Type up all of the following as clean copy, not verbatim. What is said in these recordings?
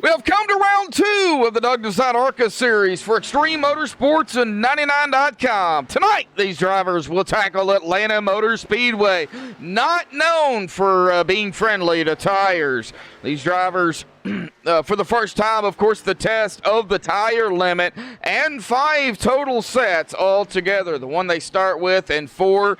We have come to round 2 of the Doug Decide ARCA series for Extreme Motorsports and 99.com. Tonight, these drivers will tackle Atlanta Motor Speedway, not known for being friendly to tires. These drivers, for the first time, of course, the test of the tire limit and 5 total sets altogether. The one they start with and 4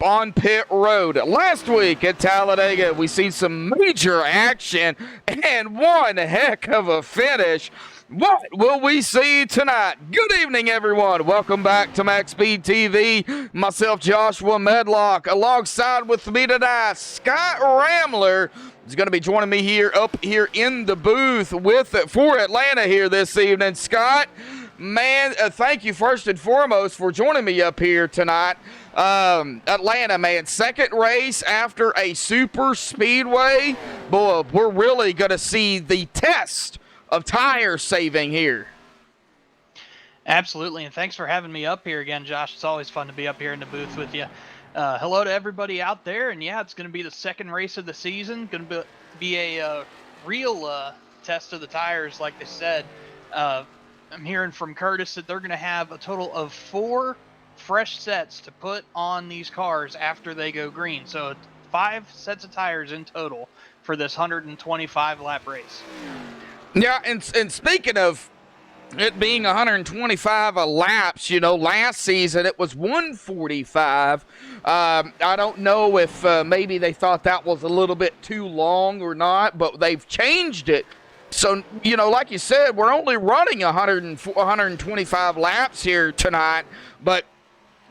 on pit road. Last week at Talladega, we see some major action and one heck of a finish. What will we see tonight? Good evening, everyone. Welcome back to MaxSpeedTV. Myself, Joshua Medlock, alongside with me tonight, Scott Ramler is going to be joining me up here in the booth for Atlanta here this evening. Scott, man, thank you first and foremost for joining me up here tonight. Atlanta, man, second race after a super speedway. Boy, we're really going to see the test of tire saving here. Absolutely, and thanks for having me up here again, Josh. It's always fun to be up here in the booth with you. Hello to everybody out there, and yeah, it's going to be the second race of the season. Going to be a real test of the tires, like they said. I'm hearing from Curtis that they're going to have a total of 4 fresh sets to put on these cars after they go green. So 5 sets of tires in total for this 125 lap race. Yeah, and speaking of it being 125 laps, you know, last season it was 145. I don't know if maybe they thought that was a little bit too long or not, but they've changed it. So, you know, like you said, we're only running 125 laps here tonight, but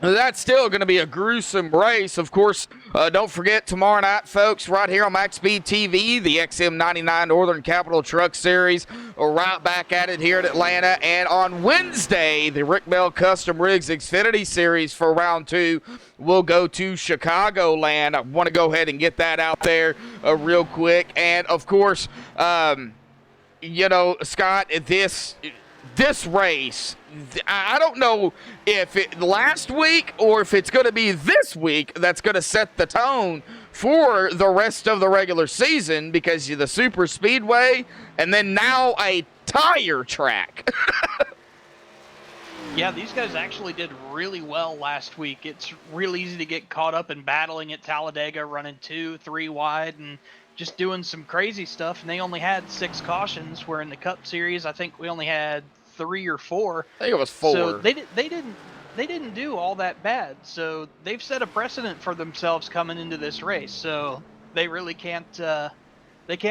that's still going to be a gruesome race. Of course, don't forget tomorrow night, folks, right here on MaxSpeedTV, the XM99 Northern Capital Truck Series. We're right back at it here at Atlanta. And on Wednesday, the Rick Bell Custom Rigs Xfinity Series for round 2 will go to Chicagoland. I want to go ahead and get that out there real quick. And, of course, you know, Scott, this race, I don't know if it last week or if it's going to be this week that's going to set the tone for the rest of the regular season, because the super speedway and then now a tire track. Yeah, these guys actually did really well last week. It's real easy to get caught up in battling at Talladega, running 2, 3 wide and just doing some crazy stuff. And they only had 6 cautions, where in the Cup Series, I think we only had 3 or 4. I think it was 4. So they didn't do all that bad. So they've set a precedent for themselves coming into this race. So they really can't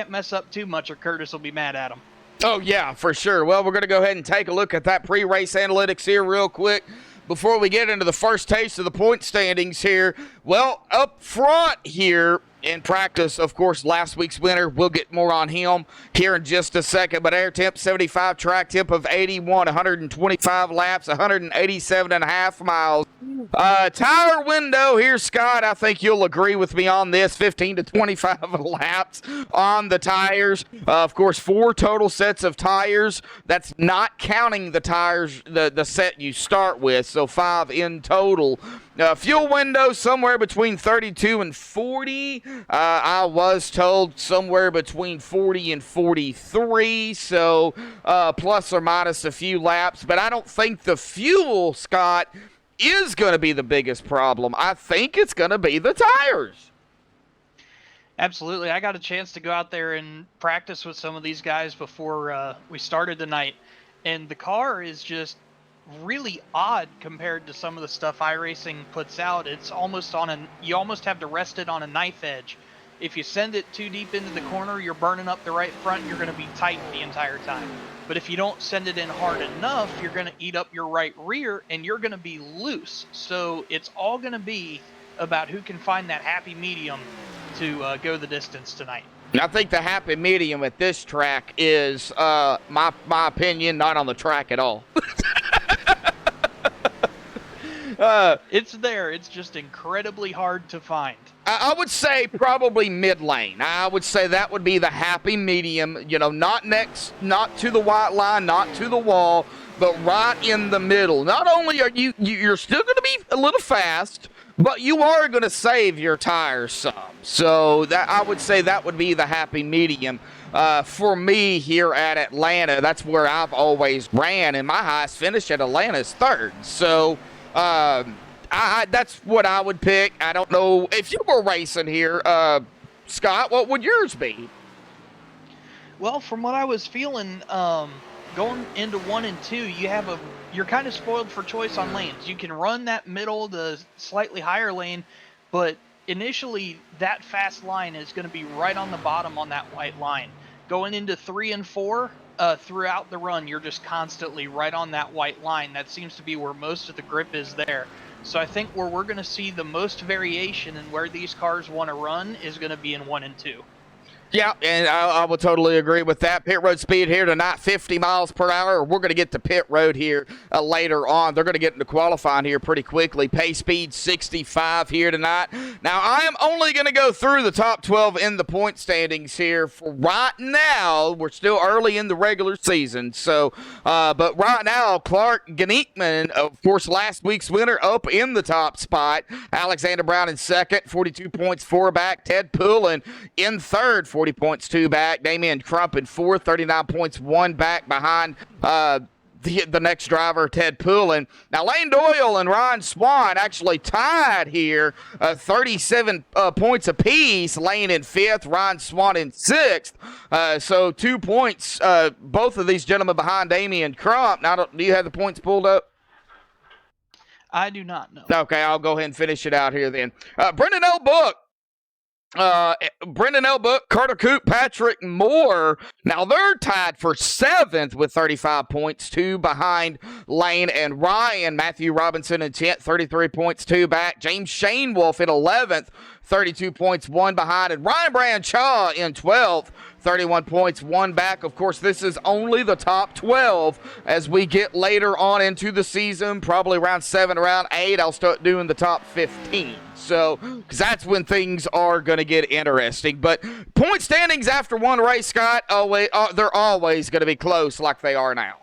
mess up too much, or Curtis will be mad at them. Oh yeah, for sure. Well, we're going to go ahead and take a look at that pre-race analytics here real quick before we get into the first taste of the point standings here. Well, up front here in practice, of course, last week's winner. We'll get more on him here in just a second. But air temp 75, track temp of 81, 125 laps, 187.5 miles. Tire window here, Scott. I think you'll agree with me on this. 15 to 25 laps on the tires. Of course, 4 total sets of tires. That's not counting the tires, the set you start with. So 5 in total. Fuel window somewhere between 32 and 40. I was told somewhere between 40 and 43, so plus or minus a few laps. But I don't think the fuel, Scott, is going to be the biggest problem. I think it's going to be the tires. Absolutely. I got a chance to go out there and practice with some of these guys before we started tonight, and the car is just really odd compared to some of the stuff iRacing puts out. It's almost you almost have to rest it on a knife edge. If you send it too deep into the corner, you're burning up the right front, you're going to be tight the entire time. But if you don't send it in hard enough, you're going to eat up your right rear and you're going to be loose. So it's all going to be about who can find that happy medium to go the distance tonight. I think the happy medium at this track is, my opinion, not on the track at all. It's there. It's just incredibly hard to find. I would say probably mid-lane. I would say that would be the happy medium, you know, not to the white line, not to the wall, but right in the middle. Not only are you're still going to be a little fast, but you are going to save your tires some. So that I would say that would be the happy medium for me here at Atlanta. That's where I've always ran, and my highest finish at Atlanta is third. So that's what I would pick. I don't know if you were racing here, Scott. What would yours be? Well, from what I was feeling, going into 1 and 2, you're kind of spoiled for choice on lanes. You can run that middle, the slightly higher lane, but initially that fast line is going to be right on the bottom on that white line. Going into 3 and 4, throughout the run, you're just constantly right on that white line. That seems to be where most of the grip is there. So I think where we're going to see the most variation in where these cars want to run is going to be in 1 and 2. Yeah, and I will totally agree with that. Pit road speed here tonight, 50 miles per hour. We're going to get to pit road here later on. They're going to get into qualifying here pretty quickly. Pace speed 65 here tonight. Now, I am only going to go through the top 12 in the point standings here for right now. We're still early in the regular season. So, but right now, Clark Genickman, of course, last week's winner, up in the top spot. Alexander Brown in second, 42 points, 4 back. Ted Poulin in third, 40 points, 2 back. Damian Crump in fourth, 39 points, 1 back behind the next driver, Ted Poulin. Now, Lane Doyle and Ryan Swan actually tied here, 37 points apiece. Lane in fifth, Ryan Swan in sixth. So 2 points, both of these gentlemen behind Damian Crump. Now, do you have the points pulled up? I do not know. Okay, I'll go ahead and finish it out here then. Brendan L. Book, Carter Coop, Patrick Moore. Now they're tied for seventh with 35 points, 2 behind Lane and Ryan. Matthew Robinson in 10th, 33 points, 2 back. James Shanewolf in 11th, 32 points, 1 behind. And Ryan Branshaw in 12th, 31 points, 1 back. Of course, this is only the top 12. As we get later on into the season, probably around 7, around 8, I'll start doing the top 15. So, because that's when things are going to get interesting. But point standings after one race, Scott, they're always going to be close like they are now.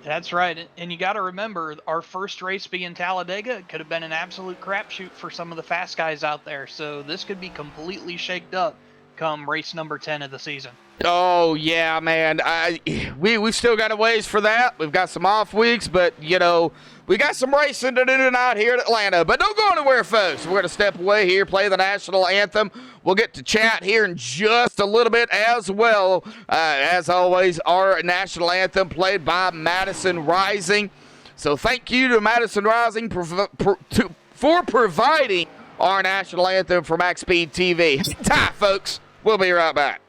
That's right. And you got to remember, our first race being Talladega could have been an absolute crapshoot for some of the fast guys out there. So this could be completely shaked up come race number 10 of the season. Oh, yeah, man. We've still got a ways for that. We've got some off weeks, but, you know, we got some racing to do tonight here at Atlanta. But don't go anywhere, folks. We're going to step away here, play the national anthem. We'll get to chat here in just a little bit as well. As always, our national anthem played by Madison Rising. So thank you to Madison Rising for providing our national anthem for MaxSpeedTV. Hang tight, folks. We'll be right back.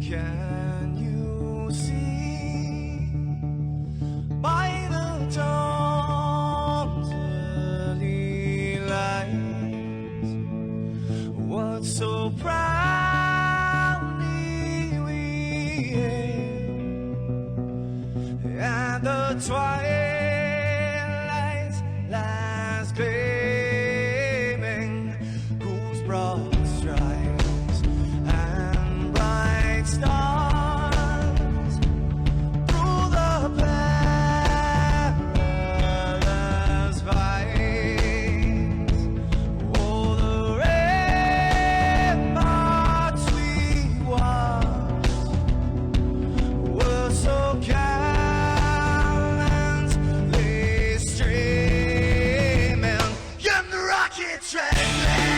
Can you see by the dawn's early light what so proudly we hailed at the twilight's last gleaming, whose broad stripes and bright stars through the perilous fights, oh, the ramparts we watched were so gallantly streaming, and the rocket treadless,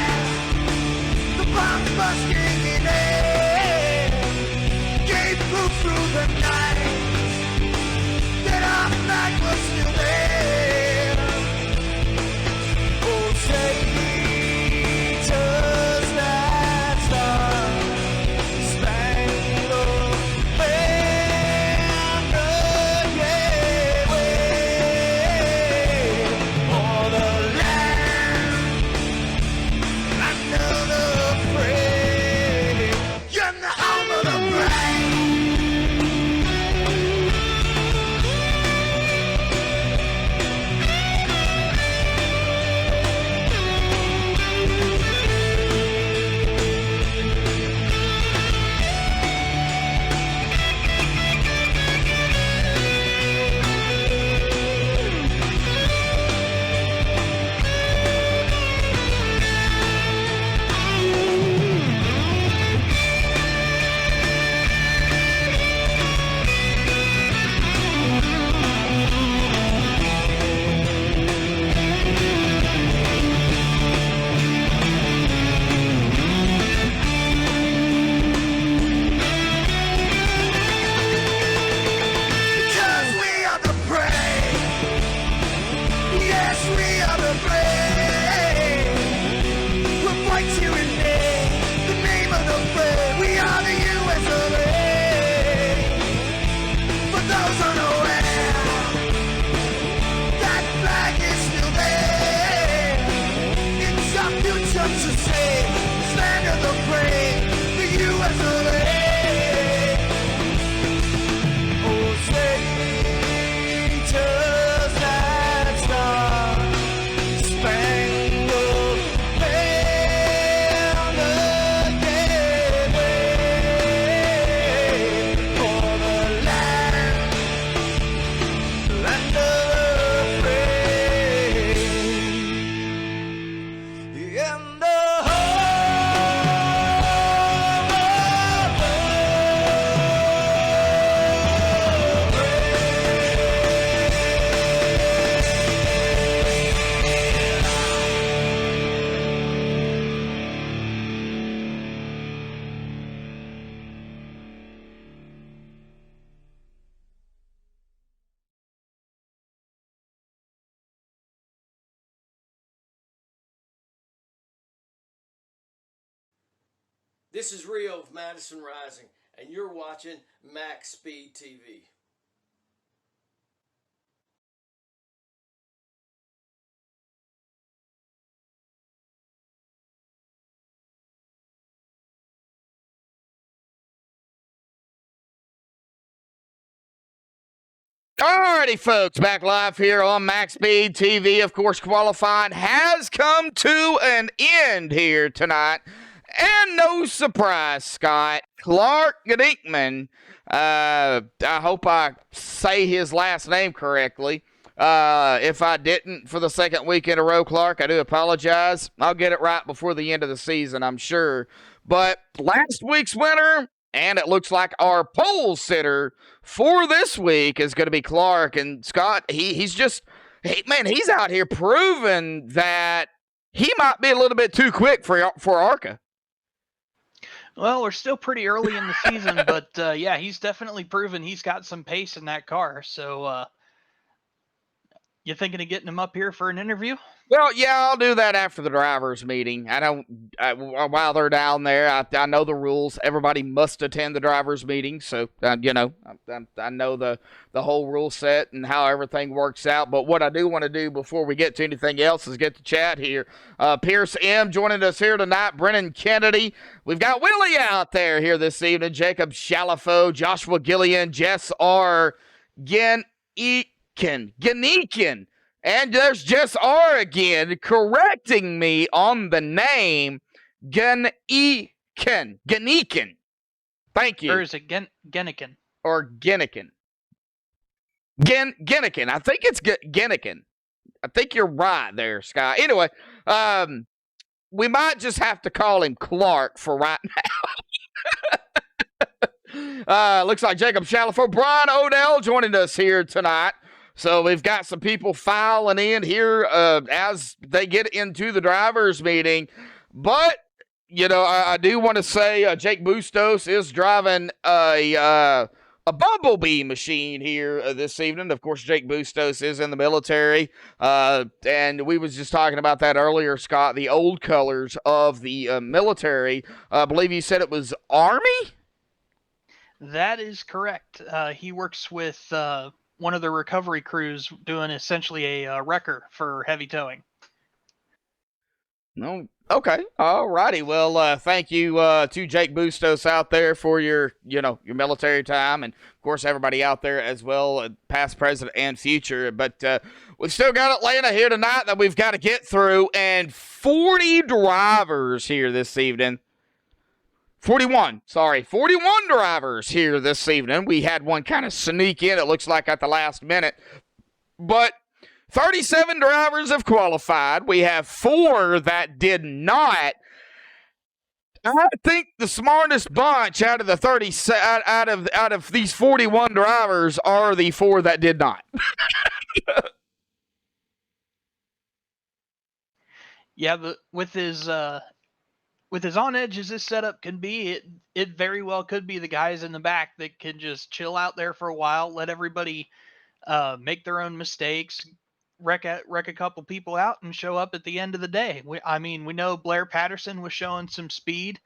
the bomb busting in air, gave proof through the night that our flag was still there. Oh, traitors that star-spangled banner, yeah, wave for the land, another prayer. This is Rio of Madison Rising, and you're watching MaxSpeedTV. Alrighty, folks, back live here on MaxSpeedTV. Of course, qualifying has come to an end here tonight. And no surprise, Scott, Clark Gedinkman, I hope I say his last name correctly. If I didn't for the second week in a row, Clark, I do apologize. I'll get it right before the end of the season, I'm sure. But last week's winner, and it looks like our pole sitter for this week is going to be Clark. And Scott, he's out here proving that he might be a little bit too quick for ARCA. Well, we're still pretty early in the season, but yeah, he's definitely proven he's got some pace in that car. So you thinking of getting him up here for an interview? Well, yeah, I'll do that after the drivers' meeting. While they're down there, I know the rules. Everybody must attend the drivers' meeting, so I know the whole rule set and how everything works out. But what I do want to do before we get to anything else is get to chat here. Pierce M. joining us here tonight. Brennan Kennedy. We've got Willie out there here this evening. Jacob Shalafo, Joshua Gillian, Jess R. Ganekin. And there's Jess R again correcting me on the name Ganekin. Thank you. Or is it Gennikin? Or Gennikin. Gennikin. I think it's Gennikin. I think you're right there, Sky. Anyway, we might just have to call him Clark for right now. Looks like Jacob Shalafo, Brian Odell joining us here tonight. So we've got some people filing in here as they get into the drivers' meeting. But, I do want to say Jake Bustos is driving a Bumblebee machine here this evening. Of course, Jake Bustos is in the military. And we was just talking about that earlier, Scott, the old colors of the military. I believe you said it was Army? That is correct. He works with one of the recovery crews doing essentially a wrecker for heavy towing. No, okay, all righty. Well, thank you to Jake Bustos out there for your military time, and of course everybody out there as well, past, present, and future. But we've still got Atlanta here tonight that we've got to get through, and 40 drivers here this evening. 41 drivers here this evening. We had one kind of sneak in, it looks like, at the last minute. But 37 drivers have qualified. We have 4 that did not. I think the smartest bunch out of the out of these 41 drivers are the 4 that did not. Yeah, but with his on edge as this setup can be, it very well could be the guys in the back that can just chill out there for a while, let everybody make their own mistakes, wreck a couple people out, and show up at the end of the day. We know Blair Patterson was showing some speed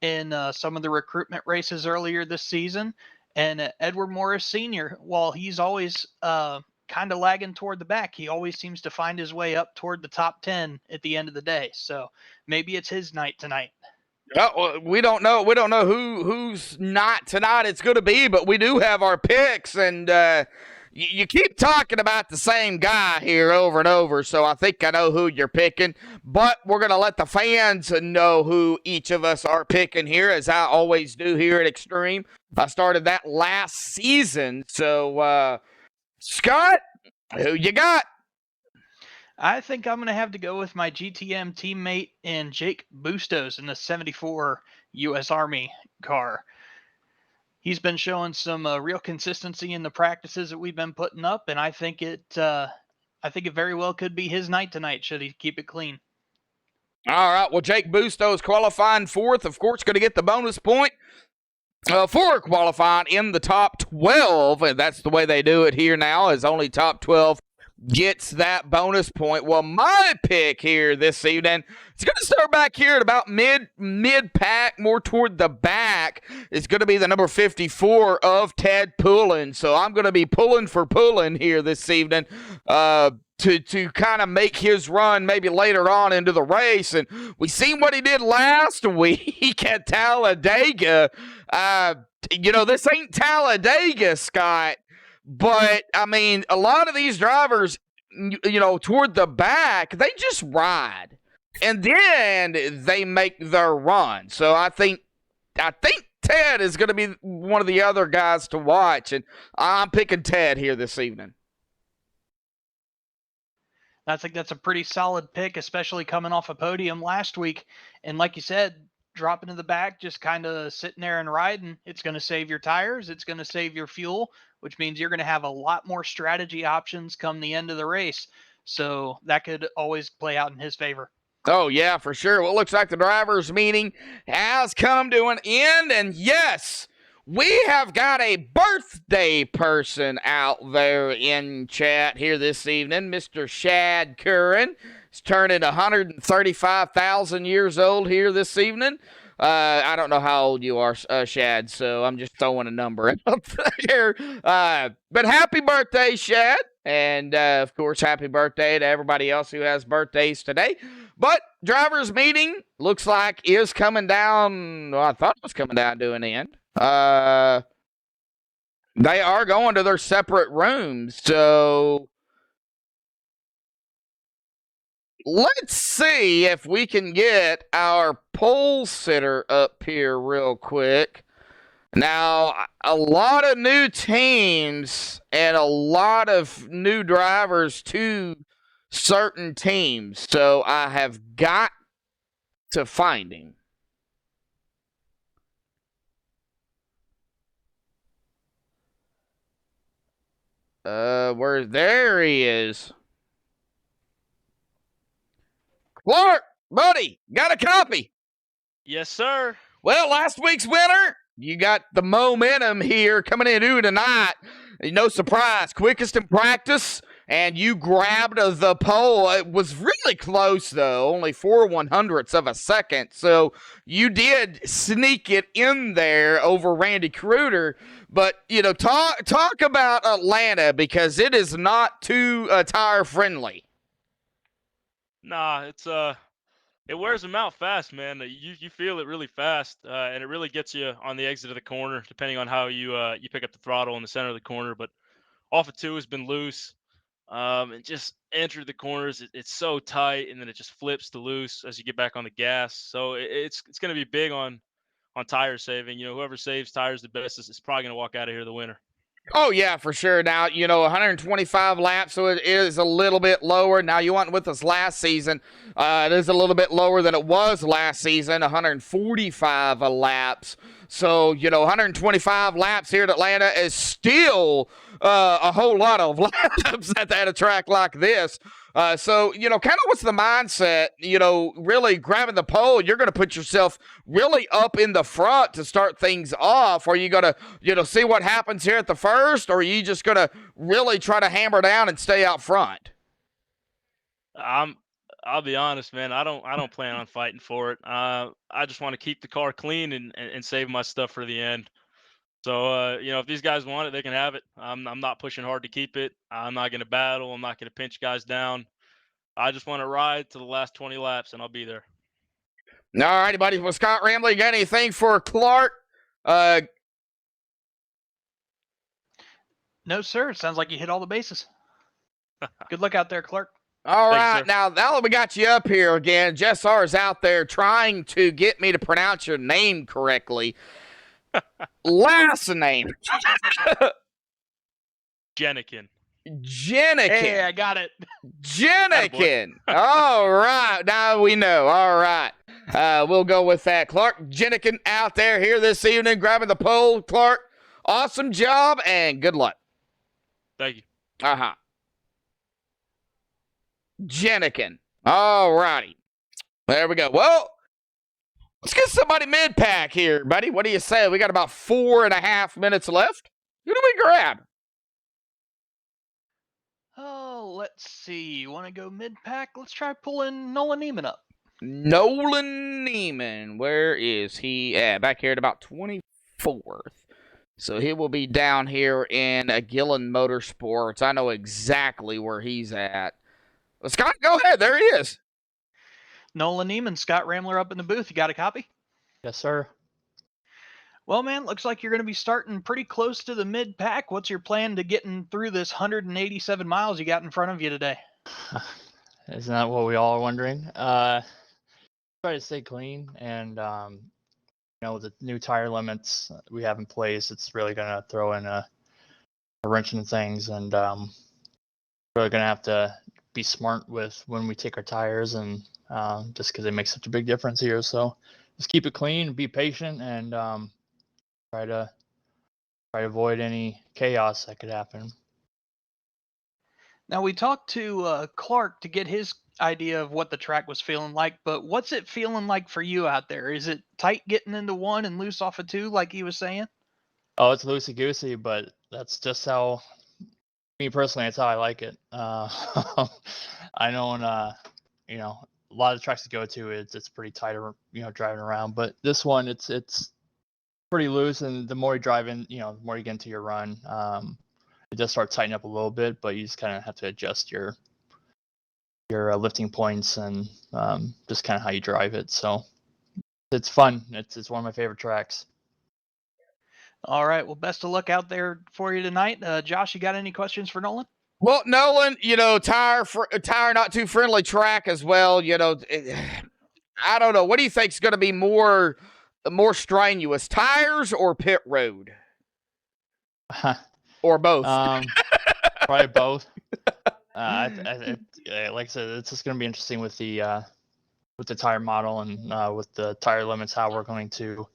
in some of the recruitment races earlier this season, and Edward Morris Sr., while he's always kind of lagging toward the back, he always seems to find his way up toward the top 10 at the end of the day. So maybe it's his night tonight. Well, we don't know. We don't know who's not tonight it's going to be, but we do have our picks, and you keep talking about the same guy here over and over, so I think I know who you're picking, but we're going to let the fans know who each of us are picking here, as I always do here at Extreme. I started that last season, so Scott, who you got? I think I'm going to have to go with my GTM teammate and Jake Bustos in the 74 U.S. Army car. He's been showing some real consistency in the practices that we've been putting up, and I think it very well could be his night tonight, should he keep it clean. All right, well, Jake Bustos qualifying 4th, of course, going to get the bonus point. For qualifying in the top 12, and that's the way they do it here now, is only top 12 gets that bonus point. Well, my pick here this evening, it's going to start back here at about mid-pack, more toward the back. It's going to be the number 54 of Ted Pullen. So I'm going to be pulling for Pullen here this evening to kind of make his run maybe later on into the race. And we seen what he did last week at Talladega. This ain't Talladega, Scott. But, I mean, a lot of these drivers, toward the back, they just ride. And then they make their run. So I think Ted is going to be one of the other guys to watch. And I'm picking Ted here this evening. I think that's a pretty solid pick, especially coming off a podium last week. And like you said, dropping to the back, just kind of sitting there and riding, it's going to save your tires. It's going to save your fuel, which means you're going to have a lot more strategy options come the end of the race. So that could always play out in his favor. Oh, yeah, for sure. Well, it looks like the drivers' meeting has come to an end. And yes, we have got a birthday person out there in chat here this evening. Mr. Shad Curran is turning 135,000 years old here this evening. I don't know how old you are, Shad, so I'm just throwing a number out there. But happy birthday, Shad. And, of course, happy birthday to everybody else who has birthdays today. But drivers' meeting looks like is coming down. Well, I thought it was coming down to an end. They are going to their separate rooms, so let's see if we can get our pole sitter up here real quick. Now, a lot of new teams and a lot of new drivers to certain teams, so I have got to find him. There he is. Clark, buddy, got a copy? Yes, sir. Well, last week's winner, you got the momentum here coming into tonight. No surprise, quickest in practice, and you grabbed the pole. It was really close, though, only 4/100ths of a second. So you did sneak it in there over Randy Cruder. But, talk about Atlanta, because it is not too tire friendly. Nah, it wears them out fast, man. You feel it really fast, and it really gets you on the exit of the corner, depending on how you pick up the throttle in the center of the corner. But off of 2 has been loose. And just entered the corners. It's so tight, and then it just flips to loose as you get back on the gas. So it's going to be big on tire saving. Whoever saves tires the best is probably going to walk out of here the winner. Oh, yeah, for sure. Now, 125 laps, so it is a little bit lower. Now, you weren't with us last season. It is a little bit lower than it was last season, 145 laps. So, 125 laps here at Atlanta is still a whole lot of laps at a track like this. So, kind of what's the mindset, really grabbing the pole, you're going to put yourself really up in the front to start things off. Are you going to, see what happens here at the first, or are you just going to really try to hammer down and stay out front? I'll be honest, man. I don't plan on fighting for it. I just want to keep the car clean and save my stuff for the end. So, if these guys want it, they can have it. I'm not pushing hard to keep it. I'm not going to battle. I'm not going to pinch guys down. I just want to ride to the last 20 laps, and I'll be there. All righty, buddy. Well, Scott Ramley, got anything for Clark? No, sir. It sounds like you hit all the bases. Good luck out there, Clark. All Thanks, right, sir. now that we got you up here again, Jess R is out there trying to get me to pronounce your name correctly. Last name. Jenikin. Hey, I got it. Jenikin. All right, now we know. All right, we'll go with that. Clark Jenikin out there here this evening, grabbing the pole. Clark, awesome job and good luck. Thank you. Uh-huh. Jenikin. All righty. There we go. Well, let's get somebody mid-pack here, buddy. What do you say? We got about 4.5 minutes left. Who do we grab? Oh, Let's see. You want to go mid-pack? Let's try pulling Nolan Neiman up. Nolan Neiman, where is he at? Back here at about 24th. So he will be down here in Gillen Motorsports. I know exactly where he's at. Well, Scott, go ahead. There he is. Nolan Neiman, Scott Ramler up in the booth. You got a copy? Yes, sir. Well, man, looks like you're going to be starting pretty close to the mid-pack. What's your plan to getting through this 187 miles you got in front of you today? Isn't that what we all are wondering? Try to stay clean, and with the new tire limits we have in place, it's really going to throw in a wrench in things, and really going to have to be smart with when we take our tires, and just because it makes such a big difference here. So just keep it clean, be patient, and try to avoid any chaos that could happen. Now, we talked to Clark to get his idea of what the track was feeling like, but what's it feeling like for you out there? Is it tight getting into one and loose off of two, like he was saying? Oh, it's loosey-goosey, but that's just how, me personally, that's how I like it. I know in, a lot of tracks to go to, it's pretty tight, driving around, but this one, it's pretty loose, and the more you drive in, the more you get into your run, it does start tightening up a little bit, but you just kind of have to adjust your lifting points and just kind of how you drive it. So it's fun. It's one of my favorite tracks. All right. Well, best of luck out there for you tonight. Josh, you got any questions for Nolan? Well, Nolan, tire not too friendly track as well. I don't know. What do you think is going to be more strenuous, tires or pit road? Or both? Probably both. Like I said, it's just going to be interesting with the tire model and with the tire limits, how we're going to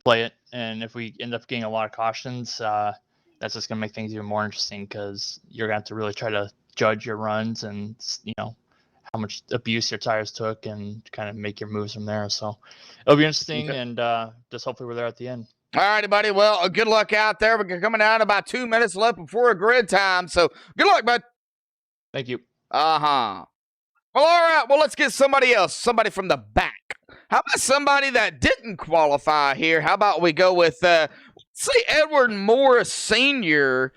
play it. And if we end up getting a lot of cautions, that's just going to make things even more interesting, because you're going to have to really try to judge your runs and, how much abuse your tires took and kind of make your moves from there. So it'll be interesting, Okay. and just hopefully we're there at the end. All righty, buddy. Well, good luck out there. We're coming down about 2 minutes left before a grid time. So good luck, bud. Thank you. Uh-huh. Well, all right. Well, let's get somebody else, somebody from the back. How about somebody that didn't qualify here? How about we go with, say, Edward Morris Sr.,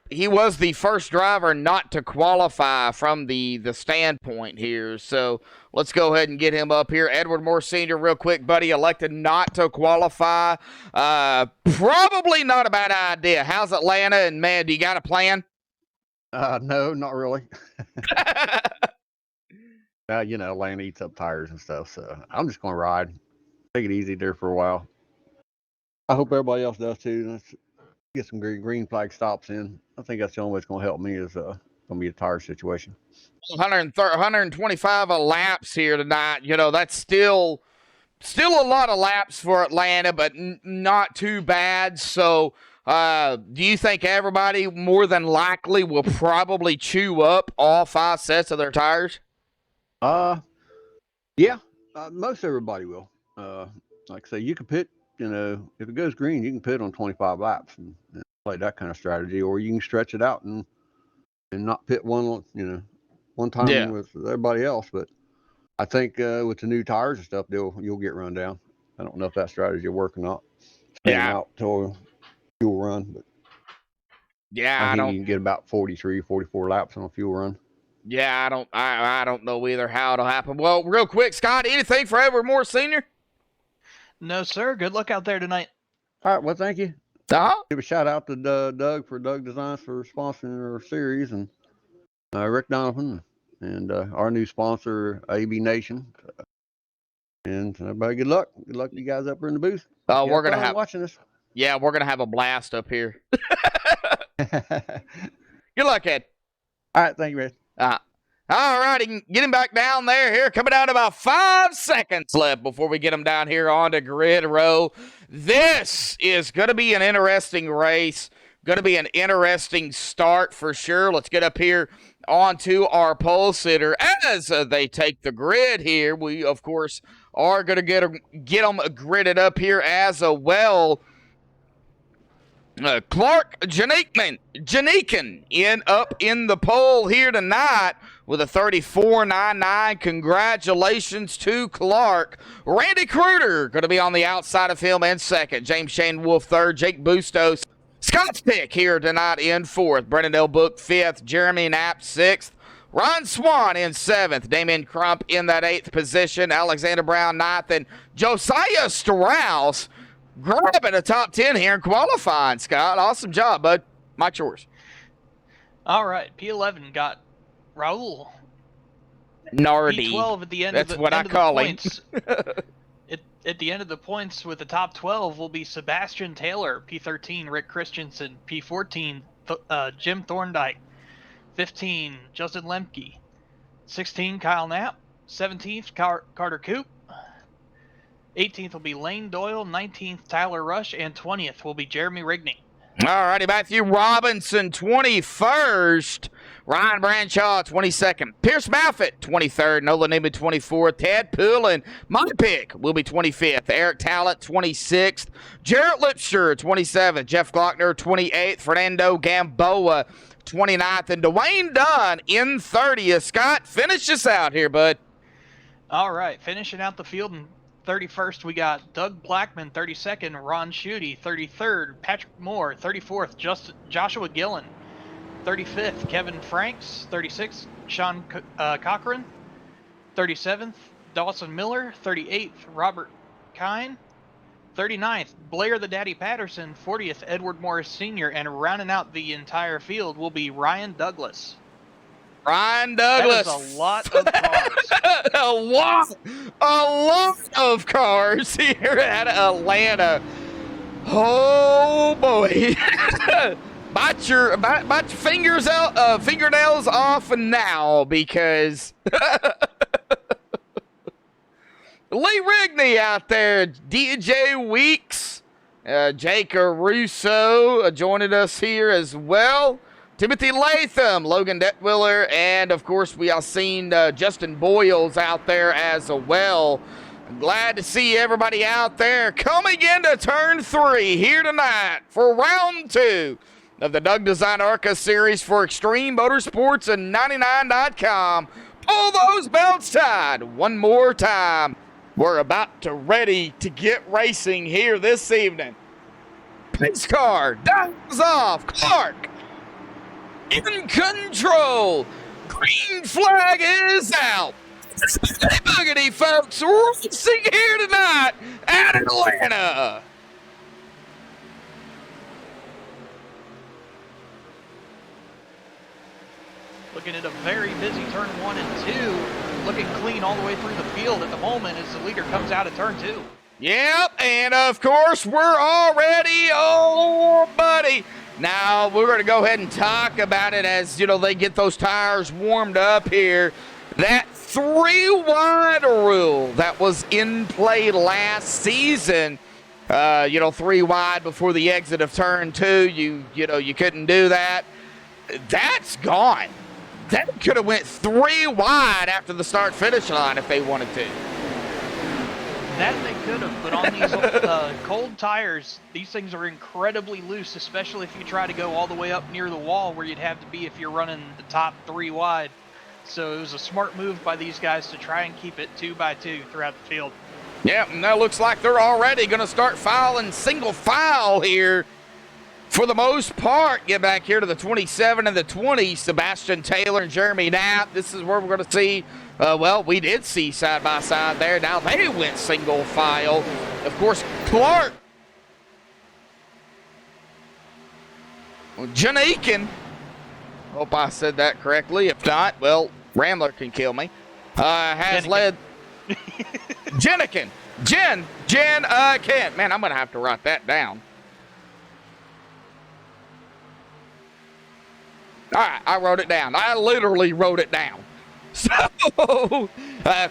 he was the first driver not to qualify from the standpoint here. So let's go ahead and get him up here. Edward Moore Sr., real quick, buddy, elected not to qualify. Probably not a bad idea. How's Atlanta? And, man, do you got a plan? No, not really. Atlanta eats up tires and stuff, so I'm just going to ride. Take it easy there for a while. I hope everybody else does too. Let's get some green flag stops in. I think that's the only way it's going to help me is going to be a tire situation. 125 laps here tonight. That's still a lot of laps for Atlanta, but not too bad. So do you think everybody more than likely will probably chew up all 5 sets of their tires? Yeah, most everybody will. Like I say, you can pit, if it goes green, you can pit on 25 laps and play that kind of strategy, or you can stretch it out and not pit one time with everybody else. But I think with the new tires and stuff, you'll get run down. I don't know if that strategy will work or not. Staying out till fuel run, but yeah, I think you can get about 43, 44 laps on a fuel run. Yeah, I don't know either how it'll happen. Well, real quick, Scott, anything for Edward Moore Sr.? No, sir. Good luck out there tonight. All right, well, thank you. Uh-huh. Give a shout out to Doug Designs for sponsoring our series, and Rick Donovan, and our new sponsor, AB Nation. And everybody, good luck. Good luck to you guys up here in the booth. We're going to have watching this. Yeah, we're going to have a blast up here. Good luck, Ed. All right, thank you, Ed. All righty, get him back down there here. Coming down to about 5 seconds left before we get him down here onto grid row. This is going to be an interesting race. Going to be an interesting start for sure. Let's get up here onto our pole sitter. As they take the grid here, we, of course, are going to get them gridded up here as well. Clark Janikin up in the pole here tonight with a 34.99. Congratulations to Clark. Randy Kruger going to be on the outside of him in second. James Shane Wolf third. Jake Bustos, Scott's pick here tonight in fourth. Brendan Elbook fifth. Jeremy Knapp sixth. Ron Swan in seventh. Damian Crump in that eighth position. Alexander Brown ninth. And Josiah Strauss grabbing a top 10 here and qualifying, Scott. Awesome job, bud. Mike yours. All right, P11 got Raul. Nardi. P12 at the end That's of the, what end I of call the him. points. At the end of the points with the top 12 will be Sebastian Taylor, P13, Rick Christensen, P14, Jim Thorndike, 15, Justin Lemke, 16, Kyle Knapp, 17th, Carter Coop, 18th will be Lane Doyle, 19th, Tyler Rush, and 20th will be Jeremy Rigney. All righty, Matthew Robinson, 21st. Ryan Branshaw, 22nd. Pierce Maffitt, 23rd. Nolan Neiman, 24th. Ted Poulin, my pick, will be 25th. Eric Talent, 26th. Jarrett Lipsher, 27th. Jeff Glockner, 28th. Fernando Gamboa, 29th. And Dwayne Dunn in 30th. Scott, finish us out here, bud. All right, finishing out the field in 31st, we got Doug Blackman, 32nd, Ron Schutte, 33rd, Patrick Moore, 34th, Joshua Gillen, 35th, Kevin Franks, 36th, Sean Cochran, 37th, Dawson Miller, 38th, Robert Kine, 39th, Blair the Daddy Patterson, 40th, Edward Morris Sr., and rounding out the entire field will be Ryan Douglas. Ryan Douglas. That is a lot of cars. a lot of cars here at Atlanta. Oh boy. bite your fingernails off now, because Lee Rigney out there, DJ Weeks, Jake Russo joining us here as well. Timothy Latham, Logan Detwiller, and of course we have seen Justin Boyles out there as well. I'm glad to see everybody out there coming into turn 3 here tonight for round 2 of the Doug Design ARCA series for Extreme Motorsports and 99.com. Pull those belts tied one more time. We're about to ready to get racing here this evening. Pace car dives off. Clark in control. Green flag is out. Hey, boogity, folks, racing here tonight at Atlanta. Looking at a very busy turn 1 and 2. Looking clean all the way through the field at the moment as the leader comes out of turn 2. Yep, and of course, we're already, oh, buddy. Now, we're going to go ahead and talk about it as, they get those tires warmed up here. That 3-wide rule that was in play last season, 3 wide before the exit of turn 2, you couldn't do that. That's gone. That could have went 3 wide after the start-finish line if they wanted to. That they could have, but on these cold tires, these things are incredibly loose, especially if you try to go all the way up near the wall where you'd have to be if you're running the top 3 wide. So it was a smart move by these guys to try and keep it 2 by 2 throughout the field. Yeah, and that looks like they're already going to start filing single file here for the most part. Get back here to the 27 and the 20, Sebastian Taylor and Jeremy Knapp. This is where we're going to see, we did see side by side there. Now they went single file. Of course, Clark Janikin, hope I said that correctly. If not, well, Rambler can kill me. Has Jenikin. led Jenikin. Ken. Man, I'm going to have to write that down. All right, I wrote it down. I literally wrote it down. So,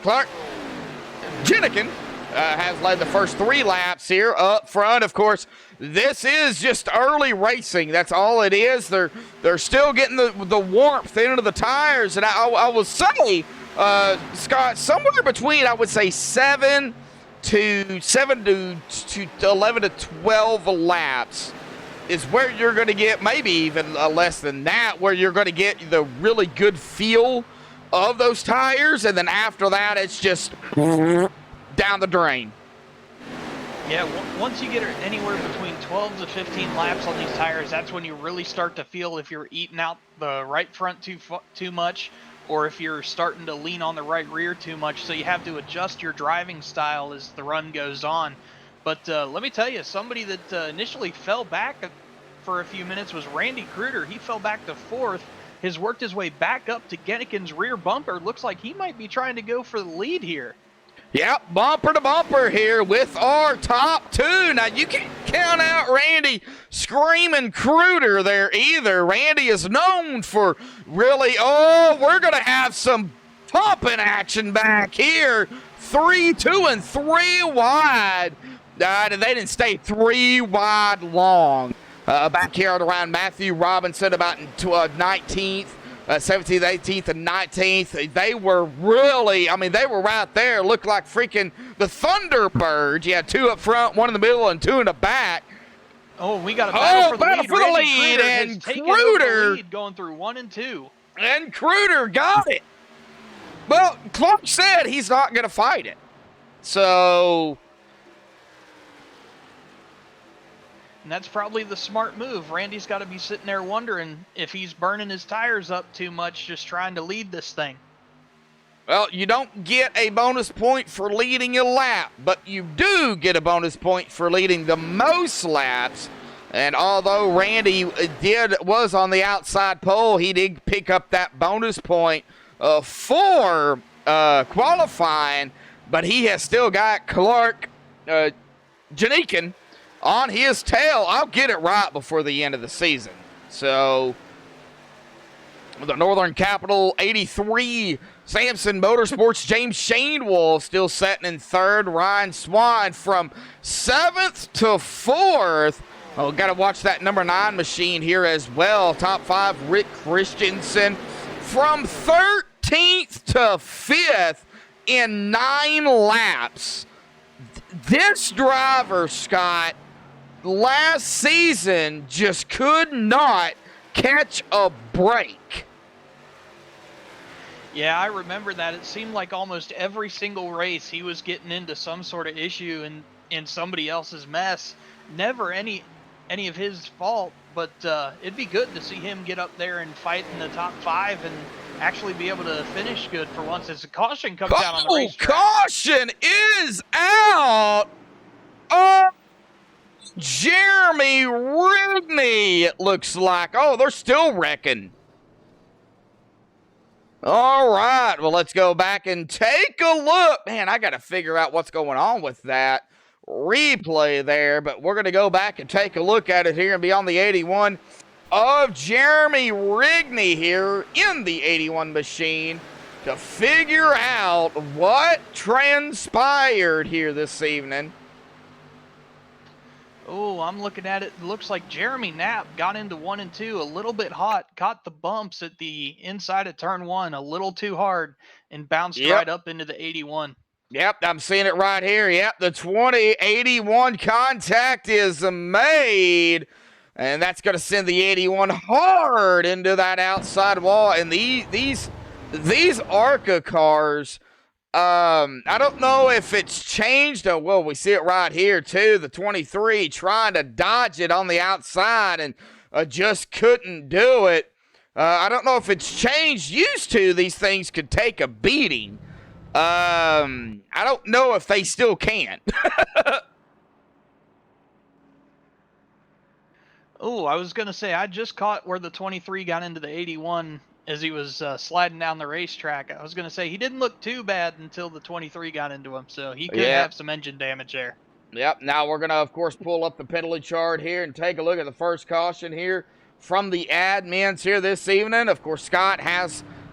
Clark Jenikin has led the first 3 laps here up front. Of course, this is just early racing. That's all it is. They're still getting the warmth into the tires. And I will say, Scott, somewhere between, I would say, 7 to 11 to 12 laps is where you're going to get, maybe even less than that, where you're going to get the really good feel of those tires. And then after that, it's just down the drain. Yeah, once you get anywhere between 12 to 15 laps on these tires, that's when you really start to feel if you're eating out the right front too much, or if you're starting to lean on the right rear too much. So you have to adjust your driving style as the run goes on. But let me tell you, somebody that initially fell back for a few minutes was Randy Kruder. He fell back to 4th, has worked his way back up to Genneken's rear bumper. Looks like he might be trying to go for the lead here. Yep, bumper to bumper here with our top 2. Now, you can't count out Randy screaming Kruder there either. Randy is known for really, we're going to have some pumping action back here. 3, 2, and 3 wide. They didn't stay 3 wide long. Back here around Matthew Robinson, about 19th. 17th, 18th, and 19th. They were really, they were right there. Looked like freaking the Thunderbirds. You had 2 up front, 1 in the middle, and 2 in the back. Oh, we got a battle for the lead. And Kruder lead going through 1 and 2. And Kruder got it. Well, Clark said he's not going to fight it. So... And that's probably the smart move. Randy's got to be sitting there wondering if he's burning his tires up too much just trying to lead this thing. Well, you don't get a bonus point for leading a lap, but you do get a bonus point for leading the most laps. And although Randy was on the outside pole, he did pick up that bonus point for qualifying, but he has still got Clark Janeken on his tail. I'll get it right before the end of the season. So, the Northern Capital 83 Samson Motorsports, James Shanewolf still sitting in 3rd. Ryan Swan from 7th to 4th. Oh, got to watch that number 9 machine here as well. Top 5, Rick Christensen from 13th to 5th in 9 laps. This driver, Scott, last season just could not catch a break. Yeah, I remember that. It seemed like almost every single race he was getting into some sort of issue in somebody else's mess. Never any of his fault, but it'd be good to see him get up there and fight in the top 5 and actually be able to finish good for once as the caution comes out on the racetrack. Caution is out. Oh, Jeremy Rigney, it looks like. Oh, they're still wrecking. All right, well, let's go back and take a look. Man, I got to figure out what's going on with that replay there, but we're going to go back and take a look at it here and be on the 81 of Jeremy Rigney here in the 81 machine to figure out what transpired here this evening. Oh, I'm looking at it. It looks like Jeremy Knapp got into 1 and 2 a little bit hot, caught the bumps at the inside of turn 1 a little too hard, and bounced right up into the 81. Yep, I'm seeing it right here. Yep, the 2081 contact is made, and that's going to send the 81 hard into that outside wall. And these ARCA cars, I don't know if it's changed. Well, we see it right here too. The 23 trying to dodge it on the outside and just couldn't do it. I don't know if it's changed. Used to, these things could take a beating. I don't know if they still can. Oh, I was going to say, I just caught where the 23 got into the 81 as he was sliding down the racetrack. I was going to say, he didn't look too bad until the 23 got into him, so he could have some engine damage there. Yep, now we're going to, of course, pull up the penalty chart here and take a look at the first caution here from the admins here this evening. Of course, Scott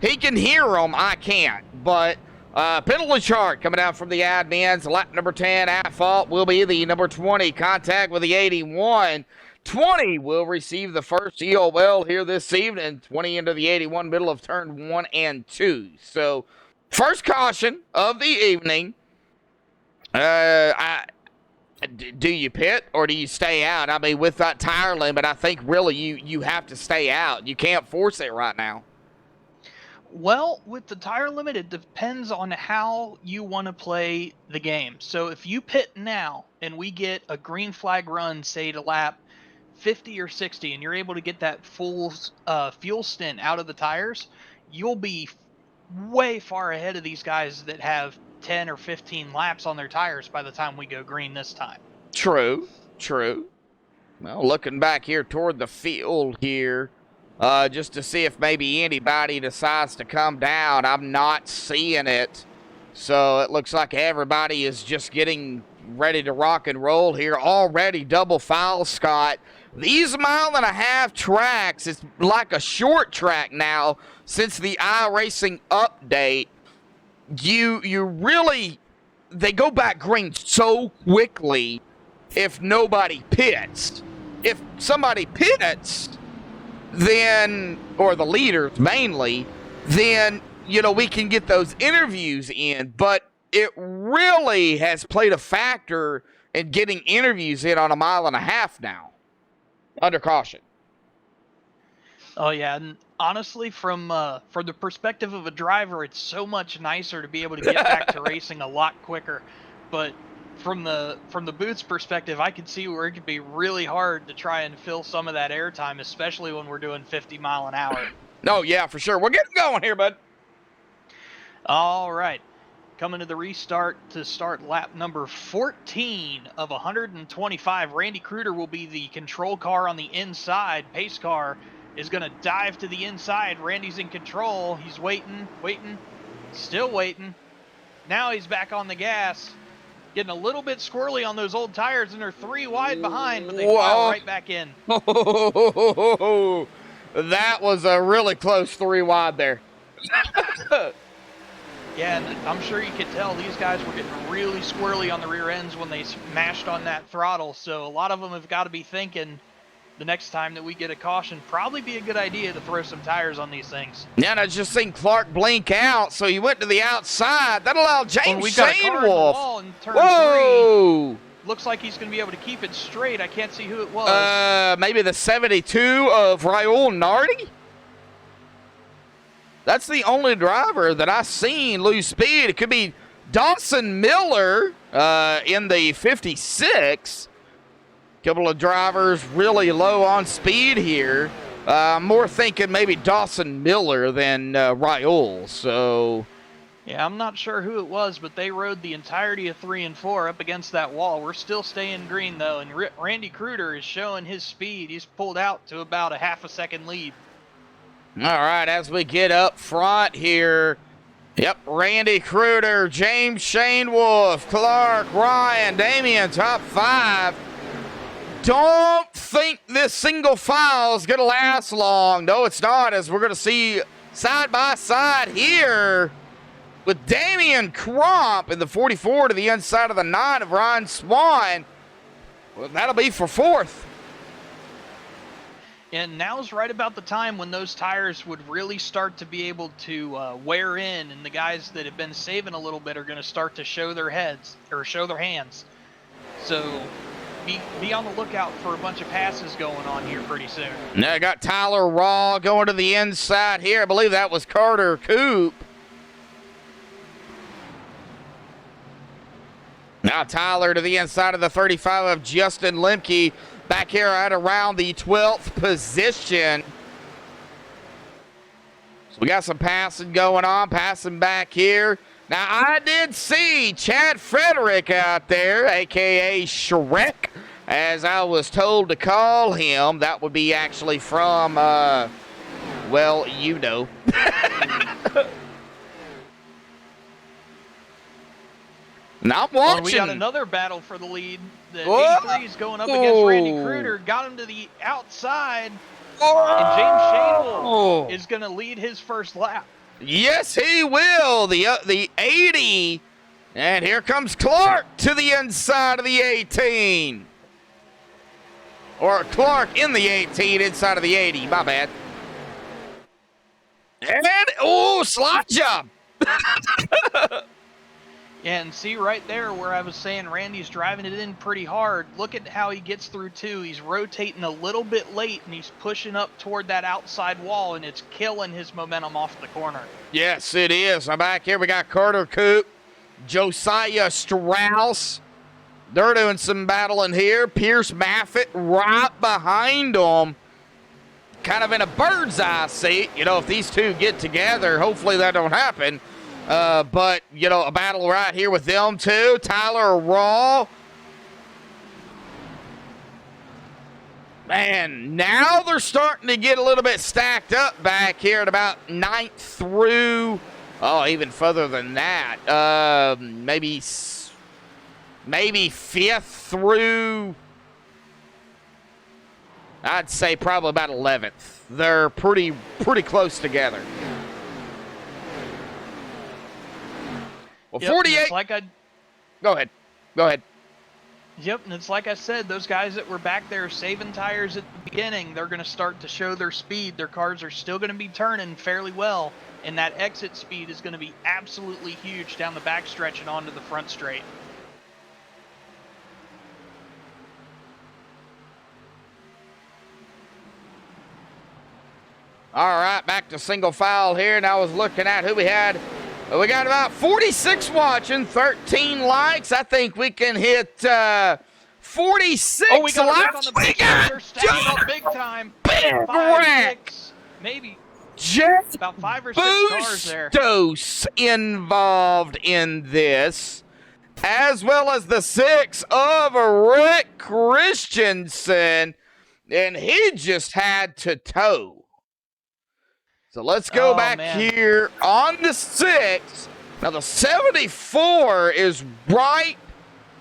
he can hear them, I can't, but penalty chart coming out from the admins. Lap number 10 at fault will be the number 20, contact with the 81. 20 will receive the first EOL here this evening. 20 into the 81, middle of turn 1 and 2. So, first caution of the evening. I Do you pit or do you stay out? I mean, with that tire limit, I think really you have to stay out. You can't force it right now. Well, with the tire limit, it depends on how you want to play the game. So if you pit now and we get a green flag run, say to lap 50 or 60, and you're able to get that full fuel stint out of the tires, you'll be way far ahead of these guys that have 10 or 15 laps on their tires by the time we go green this time. True, true. Well, looking back here toward the field here, just to see if maybe anybody decides to come down. I'm not seeing it. So it looks like everybody is just getting ready to rock and roll here. Already double file, Scott. These 1.5-mile tracks, it's like a short track now since the iRacing update. You really, they go back green so quickly if nobody pits. If somebody pits, then, or the leaders mainly, then, we can get those interviews in. But it really has played a factor in getting interviews in on 1.5 miles now, under caution. Oh yeah, and honestly, from the perspective of a driver, it's so much nicer to be able to get back to racing a lot quicker. But from the booth's perspective, I can see where it could be really hard to try and fill some of that airtime, especially when we're doing 50 mile an hour. Oh yeah, for sure. We're getting going here, bud. All right, coming to the restart to start lap number 14 of 125. Randy Kruder will be the control car on the inside. Pace car is going to dive to the inside. Randy's in control. He's waiting, still waiting. Now he's back on the gas. Getting a little bit squirrely on those old tires, and they're 3 wide behind, but they pile right back in. That was a really close 3 wide there. Yeah, and I'm sure you could tell these guys were getting really squirrely on the rear ends when they smashed on that throttle, so a lot of them have got to be thinking the next time that we get a caution, probably be a good idea to throw some tires on these things. Yeah, and I just seen Clark blink out, so he went to the outside. That allowed James we've got a car in the Wolf. wall in turn Whoa! 3. Looks like he's going to be able to keep it straight. I can't see who it was. Maybe the 72 of Raul Nardi? That's the only driver that I've seen lose speed. It could be Dawson Miller in the 56. Couple of drivers really low on speed here. I'm more thinking maybe Dawson Miller than Raul. So, yeah, I'm not sure who it was, but they rode the entirety of 3 and 4 up against that wall. We're still staying green, though, and Randy Kruder is showing his speed. He's pulled out to about a half a second lead. All right, as we get up front here, yep, Randy Kruder, James Shane Wolf, Clark, Ryan, Damian, top 5. Don't think this single file is going to last long. No, it's not, as we're going to see side by side here with Damian Crump in the 44 to the inside of the 9 of Ryan Swan. Well, that'll be for 4th. And now's right about the time when those tires would really start to be able to wear in, and the guys that have been saving a little bit are going to start to show their heads, or show their hands. So be on the lookout for a bunch of passes going on here pretty soon. Now I got Tyler Raw going to the inside here. I believe that was Carter Coop. Now Tyler to the inside of the 35 of Justin Lemke. Back here at around the 12th position. So we got some passing going on, passing back here. Now, I did see Chad Frederick out there, a.k.a. Shrek, as I was told to call him. That would be actually from, well, you know. Now I'm watching. We got another battle for the lead. The 83 is going up against Randy Kruder. Got him to the outside. And James Shane is going to lead his first lap. Yes, he will. The 80. And here comes Clark to the inside of the 18. Or Clark in the 18 inside of the 80. My bad. And, slide job. Yeah, and see right there where I was saying Randy's driving it in pretty hard. Look at how he gets through too. He's rotating a little bit late and he's pushing up toward that outside wall, and it's killing his momentum off the corner. Yes, it is. I'm back here. We got Carter Coop, Josiah Strauss. They're doing some battling here. Pierce Maffitt right behind them. Kind of in a bird's eye seat. You know, if these two get together, hopefully that don't happen. But, you know, a battle right here with them two. Tyler Raw. Man, now they're starting to get a little bit stacked up back here at about 9th through, even further than that. Maybe 5th through, I'd say probably about 11th. They're pretty close together. Well, Yep, 48. Go ahead. Yep, and it's like I said, those guys that were back there saving tires at the beginning, they're going to start to show their speed. Their cars are still going to be turning fairly well, and that exit speed is going to be absolutely huge down the backstretch and onto the front straight. All right, back to single file here. Now I was looking at who we had. We got about 46 watching, 13 likes. I think we can hit 46 Oh, we got likes. a wreck on the big time. They're stacking up big time. Big 5, wreck. 6, maybe Jeff about 5 or 6 cars there. Bustos involved in this, as well as the 6 of Rick Christensen, and he just had to tow. So let's go back here on the 6. Now the 74 is right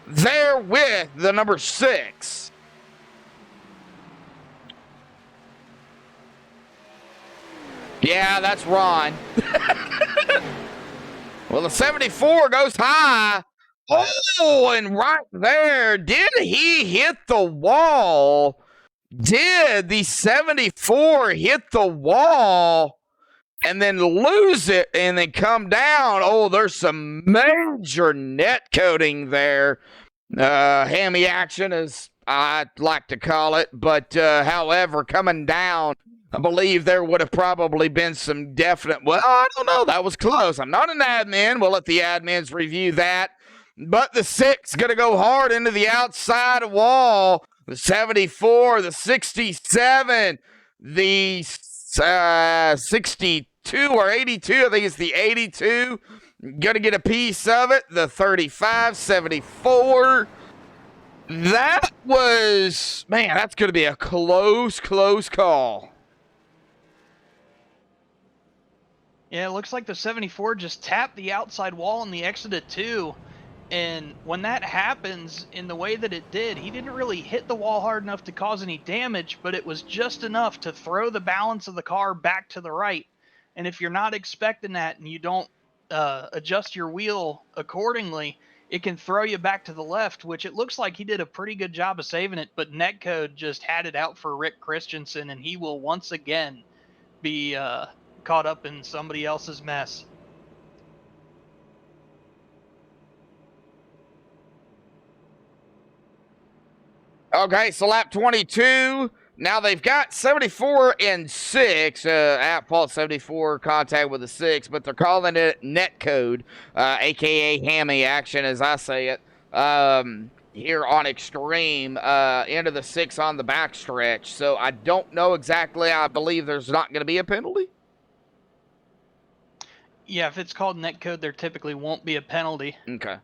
there with the number 6. Yeah, that's Ron. Well, the 74 goes high. Oh, and right there, did he hit the wall? Did the 74 hit the wall and then lose it and then come down? Oh, there's some major net coating there. Hammy action, as I like to call it. But, however, coming down, I believe there would have probably been some definite, well, I don't know. That was close. I'm not an admin. We'll let the admins review that. But the 6 going to go hard into the outside wall. The 74, the 67, the 62 or 82. I think it's the 82. Going to get a piece of it. The 35, 74. That was, man, that's going to be a close call. Yeah, it looks like the 74 just tapped the outside wall on the exit at 2. And when that happens in the way that it did, he didn't really hit the wall hard enough to cause any damage, but it was just enough to throw the balance of the car back to the right. And if you're not expecting that and you don't adjust your wheel accordingly, it can throw you back to the left, which it looks like he did a pretty good job of saving it, but Netcode just had it out for Rick Christensen, and he will once again be caught up in somebody else's mess. Okay, so lap 22. Now they've got 74 and 6. At fault 74 contact with the 6, but they're calling it netcode, aka hammy action, as I say it. Here on Extreme, into the 6 on the backstretch. So I don't know exactly. I believe there's not going to be a penalty. Yeah, if it's called netcode, there typically won't be a penalty. Okay.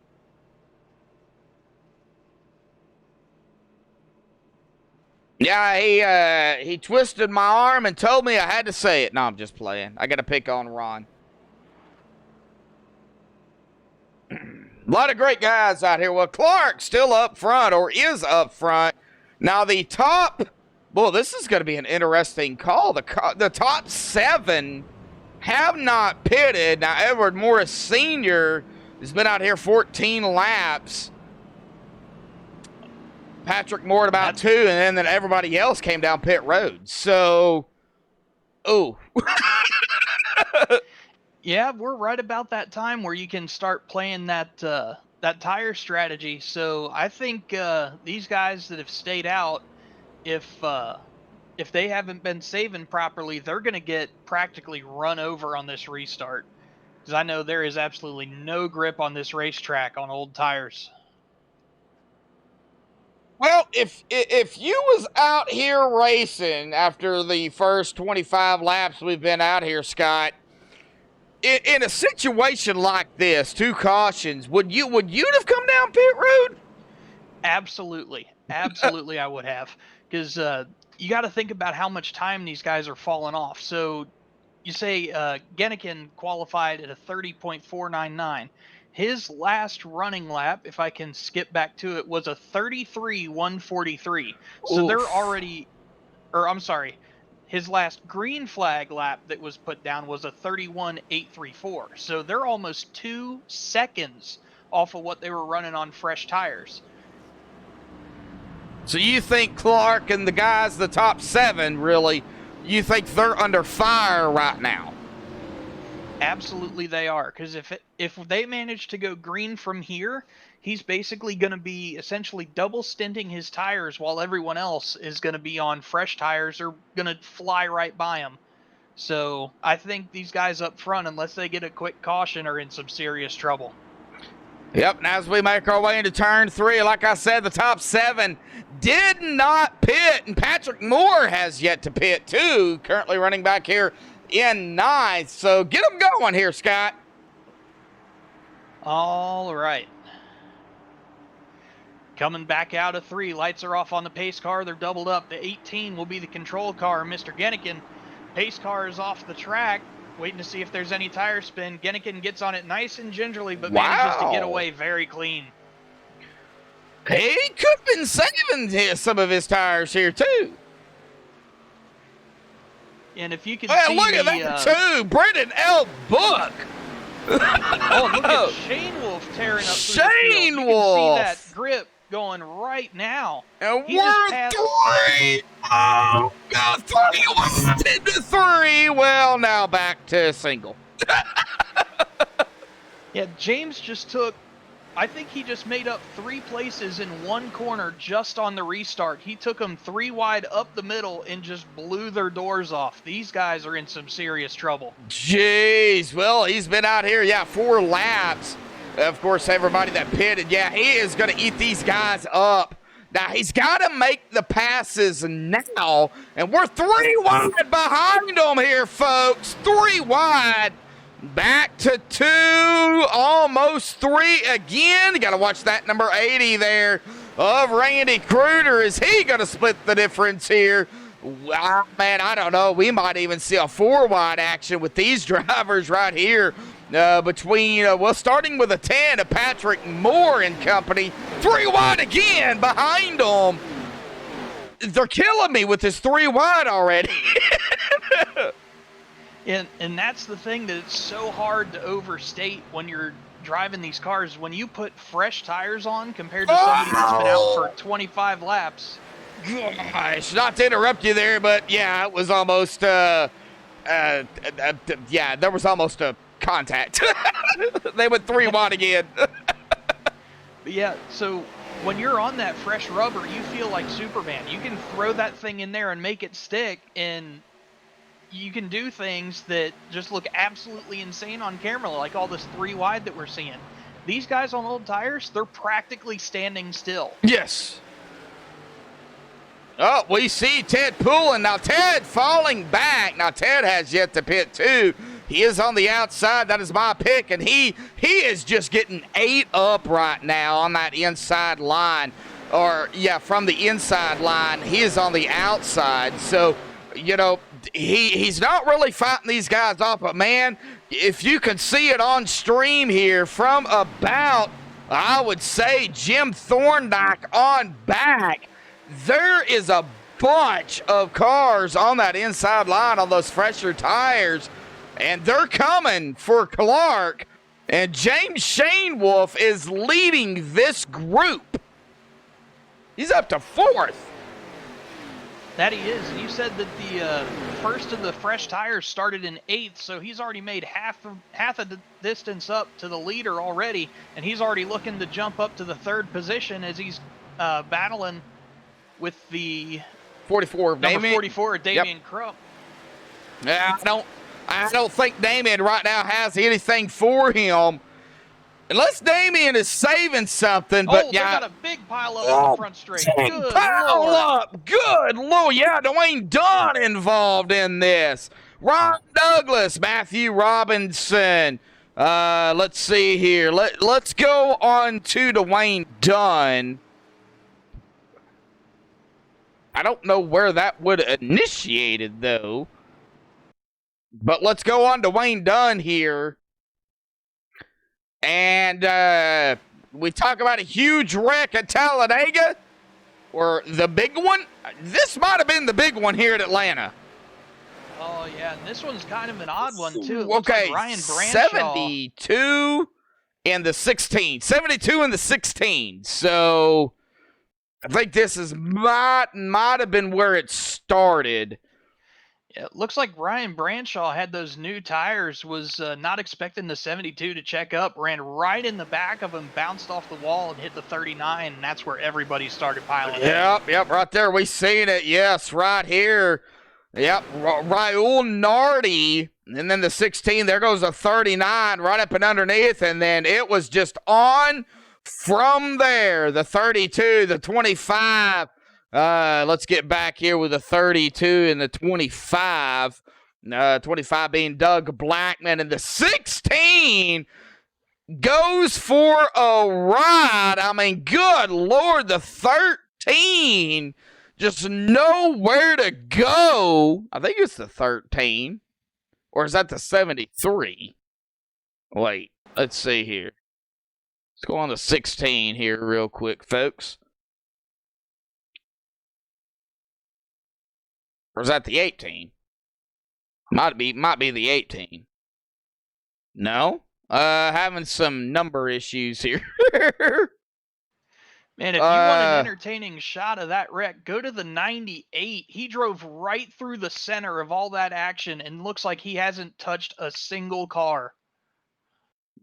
Yeah, he twisted my arm and told me I had to say it. No, I'm just playing. I got to pick on Ron. A lot of great guys out here. Well, Clark still up front, or is up front. Now the top, well, this is going to be an interesting call. The top 7 have not pitted. Now Edward Morris Sr. has been out here 14 laps. Patrick Moore at about 2, and then everybody else came down pit road. So, oh. Yeah, we're right about that time where you can start playing that that tire strategy. So I think these guys that have stayed out, if they haven't been saving properly, they're going to get practically run over on this restart. Because I know there is absolutely no grip on this racetrack on old tires. Well, if you was out here racing after the first 25 laps we've been out here, Scott, in a situation like this, 2 cautions, would you have come down pit road? Absolutely, absolutely, I would have. Because you got to think about how much time these guys are falling off. So you say Gennikin qualified at a 30.499. His last running lap, if I can skip back to it, was a 33.143. So they're Oof. already, or I'm sorry, his last green flag lap that was put down was a 31.834. So they're almost 2 seconds off of what they were running on fresh tires. So you think Clark and the guys, the top 7, really, you think they're under fire right now? Absolutely they are, because if they manage to go green from here, he's basically going to be essentially double stinting his tires while everyone else is going to be on fresh tires or going to fly right by him. So I think these guys up front, unless they get a quick caution, are in some serious trouble. Yep, and as we make our way into turn 3, like I said, the top 7 did not pit, and Patrick Moore has yet to pit too, currently running back here in 9th. So get them going here, Scott. All right. Coming back out of 3, lights are off on the pace car. They're doubled up. The 18 will be the control car, Mr. Gennikin. Pace car is off the track, waiting to see if there's any tire spin. Gennikin gets on it nice and gingerly, but manages to get away very clean. He could have been saving some of his tires here, too. And if you can Well, see look at that, too. Brendan L. Book. Oh, look at Shane Wolf tearing up through the field. Shane You Wolf. can see that grip going right now. And He just passed- 3. Oh, 3 into 3. Well, now back to single. Yeah, James just took, I think he just made up 3 places in one corner just on the restart. He took them 3 wide up the middle and just blew their doors off. These guys are in some serious trouble. Jeez. Well, he's been out here, 4 laps. Of course, everybody that pitted, he is going to eat these guys up. Now, he's got to make the passes now, and we're 3 wide behind him here, folks. 3 wide. Back to 2, almost 3 again. You got to watch that number 80 there of Randy Kruder. Is he going to split the difference here? Well, man, I don't know. We might even see a 4-wide action with these drivers right here between, starting with a 10 of Patrick Moore and company. 3 wide again behind them. They're killing me with this 3 wide already. And that's the thing that it's so hard to overstate when you're driving these cars. When you put fresh tires on compared to somebody that's been out for 25 laps. Gosh, not to interrupt you there, but it was almost, there was almost a contact. They went 3 wide again. Yeah, so when you're on that fresh rubber, you feel like Superman. You can throw that thing in there and make it stick, and you can do things that just look absolutely insane on camera, like all this 3 wide that we're seeing. These guys on old tires, they're practically standing still. Yes. Oh, we see Ted pulling. Now, Ted falling back. Now, Ted has yet to pit, too. He is on the outside. That is my pick, and he is just getting ate up right now on that inside line. Or, from the inside line. He is on the outside. So, he's not really fighting these guys off, but man, if you can see it on stream here from about, I would say, Jim Thorndike on back, there is a bunch of cars on that inside line on those fresher tires, and they're coming for Clark, and James Shane Wolf is leading this group. He's up to 4th. That he is. And you said that the first of the fresh tires started in 8th, so he's already made half of the distance up to the leader already, and he's already looking to jump up to the 3rd position as he's battling with the 44 number Damien. 44, Damian Crow. Yeah, I don't think Damien right now has anything for him. Unless Damien is saving something, but oh, yeah. they got a big pile up on the front straight. Good Pile Lord. up. Good Lord. Yeah, Dwayne Dunn involved in this. Ron Douglas, Matthew Robinson. Let's see here. Let's go on to Dwayne Dunn. I don't know where that would have initiated, though. But let's go on to Dwayne Dunn here. And we talk about a huge wreck at Talladega, or the big one. This might have been the big one here at Atlanta. Oh, yeah, and this one's kind of an odd one, too. It looks Okay, like Ryan Branshaw. 72 in the 16. 72 in the 16. So I think this is might have been where it started. Yeah, it looks like Ryan Branshaw had those new tires, was not expecting the 72 to check up, ran right in the back of him, bounced off the wall, and hit the 39, and that's where everybody started piling in. Yep, right there. We seen it. Yes, right here. Yep, Raul Nardi, and then the 16, there goes a 39 right up and underneath, and then it was just on from there. The 32, the 25. Let's get back here with the 32 and the 25. 25 being Doug Blackman, and the 16 goes for a ride. I mean, good Lord, the 13 just nowhere to go. I think it's the 13. Or is that the 73? Wait, let's see here. Let's go on to 16 here real quick, folks. Or is that the 18? Might be the 18. No? Having some number issues here. Man, if you want an entertaining shot of that wreck, go to the 98. He drove right through the center of all that action and looks like he hasn't touched a single car.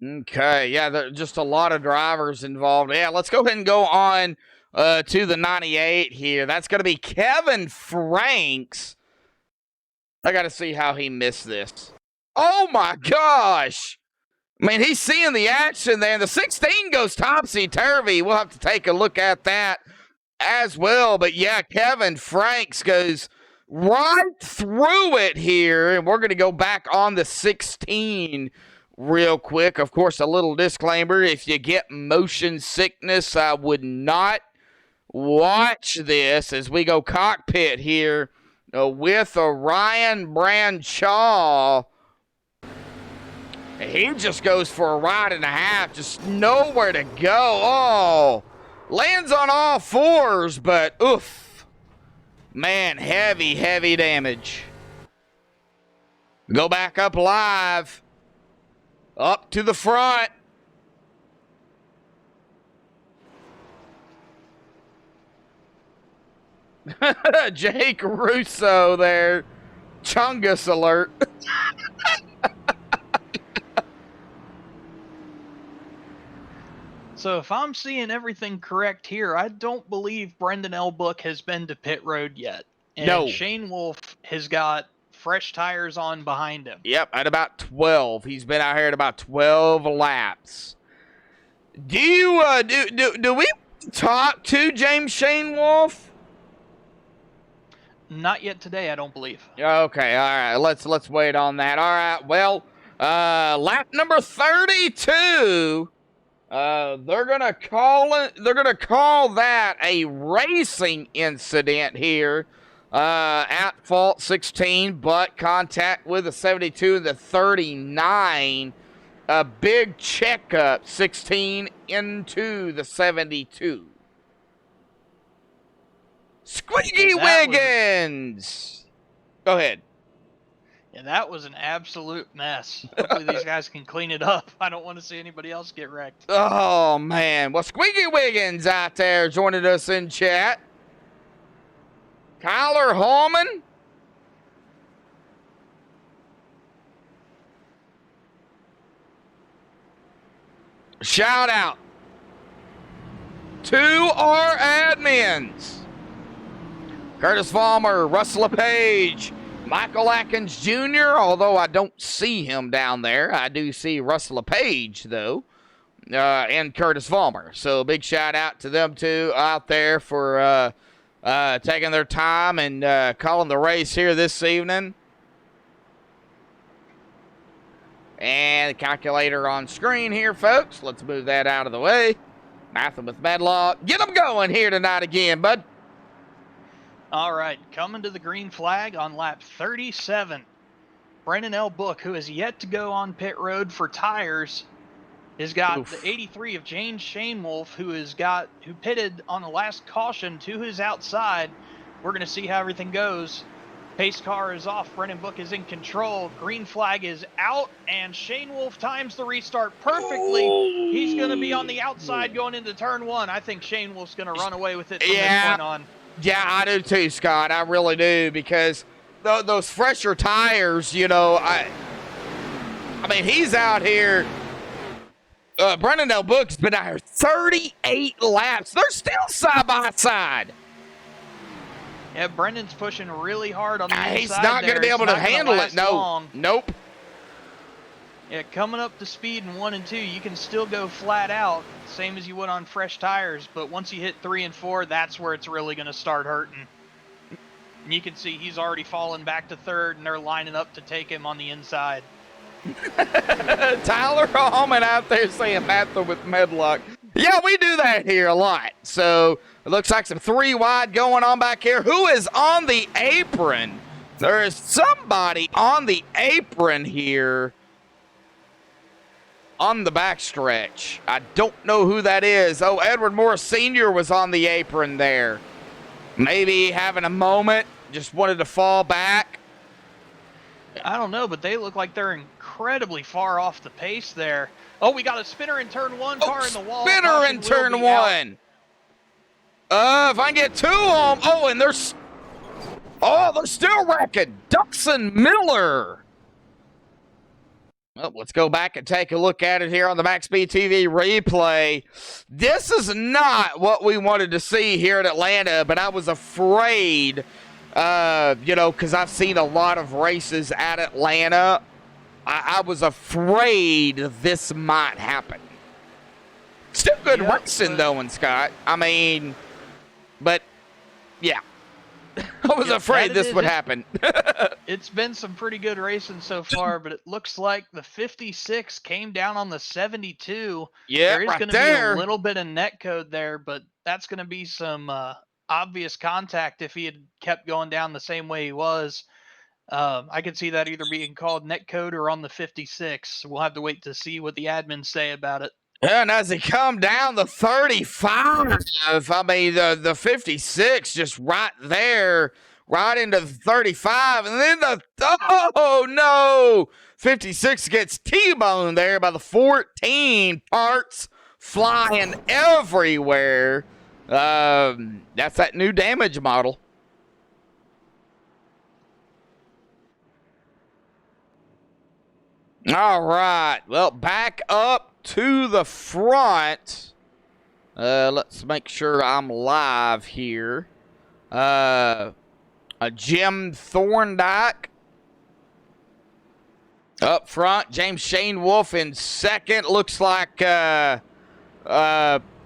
Okay, yeah, just a lot of drivers involved. Yeah, let's go ahead and go on to the 98 here. That's going to be Kevin Franks. I got to see how he missed this. Oh, my gosh. I mean, he's seeing the action there. The 16 goes topsy-turvy. We'll have to take a look at that as well. But, yeah, Kevin Franks goes right through it here. And we're going to go back on the 16 real quick. Of course, a little disclaimer. If you get motion sickness, I would not watch this as we go cockpit here with Ryan Branshaw. He just goes for a ride and a half, just nowhere to go. Oh, lands on all fours, but oof. Man, heavy, heavy damage. Go back up live. Up to the front. Jake Russo there. Chungus alert. So if I'm seeing everything correct here, I don't believe Brendan Elbook has been to pit road yet. And No. Shane Wolf has got fresh tires on behind him. Yep, at about 12. He's been out here at about 12 laps. Do you do we talk to James Shane Wolf? Not yet today, I don't believe. Okay, all right. Let's wait on that. All right. Well, lap number 32. They're gonna call that a racing incident here. At fault 16, but contact with the 72 and the 39. A big checkup 16 into the 72. Squeaky Wiggins! Go ahead. Yeah, that was an absolute mess. Hopefully these guys can clean it up. I don't want to see anybody else get wrecked. Oh, man. Well, Squeaky Wiggins out there joining us in chat. Kyler Hallman. Shout out to our admins. Curtis Vollmer, Russell LePage, Michael Atkins Jr., although I don't see him down there. I do see Russell LePage, though, and Curtis Vollmer. So big shout out to them two out there for taking their time and calling the race here this evening. And the calculator on screen here, folks. Let's move that out of the way. Mathen with Medlock. Get them going here tonight again, bud. All right, coming to the green flag on lap 37. Brendan L. Book, who has yet to go on pit road for tires, has got the 83 of James Shane Wolf, who pitted on the last caution to his outside. We're going to see how everything goes. Pace car is off. Brendan Book is in control. Green flag is out, and Shane Wolf times the restart perfectly. He's going to be on the outside going into turn 1. I think Shane Wolf's going to run away with it from this point on. Yeah, I do too, Scott. I really do, because those fresher tires, you know, I mean, he's out here. Brendan L. Book's been out here 38 laps. They're still side by side. Yeah, Brendan's pushing really hard on the inside. He's not going to be able to handle it. No. Nope. Yeah, coming up to speed in 1 and 2, you can still go flat out, same as you would on fresh tires. But once you hit 3 and 4, that's where it's really going to start hurting. And you can see he's already fallen back to 3rd, and they're lining up to take him on the inside. Tyler Hallman out there saying Mathen with Medlock. Yeah, we do that here a lot. So it looks like some 3 wide going on back here. Who is on the apron? There is somebody on the apron here on the backstretch. I don't know who that is. Oh, Edward Morris Sr. was on the apron there. Maybe having a moment, just wanted to fall back. I don't know, but they look like they're incredibly far off the pace there. Oh, we got a spinner in turn 1, car in the wall. Spinner in turn 1. If I can get 2 on. Oh, and they're still wrecking. Duxon Miller. Well, let's go back and take a look at it here on the MaxSpeedTV replay. This is not what we wanted to see here in Atlanta, but I was afraid, because I've seen a lot of races at Atlanta. I was afraid this might happen. Still good racing, though, and Scott. I mean, but, yeah. I was afraid this would happen. It's been some pretty good racing so far, but it looks like the 56 came down on the 72. Yeah, there is right going to there. be a little bit of net code there, but that's going to be some obvious contact if he had kept going down the same way he was. I could see that either being called net code or on the 56. We'll have to wait to see what the admins say about it. And as he come down the 35, I mean, the 56 just right there, right into the 35. And then oh no, 56 gets T-boned there by the 14. Parts flying everywhere. That's that new damage model. All right, well, back up to the front. Let's make sure I'm live here. Jim Thorndike up front. James Shane Wolf in second. Looks like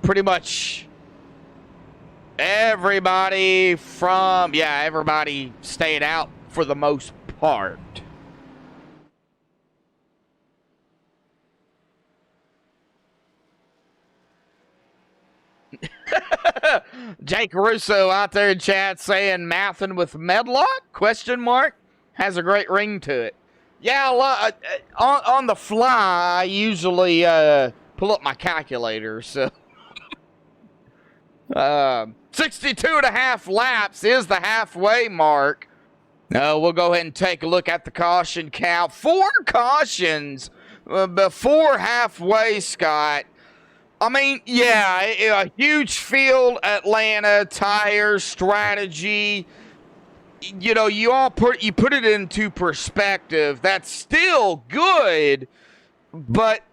pretty much everybody everybody stayed out for the most part. Jake Russo out there in chat saying Mathen with Medlock? ? Has a great ring to it. Yeah, on the fly, I usually pull up my calculator. So 62 and a half laps is the halfway mark. We'll go ahead and take a look at the caution count. 4 cautions before halfway, Scott. I mean, yeah, a huge field, Atlanta, tires, strategy, you know, you put it into perspective. That's still good, but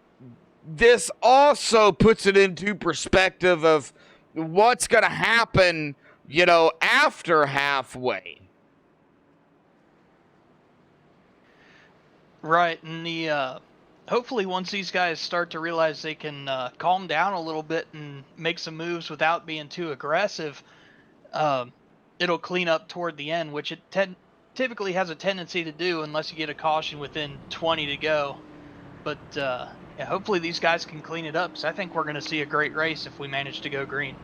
this also puts it into perspective of what's going to happen, you know, after halfway. Right, and hopefully once these guys start to realize they can calm down a little bit and make some moves without being too aggressive, it'll clean up toward the end, which it typically has a tendency to do unless you get a caution within 20 to go. But yeah, hopefully these guys can clean it up, because I think we're going to see a great race if we manage to go green.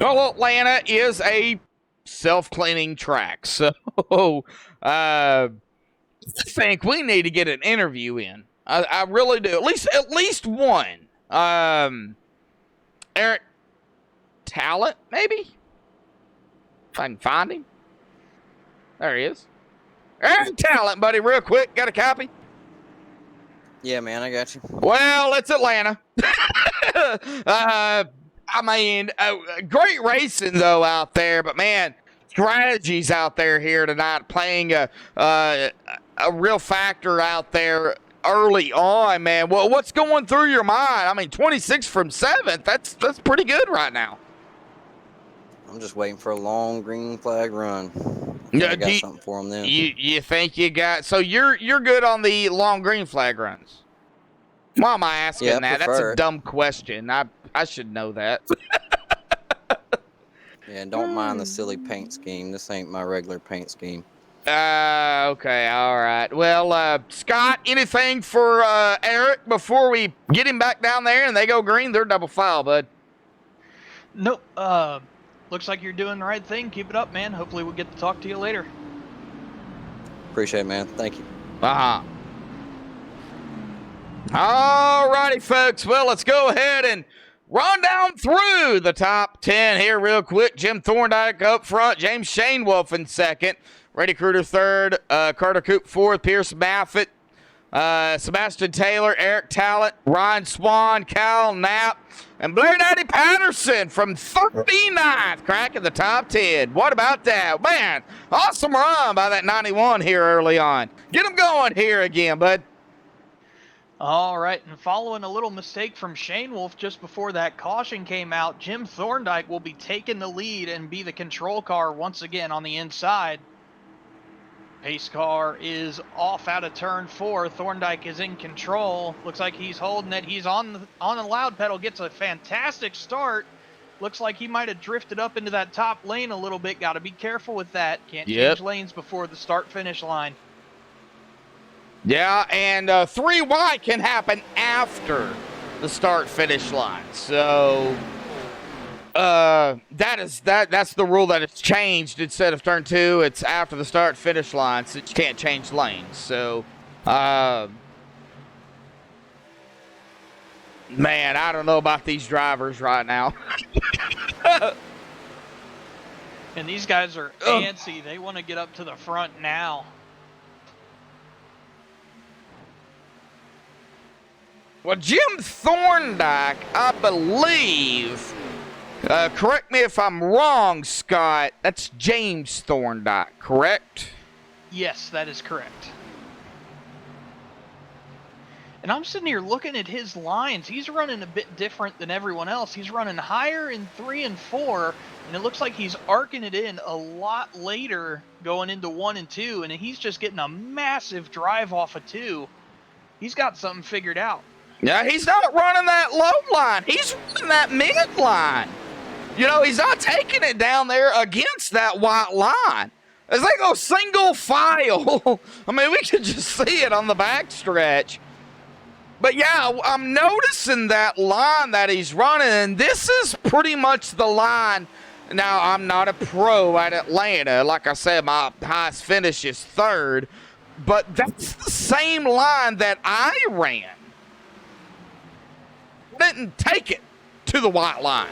Well, Atlanta is a self-cleaning track, so I think we need to get an interview in. I really do. At least one. Eric Talent, maybe? If I can find him. There he is. Eric Talent, buddy, real quick. Got a copy? Yeah, man, I got you. Well, it's Atlanta. I mean, great racing, though, out there. But, man, strategies out there here tonight playing a real factor out there early on, man. Well, what's going through your mind? I mean, 26 from 7th, that's pretty good right now. I'm just waiting for a long green flag run. Yeah, I got something for them then. You think you got... So you're good on the long green flag runs? Why am I asking that? That's a dumb question. I should know that. Yeah, don't mind the silly paint scheme. This ain't my regular paint scheme. Okay, all right. Well, Scott, anything for Eric before we get him back down there and they go green? They're double foul, bud. Nope. Looks like you're doing the right thing. Keep it up, man. Hopefully we'll get to talk to you later. Appreciate it, man. Thank you. Uh-huh. All righty, folks. Well, let's go ahead and run down through the top 10 here real quick. Jim Thorndike up front. James Shanewoolf in second. Reddy Kruger third. Carter Coop fourth. Pierce Maffitt. Sebastian Taylor. Eric Talent. Ryan Swan. Cal Knapp. And Blair Daddy Patterson from 39th, cracking the top 10. What about that? Man, awesome run by that 91 here early on. Get them going here again, bud. All right, and following a little mistake from Shanewoolf just before that caution came out, Jim Thorndike will be taking the lead and be the control car once again on the inside. Pace car is off out of turn 4. Thorndike is in control. Looks like he's holding it. He's on the loud pedal. Gets a fantastic start. Looks like he might have drifted up into that top lane a little bit. Got to be careful with that. Can't change lanes before the start-finish line. Yeah, and 3 wide can happen after the start-finish line. So that's the rule that it's changed. Instead of turn 2, it's after the start-finish line, so you can't change lanes. So, man, I don't know about these drivers right now. And these guys are antsy. They want to get up to the front now. Well, Jim Thorndike, I believe, correct me if I'm wrong, Scott, that's James Thorndike, correct? Yes, that is correct. And I'm sitting here looking at his lines. He's running a bit different than everyone else. He's running higher in 3 and 4, and it looks like he's arcing it in a lot later going into 1 and 2, and he's just getting a massive drive off of 2. He's got something figured out. Yeah, he's not running that low line. He's running that mid line. You know, he's not taking it down there against that white line. As they go single file, I mean, we could just see it on the backstretch. But yeah, I'm noticing that line that he's running, and this is pretty much the line. Now, I'm not a pro at Atlanta. Like I said, my highest finish is 3rd. But that's the same line that I ran. Didn't take it to the white line.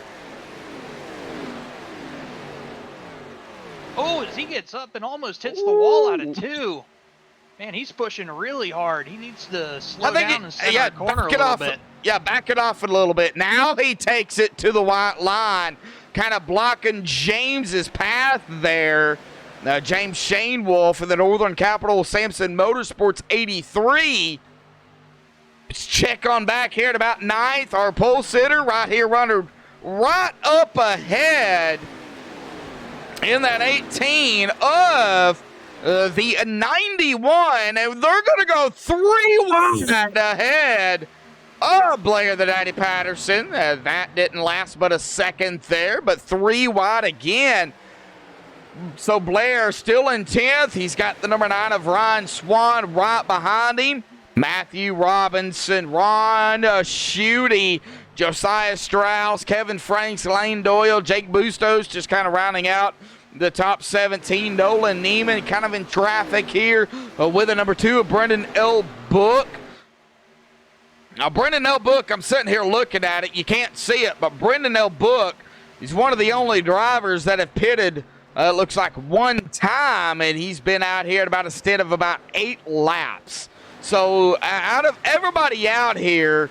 Oh, as he gets up and almost hits the wall out of 2. Man, he's pushing really hard. He needs to slow down and center the corner a little bit. Yeah, back it off a little bit. Now he takes it to the white line, kind of blocking James's path there. James Shane Wolf in the Northern Capital Samson Motorsports 83. Let's check on back here at about 9th. Our pole sitter right here running right up ahead in that 18 of the 91. And they're going to go 3 wide ahead of Blair the Daddy Patterson. That didn't last but a second there, but 3 wide again. So Blair still in 10th. He's got the number 9 of Ryan Swan right behind him. Matthew Robinson, Ron Schutte, Josiah Strauss, Kevin Franks, Lane Doyle, Jake Bustos just kind of rounding out the top 17. Nolan Neiman kind of in traffic here with the number 2 of Brendan L. Book. Now, Brendan L. Book, I'm sitting here looking at it. You can't see it, but Brendan L. Book is one of the only drivers that have pitted, looks like 1 time, and he's been out here at about a stint of about 8 laps. So, out of everybody out here,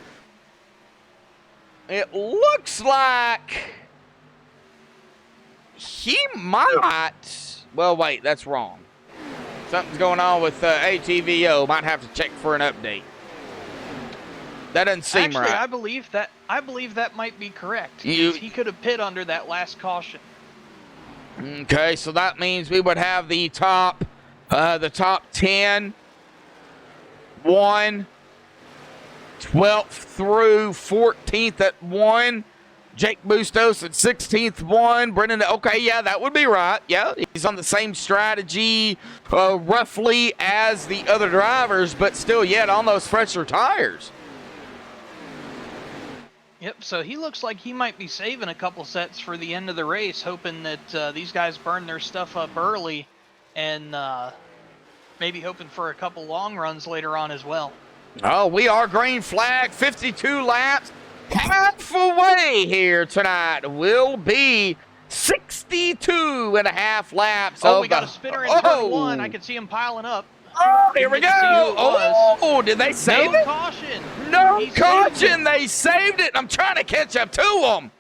it looks like he might. Well, wait, that's wrong. Something's going on with ATVO. Might have to check for an update. That doesn't seem Actually, right. I believe that might be correct. He could have pit under that last caution. Okay, so that means we would have the top 10, 1, 12th through 14th at 1. Jake Bustos at 16th, 1. Brendan, okay, yeah, that would be right. Yeah, he's on the same strategy roughly as the other drivers, but still yet on those fresher tires. Yep, so he looks like he might be saving a couple sets for the end of the race, hoping that these guys burn their stuff up early and maybe hoping for a couple long runs later on as well. Oh, we are green flag, 52 laps. Halfway here tonight will be 62 and a half laps. Oh, we got a spinner in turn 1. I can see him piling up. Oh, here we go. Oh, did they save it? No caution. No caution. They saved it. I'm trying to catch up to them.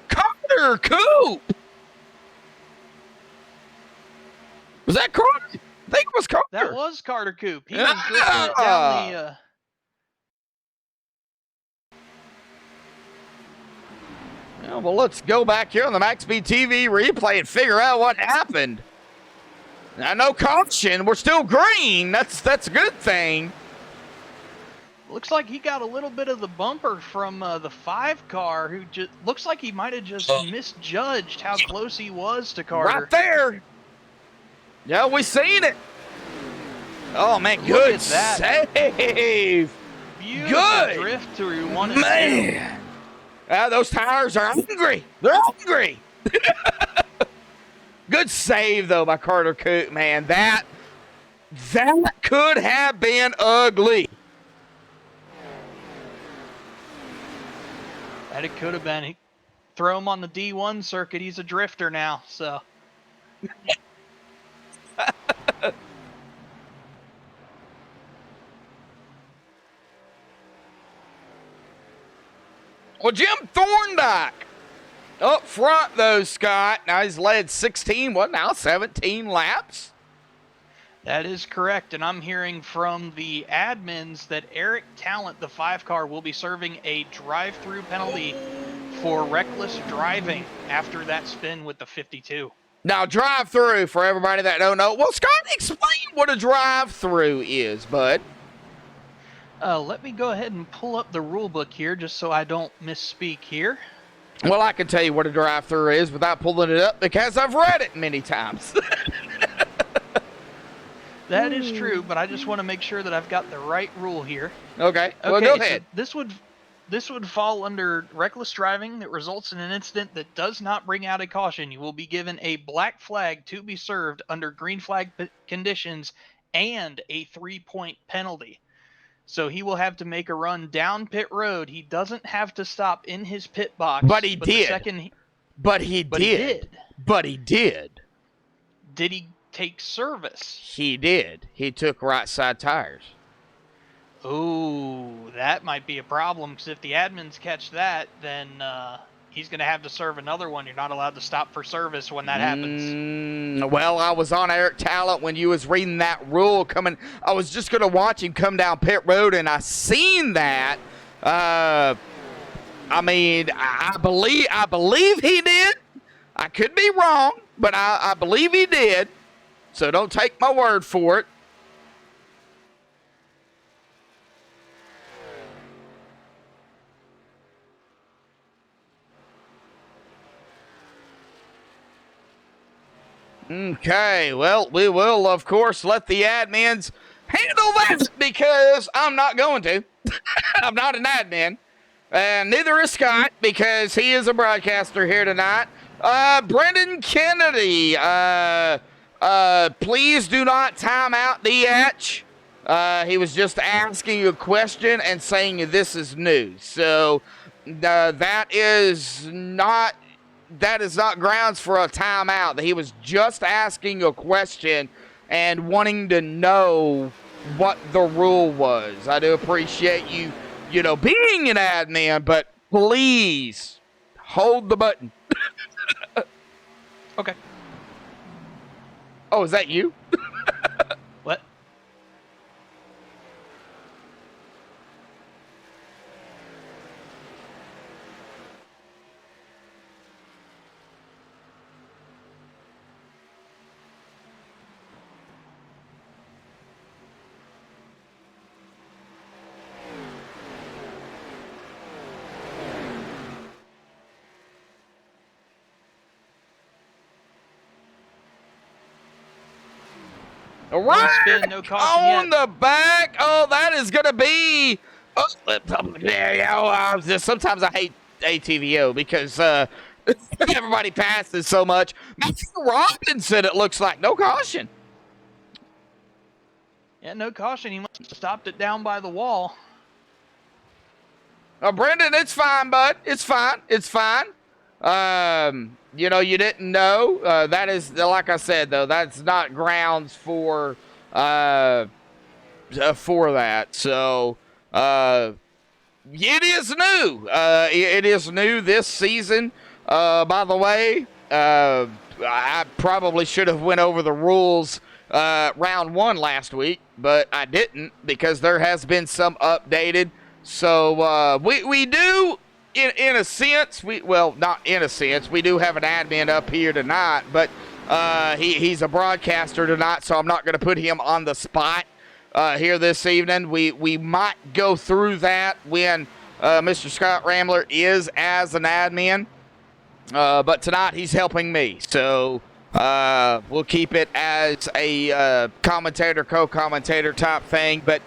Carter Coop. Was that Carter? I think it was Carter. That was Carter Coop. He was drifting it down the... Yeah, well, let's go back here on the MaxSpeedTV replay and figure out what happened. Now, no caution. We're still green. That's a good thing. Looks like he got a little bit of the bumper from the 5 car, who just looks like he might have just misjudged how close he was to Carter. Right there. Yeah, we seen it. Oh, man, good save. Beautiful drift through 1 and 2. Man. Those tires are hungry. They're hungry. Good save, though, by Carter Coop, man. That could have been ugly. That it could have been. Throw him on the D1 circuit. He's a drifter now, so. Well, Jim Thorndike up front, though, Scott. Now he's led 16, now 17 laps. That is correct, and I'm hearing from the admins that Eric Talent, the 5 car, will be serving a drive-through penalty for reckless driving after that spin with the 52. Now, drive-through, for everybody that don't know. Well, Scott, explain what a drive-through is, bud. Let me go ahead and pull up the rule book here just so I don't misspeak here. Well, I can tell you what a drive-through is without pulling it up because I've read it many times. That is true, but I just want to make sure that I've got the right rule here. Okay, well, go ahead. So this would fall under reckless driving that results in an incident that does not bring out a caution. You will be given a black flag to be served under green flag conditions and a 3-point penalty. So he will have to make a run down pit road. He doesn't have to stop in his pit box. But he did. But he did. Did he take service? He did. He took right side tires. Oh, that might be a problem, because if the admins catch that, then he's going to have to serve another one. You're not allowed to stop for service when that happens. Well, I was on Eric Talent when you was reading that rule coming. I was just going to watch him come down pit road, and I seen that. I mean, I believe he did. I could be wrong, but I believe he did. So don't take my word for it. Okay, well, we will, of course, let the admins handle that because I'm not going to. I'm not an admin. And neither is Scott because he is a broadcaster here tonight. Brendan Kennedy, please do not time out DH. He was just asking a question and saying this is news. So that is not grounds for a timeout. He was just asking a question and wanting to know what the rule was. I do appreciate you being an admin, but please hold the button. Okay. Oh, is that you? What? All right, spin, no caution on yet. the back. Oh, that is going to be. Sometimes I hate ATVO because everybody passes so much. Matthew Robinson, it looks like. No caution. Yeah, no caution. He must have stopped it down by the wall. Brendan, it's fine, bud. It's fine. It's fine. You didn't know. That is, like I said, though, that's not grounds for that. So, it is new. It is new this season. By the way, I probably should have went over the rules round 1 last week, but I didn't because there has been some updated. So we do, in a sense, not in a sense, we do have an admin up here tonight, but he's a broadcaster tonight, so I'm not going to put him on the spot here this evening. We might go through that when Mr. Scott Ramler is as an admin, but tonight he's helping me, so we'll keep it as a commentator, co-commentator type thing, but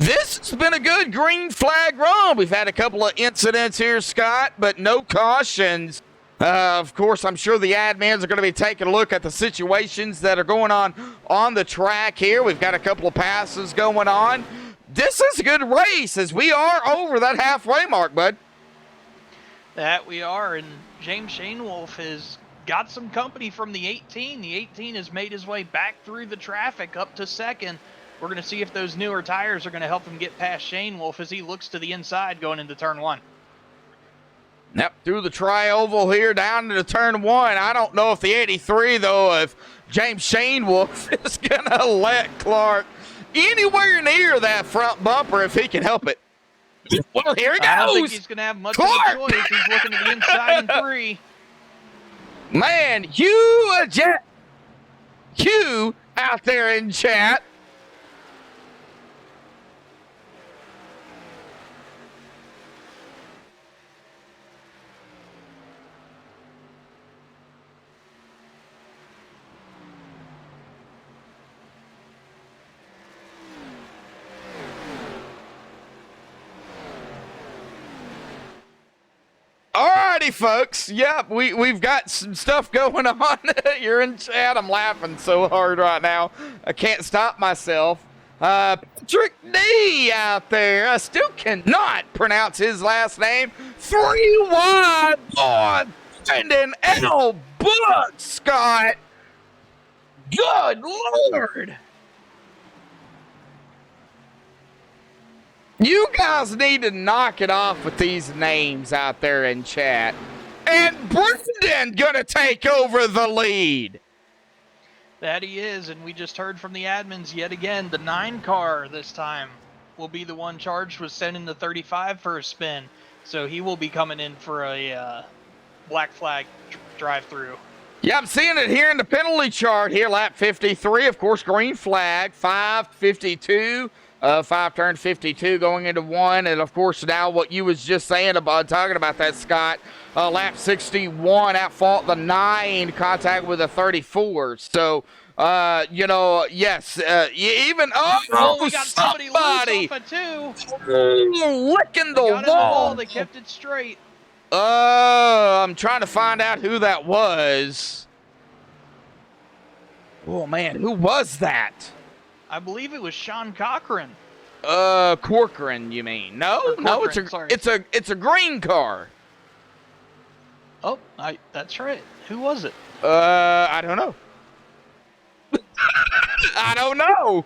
this has been a good green flag run. We've had a couple of incidents here, Scott, but no cautions. Of course, I'm sure the admins are going to be taking a look at the situations that are going on the track here. We've got a couple of passes going on. This is a good race as we are over that halfway mark, bud. That we are, and James Shainwolf has got some company from the 18. The 18 has made his way back through the traffic up to second. We're going to see if those newer tires are going to help him get past Shainwolf as he looks to the inside going into turn 1. Yep, through the tri-oval here down into turn 1. I don't know if the 83, though, if James Shainwolf is going to let Clark anywhere near that front bumper if he can help it. Well, here he goes. I don't think he's going to have much of a choice. He's looking to the inside in 3. Man, Hugh out there in chat. Alrighty, folks. Yep, we've got some stuff going on. You're in chat. I'm laughing so hard right now. I can't stop myself. Patrick D out there. I still cannot pronounce his last name. 3-1 on Brendan L. Buck, Scott. Good Lord. You guys need to knock it off with these names out there in chat. And Brendan gonna take over the lead. That he is, and we just heard from the admins yet again. The 9 car this time will be the one charged with sending the 35 for a spin. So he will be coming in for a black flag drive-through. Yeah, I'm seeing it here in the penalty chart here, lap 53. Of course, green flag, 5:52. 5 turn 52 going into 1. And, of course, now what you was just saying about talking about that, Scott, lap 61, at fault the 9, contact with a 34. So, yes, even, we got somebody loose off a 2. Licking the Got in wall. They kept it straight. I'm trying to find out who that was. Oh, man, who was that? I believe it was Sean Cochran. Corcoran, you mean? No, sorry. it's a green car. Oh, that's right. Who was it? I don't know. I don't know.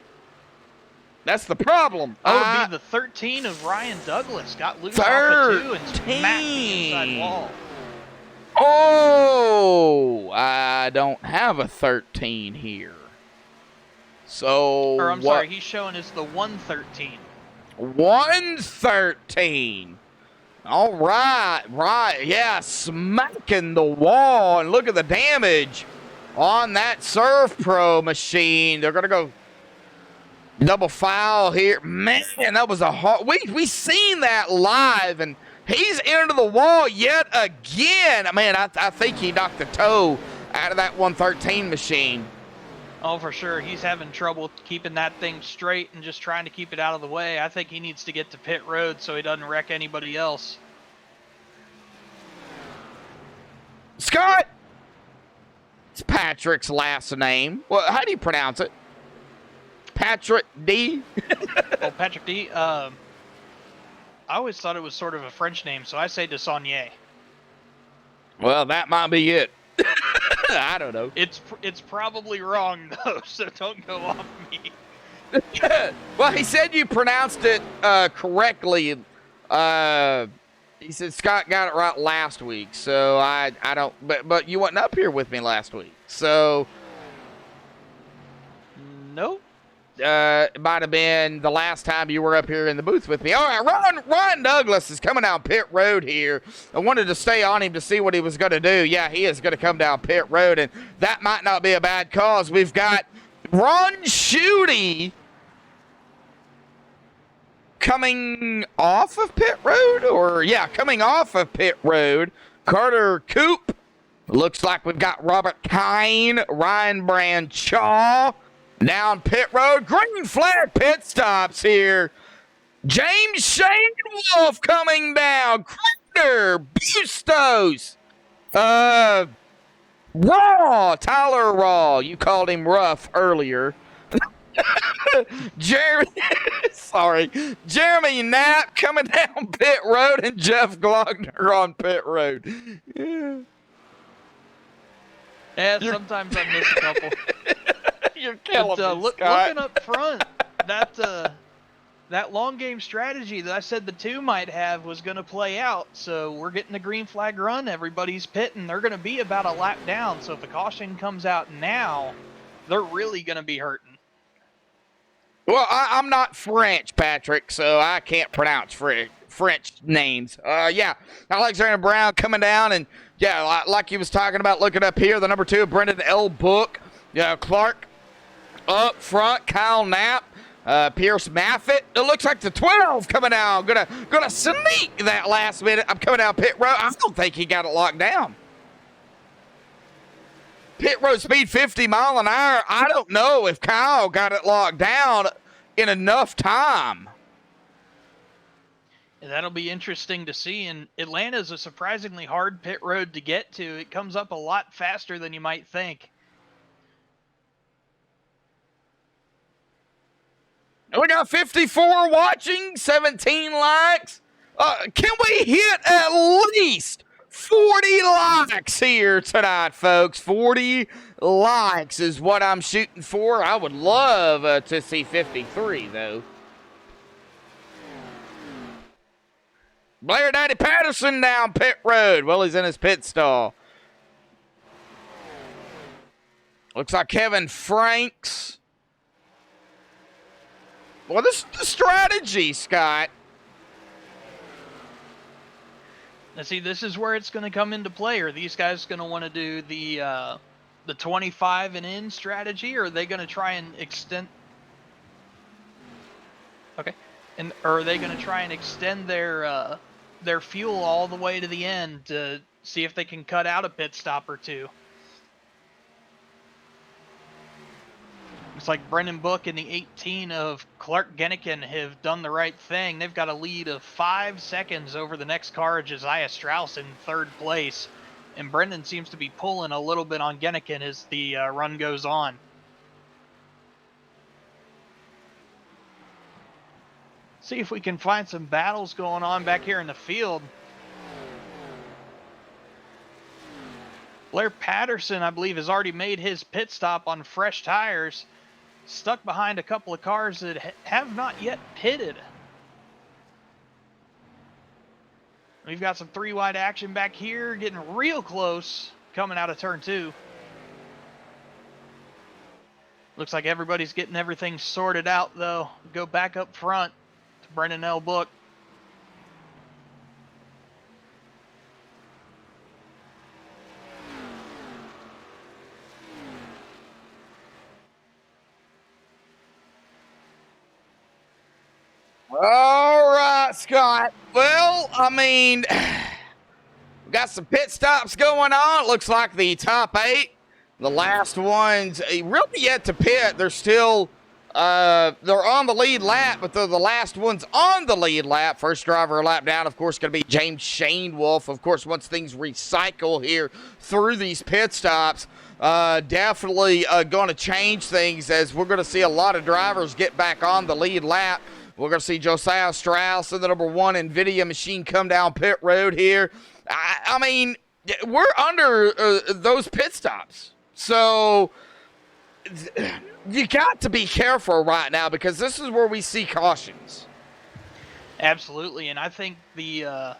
That's the problem. Oh, it would be the 13 of Ryan Douglas. Got loose off a 2 and smacked the inside wall. Oh, I don't have a 13 here. So, Or I'm sorry, he's showing us the 113. 113. All right, yeah, smacking the wall, and look at the damage on that Serve Pro machine. They're gonna go double foul here. Man, that was a hard. We seen that live, and he's into the wall yet again. Man, I think he knocked the toe out of that 113 machine. Oh, for sure. He's having trouble keeping that thing straight and just trying to keep it out of the way. I think he needs to get to pit road so he doesn't wreck anybody else. Scott! It's Patrick's last name. Well, how do you pronounce it? Patrick D? Oh, Patrick D? I always thought it was sort of a French name, so I say Desaulniers. Well, that might be it. I don't know. It's probably wrong, though, so don't go off me. Well, he said you pronounced it correctly. He said Scott got it right last week, so I don't. But you wasn't up here with me last week, so Nope. it might have been the last time you were up here in the booth with me. All right, Ryan Douglas is coming down pit road here. I wanted to stay on him to see what he was going to do. Yeah, he is going to come down pit road, and that might not be a bad cause. We've got Ron Schutte coming off of pit road, coming off of pit road. Carter Coop. Looks like we've got Robert Kine, Ryan Branchaw down pit road. Green flag pit stops here. James Shane Wolf coming down. Critter, Bustos. Raw, Tyler Raw. You called him rough earlier. Jeremy Knapp coming down pit road, and Jeff Glockner on pit road. Yeah, sometimes I miss a couple. You're killing me, Scott. Looking up front, that long game strategy that I said the 2 might have was going to play out. So we're getting the green flag run. Everybody's pitting. They're going to be about a lap down. So if a caution comes out now, they're really going to be hurting. Well, I'm not French, Patrick, so I can't pronounce French names. Alexander Brown coming down, and like he was talking about, looking up here, the number 2, Brendan L. Book, Clark up front, Kyle Knapp, Pierce Maffitt. It looks like the 12 coming out, gonna sneak that last minute. I'm coming down pit road. I don't think he got it locked down. Pit road speed 50 mile an hour. I don't know if Kyle got it locked down in enough time. And that'll be interesting to see. And Atlanta's a surprisingly hard pit road to get to. It comes up a lot faster than you might think. We got 54 watching, 17 likes. Can we hit at least 40 likes here tonight, folks? 40 likes is what I'm shooting for. I would love to see 53, though. Blair Daddy Patterson down pit road. Well, he's in his pit stall. Looks like Kevin Franks. Well, this is the strategy, Scott. Now, see, this is where it's going to come into play. Are these guys going to want to do the 25 and in strategy, or are they going to try and extend? Okay, or are they going to try and extend their fuel all the way to the end to see if they can cut out a pit stop or two? Looks like Brendan Book and the 18 of Clark Genniken have done the right thing. They've got a lead of 5 seconds over the next car, Josiah Strauss in third place. And Brendan seems to be pulling a little bit on Genniken as the run goes on. See if we can find some battles going on back here in the field. Blair Patterson, I believe, has already made his pit stop on fresh tires. Stuck behind a couple of cars that have not yet pitted. We've got some 3-wide action back here, getting real close, coming out of turn 2. Looks like everybody's getting everything sorted out, though. Go back up front to Brendan L. Book. All right, Scott. Well, I mean, we got some pit stops going on. It looks like the top 8, the last ones, really yet to pit. They're still, they're on the lead lap, but they're the last ones on the lead lap. First driver a lap down, of course, going to be James Shane Wolf. Of course, once things recycle here through these pit stops, definitely going to change things, as we're going to see a lot of drivers get back on the lead lap. We're going to see Josiah Strauss and the number 1 NVIDIA machine come down pit road here. I mean, we're under those pit stops. So you got to be careful right now, because this is where we see cautions. Absolutely, and I think the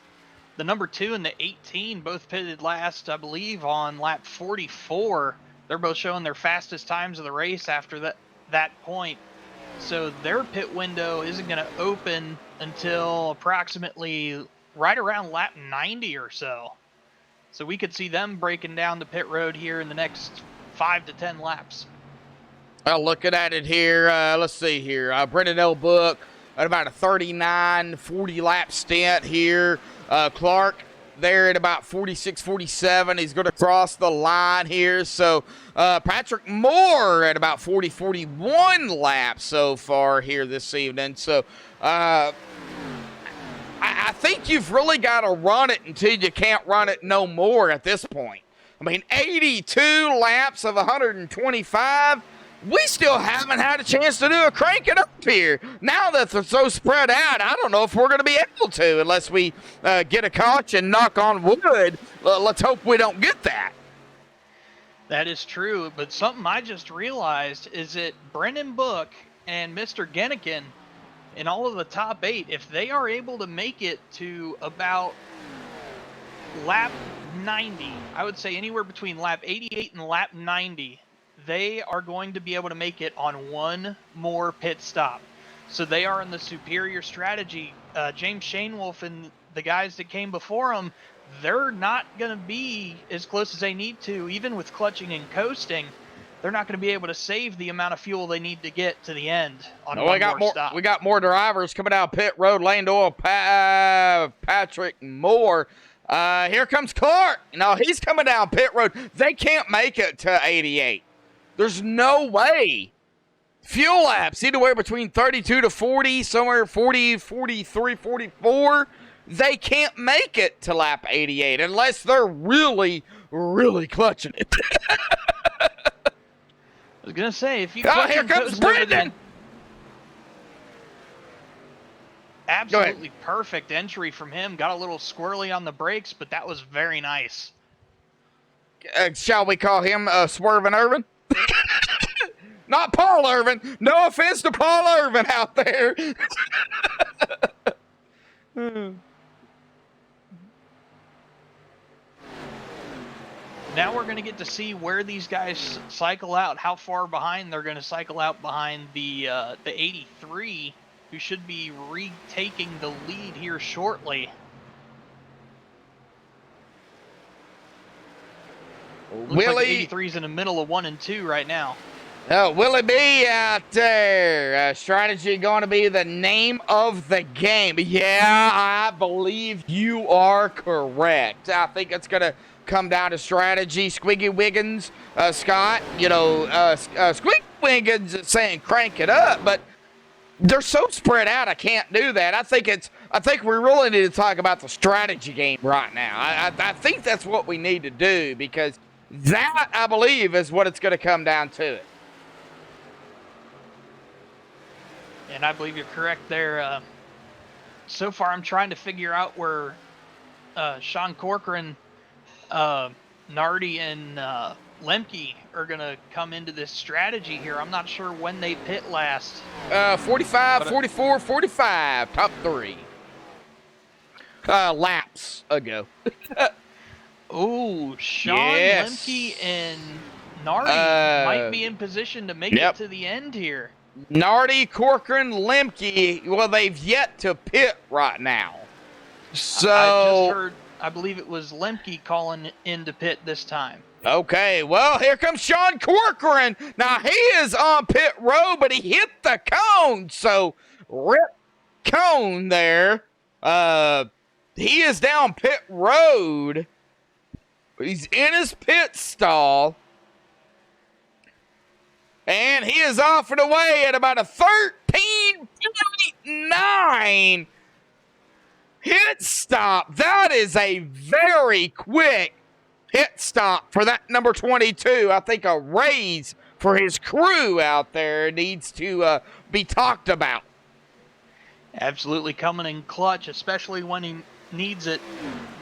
number 2 and the 18 both pitted last, I believe, on lap 44. They're both showing their fastest times of the race after that point. So their pit window isn't going to open until approximately right around lap 90 or so. So we could see them breaking down the pit road here in the next 5 to 10 laps. Well, looking at it here, let's see here. Brendan L. Book at about a 39, 40 lap stint here. Clark there at about 46, 47. He's going to cross the line here. So Patrick Moore at about 40, 41 laps so far here this evening. So I think you've really got to run it until you can't run it no more at this point. I mean, 82 laps of 125. We still haven't had a chance to do a crank it up here. Now that they're so spread out, I don't know if we're going to be able to unless we get a caution, knock on wood. Let's hope we don't get that. That is true, but something I just realized is that Brendan Book and Mr. Genniken in all of the top 8, if they are able to make it to about lap 90, I would say anywhere between lap 88 and lap 90, they are going to be able to make it on one more pit stop. So they are in the superior strategy. James Shane Wolf and the guys that came before him, they're not going to be as close as they need to, even with clutching and coasting. They're not going to be able to save the amount of fuel they need to get to the end on one more stop. We got more drivers coming out pit road lane to oil. Patrick Moore. Here comes Clark. No, he's coming down pit road. They can't make it to 88. There's no way. Fuel laps, anywhere between 32 to 40, somewhere 40, 43, 44. They can't make it to lap 88 unless they're really, really clutching it. I was going to say, if you here comes Brendan. Absolutely perfect entry from him. Got a little squirrely on the brakes, but that was very nice. Shall we call him Swervin' Irvin? Not Paul Irvin. No offense to Paul Irvin out there. Now we're going to get to see where these guys cycle out, how far behind they're going to cycle out behind the 83, who should be retaking the lead here shortly. Looks like Willie, 83's in the middle of 1 and 2 right now. Willie B out there. Strategy going to be the name of the game. Yeah, I believe you are correct. I think it's going to come down to strategy. Squiggy Wiggins, Scott, Squiggy Wiggins is saying crank it up, but they're so spread out, I can't do that. I think we really need to talk about the strategy game right now. I think that's what we need to do, because that, I believe, is what it's going to come down to. And I believe you're correct there. So far, I'm trying to figure out where Sean Corcoran, Nardi, and Lemke are going to come into this strategy here. I'm not sure when they pit last. 45, 44, 45, top 3. Laps ago. Oh, Sean, Yes. Lemke, and Nardi might be in position to make it to the end here. Nardi, Corcoran, Lemke, well, they've yet to pit right now. So I just heard, I believe it was Lemke calling in to pit this time. Okay, well, here comes Sean Corcoran. Now, he is on pit road, but he hit the cone. So, rip cone there. He is down pit road. He's in his pit stall. And he is off and away at about a 13.9 pit stop. That is a very quick pit stop for that number 22. I think a raise for his crew out there needs to be talked about. Absolutely coming in clutch, especially when he needs it.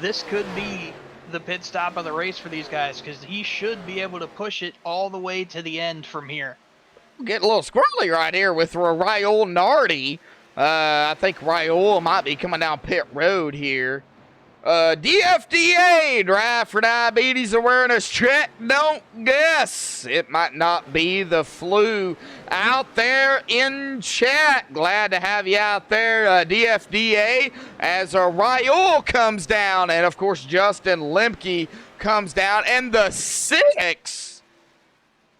This could be the pit stop of the race for these guys, because he should be able to push it all the way to the end from here. Getting a little squirrely right here with Raul Nardi. I think Raul might be coming down pit road here. DFDA, Drive for Diabetes Awareness Check. Don't guess. It might not be the flu out there in chat. Glad to have you out there, DFDA, as Raul comes down. And, of course, Justin Lemke comes down. And the 6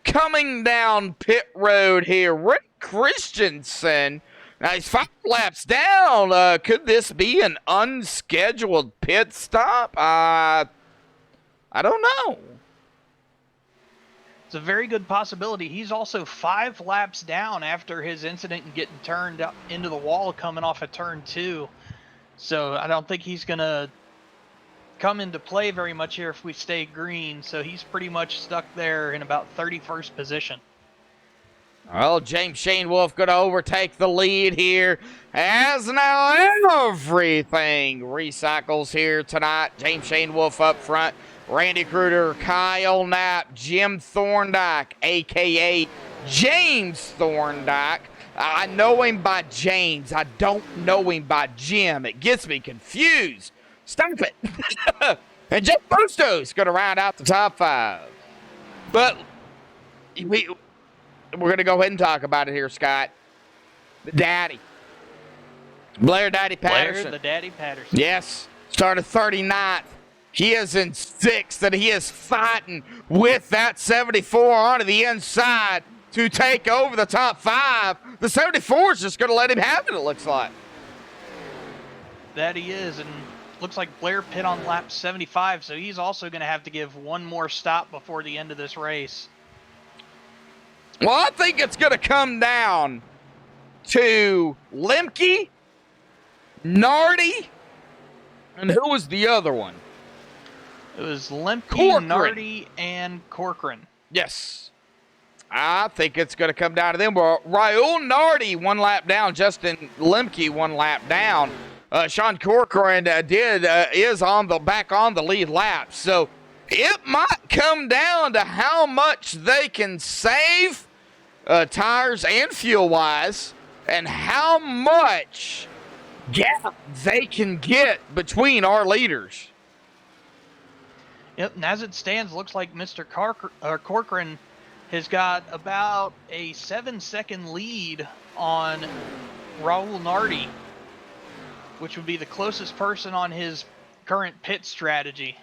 coming down pit road here, Rick Christensen. Now, he's 5 laps down. Could this be an unscheduled pit stop? I don't know. It's a very good possibility. He's also 5 laps down after his incident and getting turned up into the wall coming off of turn 2. So I don't think he's going to come into play very much here if we stay green. So he's pretty much stuck there in about 31st position. Well, James Shane Wolf going to overtake the lead here, as now everything recycles here tonight. James Shane Wolf up front, Randy Kruger, Kyle Knapp, Jim Thorndike, a.k.a. James Thorndike. I know him by James. I don't know him by Jim. It gets me confused. Stop it. And Jeff Bosto's going to round out the top 5. But we're going to go ahead and talk about it here, Scott. The daddy. Blair Daddy Patterson. Blair the Daddy Patterson. Yes. Started 39th. He is in 6th, and he is fighting with that 74 onto the inside to take over the top 5. The 74 is just going to let him have it looks like. That he is, and looks like Blair pit on lap 75, so he's also going to have to give one more stop before the end of this race. Well, I think it's going to come down to Lemke, Nardi, and who was the other one? It was Lemke, Corcoran. Nardi, and Corcoran. Yes. I think it's going to come down to them. Well, Raul Nardi 1 lap down. Justin Lemke 1 lap down. Sean Corcoran is back on the lead lap. So it might come down to how much they can save tires and fuel-wise, and how much gap they can get between our leaders. Yep, and as it stands, looks like Mr. Corcoran has got about a 7-second lead on Raul Nardi, which would be the closest person on his current pit strategy.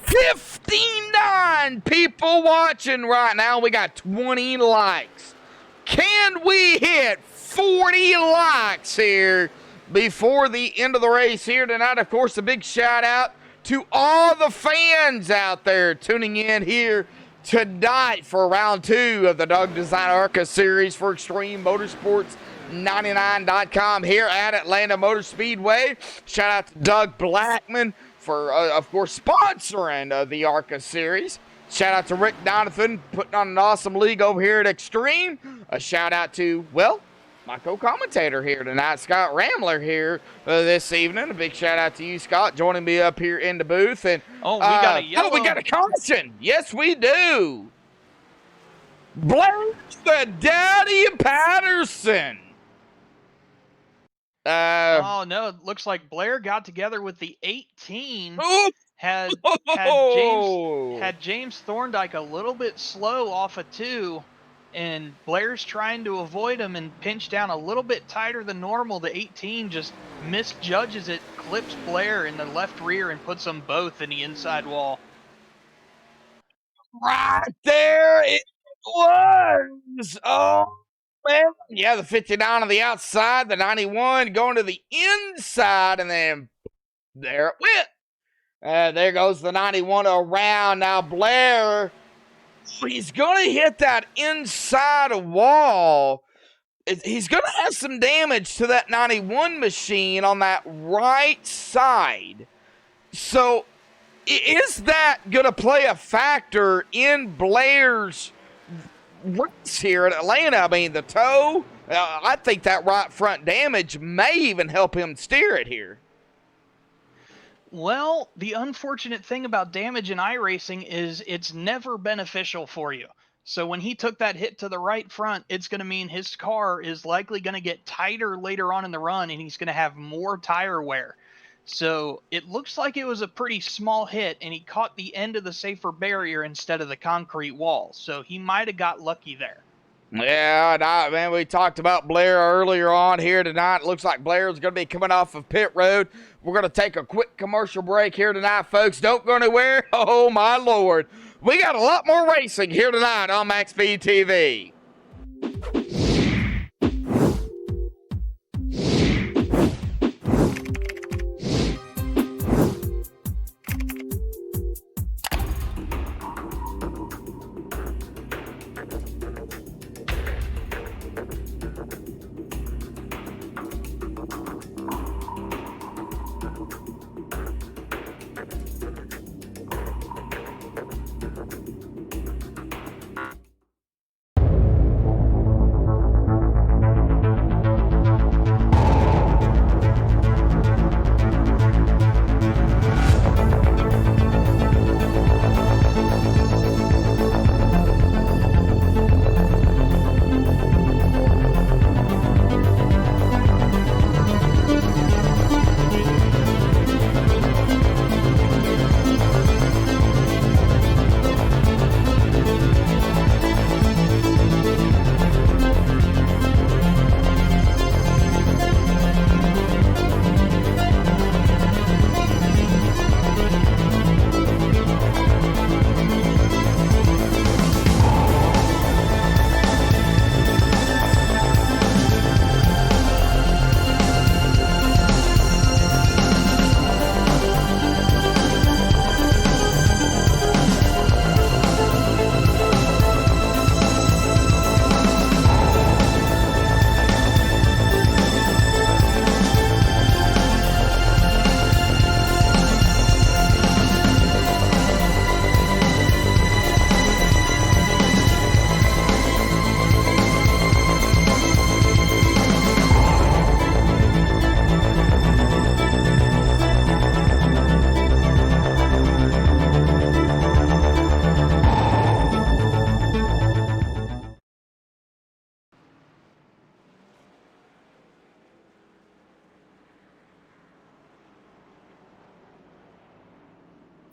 $59 people watching right now. We got 20 likes. Can we hit 40 likes here before the end of the race here tonight? Of course, a big shout out to all the fans out there tuning in here tonight for round 2 of the Doug Design ARCA series for Extreme Motorsports 99.com here at Atlanta Motor Speedway. Shout out to Doug Blackman for, of course, sponsoring the ARCA series. Shout out to Rick Donovan putting on an awesome league over here at Extreme. A shout out to, well, my co-commentator here tonight, Scott Ramler here this evening. A big shout out to you, Scott, joining me up here in the booth. And we got a yellow. we got a caution. Yes, we do. Blair the Daddy Patterson. Oh no! It looks like Blair got together with the 18. Had James Thorndike a little bit slow off a 2, and Blair's trying to avoid him and pinch down a little bit tighter than normal. The 18 just misjudges it, clips Blair in the left rear, and puts them both in the inside wall. Right there it was. Oh, man. Yeah, the 59 on the outside, the 91 going to the inside, and then there it went. There goes the 91 around. Now Blair, he's going to hit that inside wall. He's going to have some damage to that 91 machine on that right side. So is that going to play a factor in Blair's race here in Atlanta? I mean, the toe, I think that right front damage may even help him steer it here. Well, the unfortunate thing about damage in iRacing is it's never beneficial for you. So when he took that hit to the right front, it's going to mean his car is likely going to get tighter later on in the run, and he's going to have more tire wear. So it looks like it was a pretty small hit, and he caught the end of the safer barrier instead of the concrete wall. So he might have got lucky there. Yeah, man, we talked about Blair earlier on here tonight. It looks like Blair is going to be coming off of pit road. We're going to take a quick commercial break here tonight, folks. Don't go anywhere. Oh, my Lord. We got a lot more racing here tonight on MaxSpeedTV.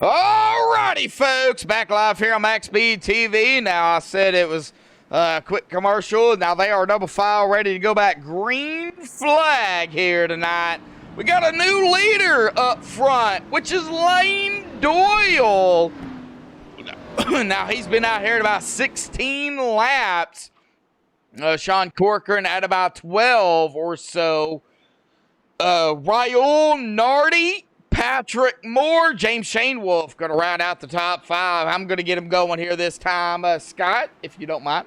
Alrighty, folks, back live here on MaxSpeedTV. Now, I said it was a quick commercial. Now, they are double file ready to go back. Green flag here tonight. We got a new leader up front, which is Lane Doyle. Now, he's been out here at about 16 laps. Sean Corcoran at about 12 or so. Raul Nardi, Patrick Moore, James Shane Wolf going to round out the top 5. I'm going to get him going here this time. Scott, if you don't mind.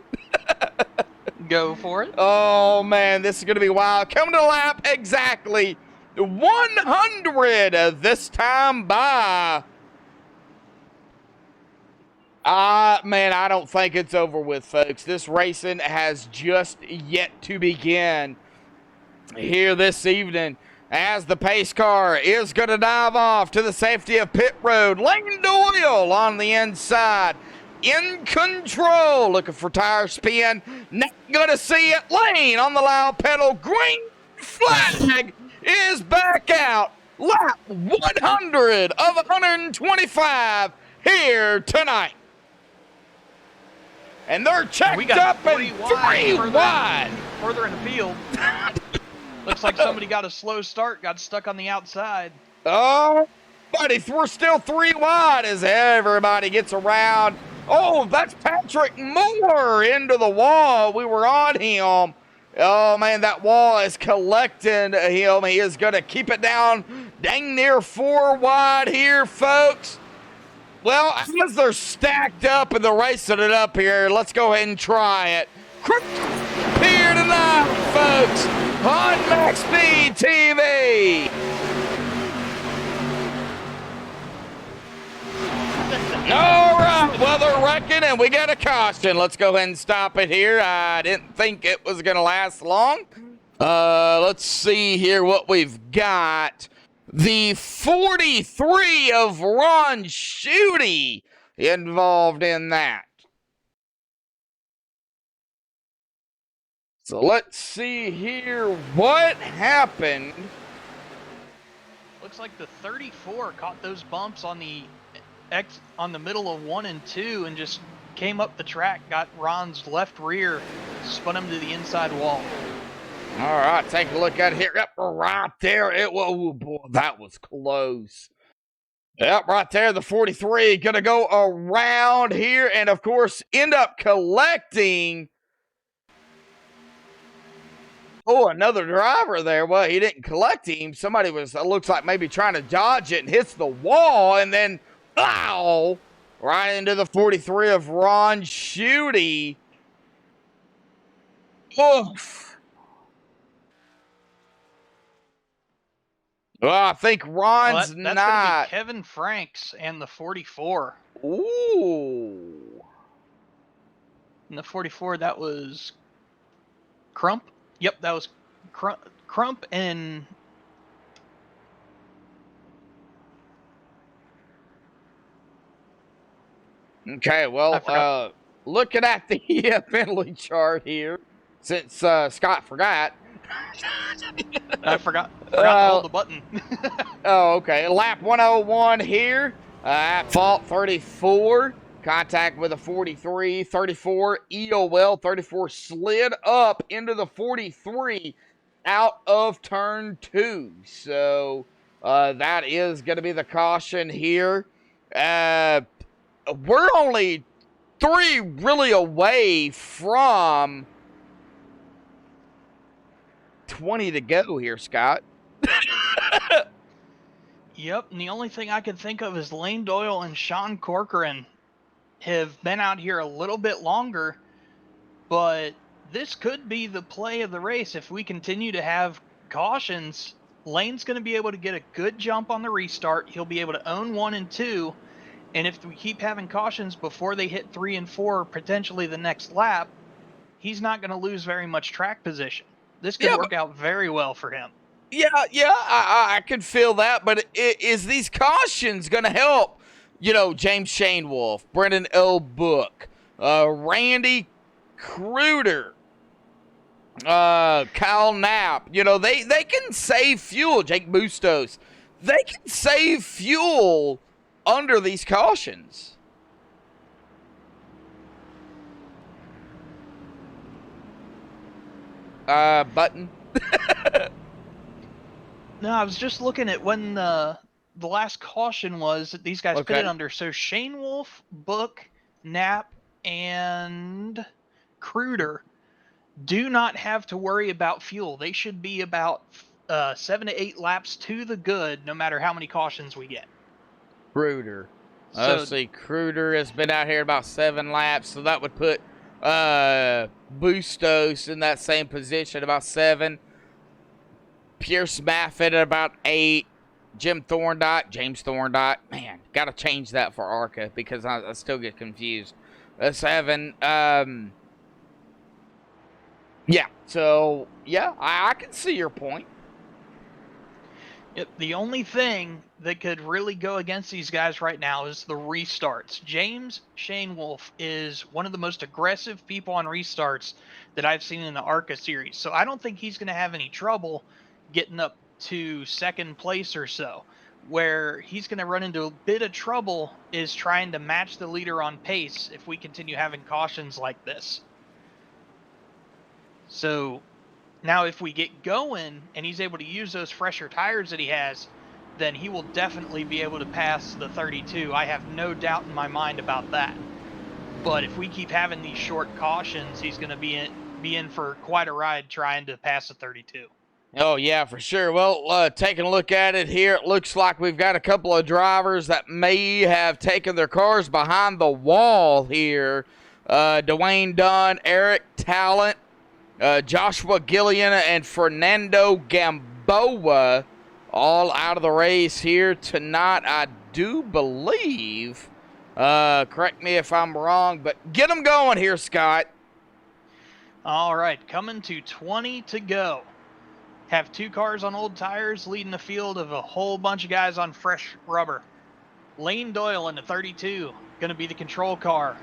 Go for it. Oh, man, this is going to be wild. Coming to lap exactly 100 this time by. Man, I don't think it's over with, folks. This racing has just yet to begin here this evening, as the pace car is going to dive off to the safety of pit road. Lane Doyle on the inside, in control, looking for tire spin. Not going to see it. Lane on the loud pedal. Green flag is back out. Lap 100 of 125 here tonight. And they're checked up and 3 wide. Further in the field. Looks like somebody got a slow start, got stuck on the outside. Oh, buddy, we're still 3 wide as everybody gets around. Oh, that's Patrick Moore into the wall. We were on him. Oh, man, that wall is collecting him. He is going to keep it down dang near 4 wide here, folks. Well, as they're stacked up and they're racing it up here, let's go ahead and try it. Here tonight, folks, on MaxSpeedTV. All right, well, they're wrecking, and we got a caution. Let's go ahead and stop it here. I didn't think it was going to last long. Let's see here what we've got. The 43 of Ron Schutte involved in that. So let's see here what happened. Looks like the 34 caught those bumps on the middle of 1 and 2 and just came up the track, got Ron's left rear, spun him to the inside wall. All right, take a look at it here. Yep, right there. Oh, boy, that was close. Yep, right there, the 43 going to go around here and, of course, end up collecting. Oh, another driver there. Well, he didn't collect him. Somebody was, it looks like maybe trying to dodge it and hits the wall and then, ow, right into the 43 of Ron Schutte. Oof. Well, I think Ron's that's not. Gonna be Kevin Franks and the 44. Ooh. And the 44, that was Crump. Yep, that was Crump and. Okay, well, looking at the penalty chart here, since Scott forgot. I forgot to hold the button. Oh, okay. Lap 101 here. At fault 34. Contact with a 43. 34 EOL. 34 slid up into the 43 out of turn 2. So that is going to be the caution here. We're only 3 really away from 20 to go here, Scott. Yep, and the only thing I can think of is Lane Doyle and Sean Corcoran have been out here a little bit longer, but this could be the play of the race. If we continue to have cautions, Lane's going to be able to get a good jump on the restart. He'll be able to own 1 and 2, and if we keep having cautions before they hit 3 and 4, potentially the next lap, he's not going to lose very much track position. This could work out very well for him. Yeah, I can feel that, but is these cautions going to help, James Shane Wolf, Brendan L. Book, Randy Kruder, Kyle Knapp, they can save fuel, Jake Bustos. They can save fuel under these cautions. Button. No, I was just looking at when the last caution was that these guys Okay. pitted under. So Shane Wolf, Book, Knapp, and Cruder do not have to worry about fuel. They should be about 7 to 8 laps to the good, no matter how many cautions we get. Cruder. So- Let's see. Cruder has been out here about 7 laps, so that would put Bustos in that same position, about 7. Pierce Maffitt at about 8. James Thorndike. Man, got to change that for ARCA because I still get confused. 7. Yeah, so, yeah, I can see your point. Yep, the only thing that could really go against these guys right now is the restarts. Shane Wolf is one of the most aggressive people on restarts that I've seen in the ARCA series. So I don't think he's going to have any trouble getting up to second place or so. Where he's going to run into a bit of trouble is trying to match the leader on pace if we continue having cautions like this. So now if we get going and he's able to use those fresher tires that he has, then he will definitely be able to pass the 32. I have no doubt in my mind about that. But if we keep having these short cautions, he's going to be in for quite a ride trying to pass the 32. Oh, yeah, for sure. Well, taking a look at it here, it looks like we've got a couple of drivers that may have taken their cars behind the wall here. Dwayne Dunn, Eric Talent, Joshua Gillian, and Fernando Gamboa all out of the race here tonight, I do believe. Correct me if I'm wrong, but get them going here, Scott. All right, coming to 20 to go. Have 2 cars on old tires leading the field of a whole bunch of guys on fresh rubber. Lane Doyle in the 32, going to be the control car.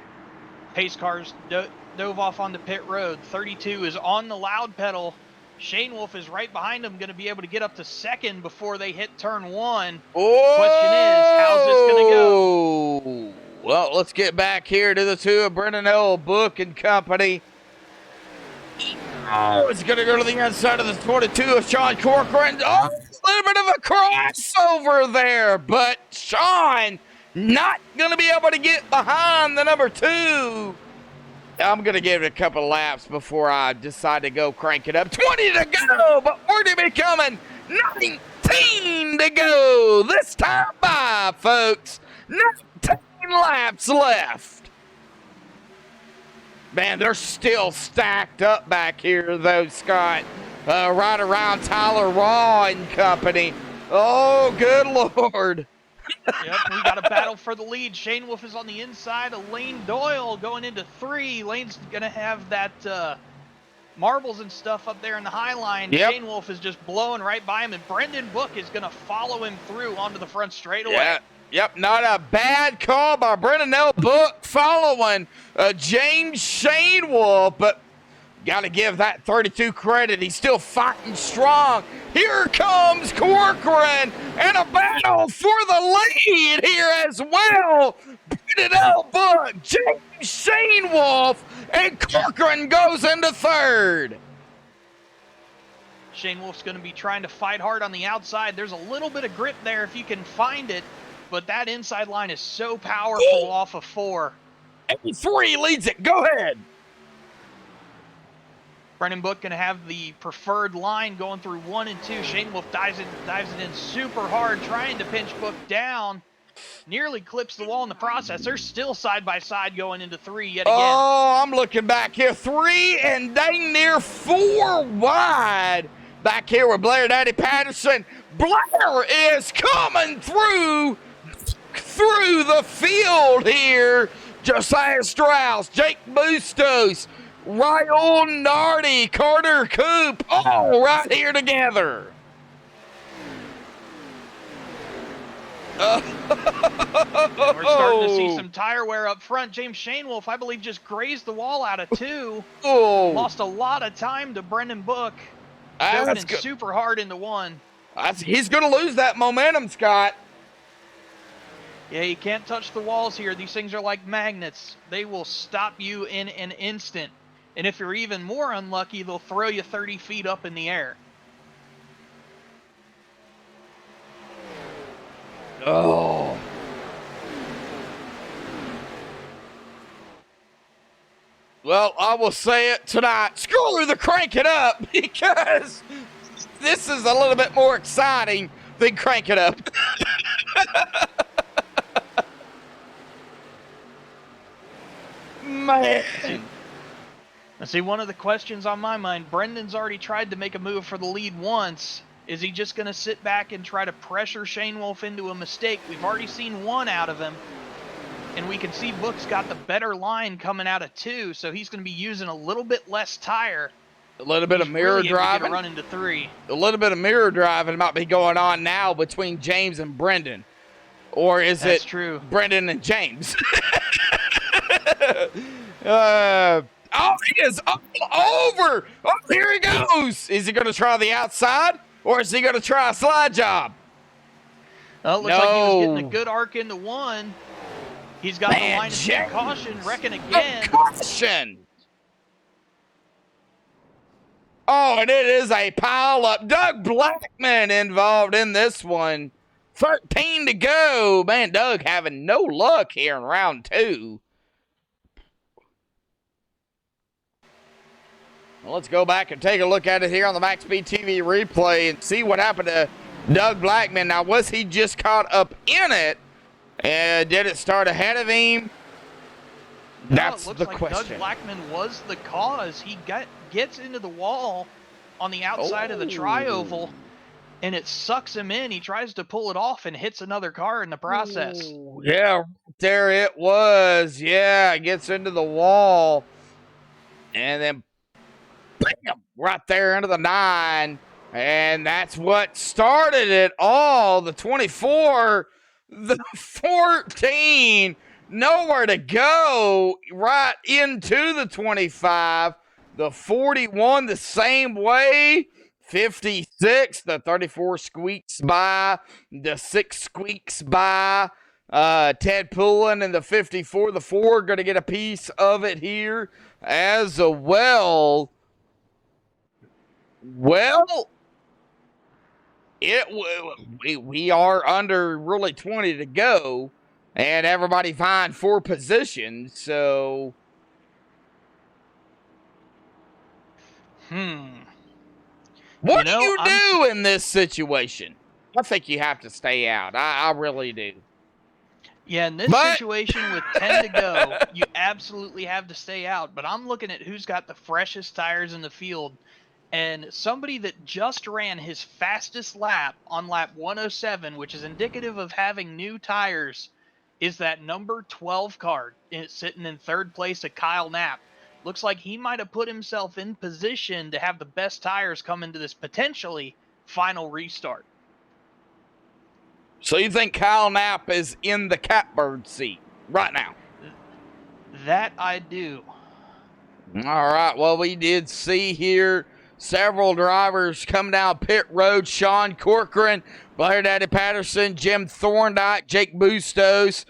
Pace cars dove off onto pit road. 32 is on the loud pedal. Shane Wolf is right behind him, going to be able to get up to second before they hit turn 1. Oh! Question is, how's this going to go? Well, let's get back here to the 2 of Brendan L. Book and Company. Oh, it's going to go to the inside of the 22 of Sean Corcoran. Oh, a little bit of a crossover there, but Sean not going to be able to get behind the number 2. I'm going to give it a couple of laps before I decide to go crank it up. 20 to go, but we're going to be coming 19 to go this time by, folks. 19 laps left. Man, they're still stacked up back here, though, Scott. Right around Tyler Raw and company. Oh, good Lord. Yep, we got a battle for the lead. Shane Wolf is on the inside of Lane Doyle going into 3. Lane's going to have that marbles and stuff up there in the high line. Yep. Shane Wolf is just blowing right by him, and Brendan Book is going to follow him through onto the front straightaway. Yeah. Yep, not a bad call by Brendan L. Book following James Shane Wolf, but got to give that 32 credit. He's still fighting strong. Here comes Corcoran and a battle for the lead here as well. Brendan L. Book, James Shane Wolf, and Corcoran goes into 3rd. Shane Wolf's going to be trying to fight hard on the outside. There's a little bit of grip there if you can find it. But that inside line is so powerful off of 4. 3 leads it. Go ahead. Brendan Book going to have the preferred line going through 1 and 2. Shane Wolf dives it in super hard, trying to pinch Book down. Nearly clips the wall in the process. They're still side by side going into 3 yet again. Oh, I'm looking back here. 3 and dang near 4 wide. Back here with Blair Daddy Patterson. Blair is coming through the field here. Josiah Strauss, Jake Bustos, Raul Nardi, Carter Coop, all right here together. We're starting to see some tire wear up front. James Shane Wolf, I believe, just grazed the wall out of 2. Oh, Lost a lot of time to Brendan Book. Going in good. super hard into 1. He's going to lose that momentum, Scott. Yeah, you can't touch the walls here. These things are like magnets. They will stop you in an instant. And if you're even more unlucky, they'll throw you 30 feet up in the air. Oh. Well, I will say it tonight. Screw the crank it up, because this is a little bit more exciting than crank it up. Man. Now, see, one of the questions on my mind, Brendan's already tried to make a move for the lead once. Is he just going to sit back and try to pressure Shane Wolf into a mistake? We've already seen one out of him. And we can see Book's got the better line coming out of 2, so he's going to be using a little bit less tire. A little bit of mirror really driving. Run into 3. A little bit of mirror driving might be going on now between James and Brendan. Or is That's it true. Brendan and James? Oh, he is all over. Oh, here he goes. Is he going to try the outside, or is he going to try a slide job? Oh, it looks like he was getting a good arc into 1. He's got the line of caution, wrecking again. Caution. Oh, and it is a pile up. Doug Blackman involved in this one. 13 to go. Man, Doug having no luck here in round 2. Well, let's go back and take a look at it here on the MaxSpeedTV replay and see what happened to Doug Blackman. Now, was he just caught up in it? And did it start ahead of him? No, That's it looks the like question. Doug Blackman was the cause. He gets into the wall on the outside of the tri-oval, and it sucks him in. He tries to pull it off and hits another car in the process. Ooh, yeah, there it was. Yeah, it gets into the wall. And then, bam, right there into the 9. And that's what started it all. The 24, the 14, nowhere to go, right into the 25. The 41 the same way. 56, the 34 squeaks by. The 6 squeaks by. Ted Pullen and the 54, the 4 going to get a piece of it here as well. Well, we are under really 20 to go, and everybody vying for position, so. What do you do in this situation? I think you have to stay out. I really do. Yeah, in this situation with 10 to go, you absolutely have to stay out. But I'm looking at who's got the freshest tires in the field. And somebody that just ran his fastest lap on lap 107, which is indicative of having new tires, is that number 12 card. It's sitting in 3rd place at Kyle Knapp. Looks like he might have put himself in position to have the best tires come into this potentially final restart. So you think Kyle Knapp is in the catbird seat right now? That I do. All right. Well, we did see here several drivers come down pit road. Sean Corcoran, Blair Daddy Patterson, Jim Thorndike, Jake Bustos,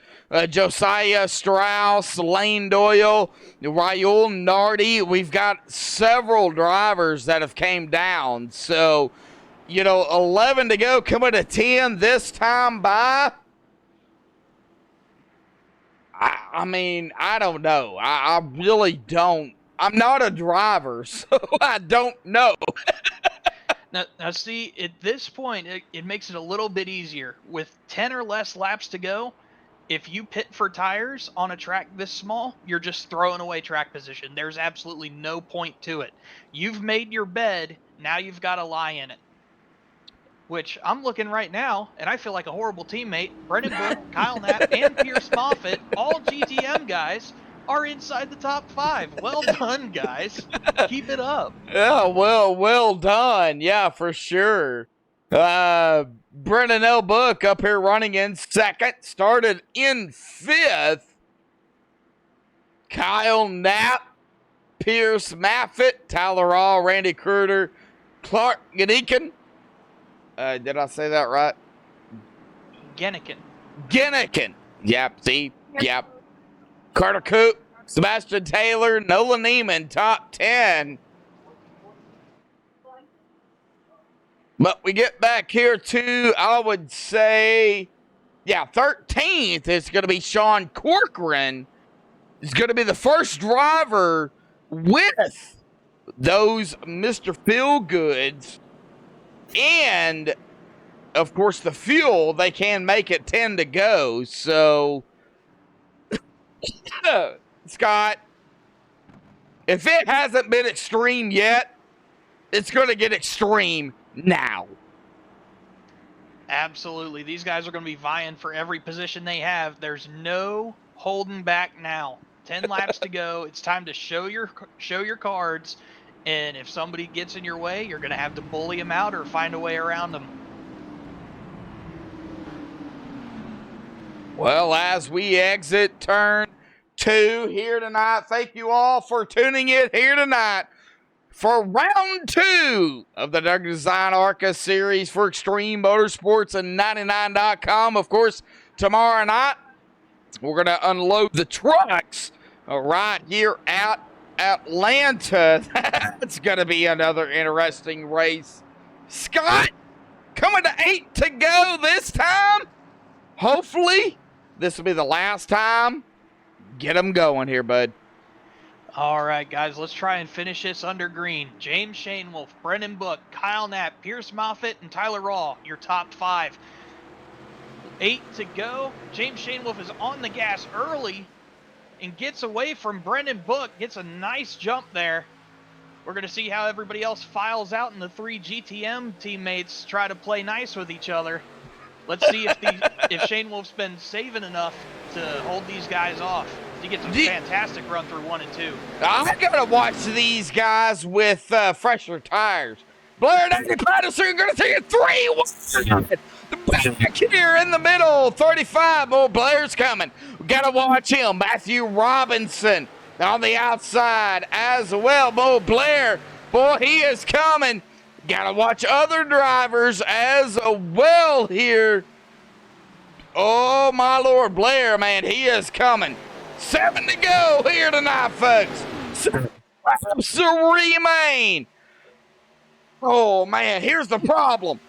Josiah Strauss, Lane Doyle, Raul Nardi. We've got several drivers that have came down. So, 11 to go, coming to 10 this time by. I mean, I don't know. I really don't. I'm not a driver, so I don't know. Now, see, at this point, it makes it a little bit easier. With 10 or less laps to go, if you pit for tires on a track this small, you're just throwing away track position. There's absolutely no point to it. You've made your bed, now you've got to lie in it. Which I'm looking right now, and I feel like a horrible teammate. Brendan Book, Kyle Knapp, and Pierce Moffitt, all GTM guys, are inside the top 5. Well done, guys. Keep it up. Yeah, well done. Yeah, for sure. Brendan L. Book up here running in 2nd. Started in 5th. Kyle Knapp, Pierce Moffitt, Tyler Raw, Randy Kruger, Clark Geniken. Did I say that right? Geniken. Yep, see? Yep. Carter Coop, Sebastian Taylor, Nolan Neiman, top 10. But we get back here to, I would say, 13th is going to be Sean Corcoran. He's going to be the first driver with those Mr. Feel Goods. And, of course, the fuel, they can make it 10 to go. So, Scott, if it hasn't been extreme yet, it's going to get extreme now. Absolutely. These guys are going to be vying for every position they have. There's no holding back now. 10 laps to go. It's time to show your cards. And if somebody gets in your way, you're going to have to bully them out or find a way around them. Well, as we exit turn 2 here tonight, thank you all for tuning in here tonight for round 2 of the Doug Design ARCA series for Extreme Motorsports and 99.com. Of course, tomorrow night, we're going to unload the trucks right here at Atlanta. That's going to be another interesting race. Scott, coming to 8 to go this time. Hopefully, this will be the last time. Get them going here, bud. All right, guys, let's try and finish this under green. James Shane Wolf, Brendan Book, Kyle Knapp, Pierce Moffitt, and Tyler Raw, your top 5. 8 to go. James Shane Wolf is on the gas early and gets away from Brendan Book, gets a nice jump there. We're going to see how everybody else files out, and the 3 GTM teammates try to play nice with each other. Let's see if Shane Wolf's been saving enough to hold these guys off. He gets a fantastic run through 1 and 2. I'm going to watch these guys with fresher tires. Blair and Andy Patterson are going to take it 3-1. The back here in the middle, 35. Oh, Blair's coming. We got to watch him. Matthew Robinson on the outside as well. Bo Blair, boy, he is coming. Got to watch other drivers as well here. Oh, my Lord, Blair, man, he is coming. 7 to go here tonight, folks. 7 laps to remain. Oh, man, here's the problem.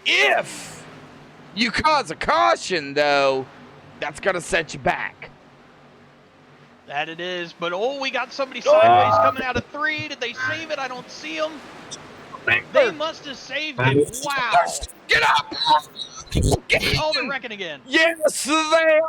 If you cause a caution, though, that's going to set you back. That it is. But, oh, we got somebody sideways coming out of 3. Did they save it? I don't see them. They must have saved it. Wow. Get up. Oh, they're wrecking again. Yes, they are.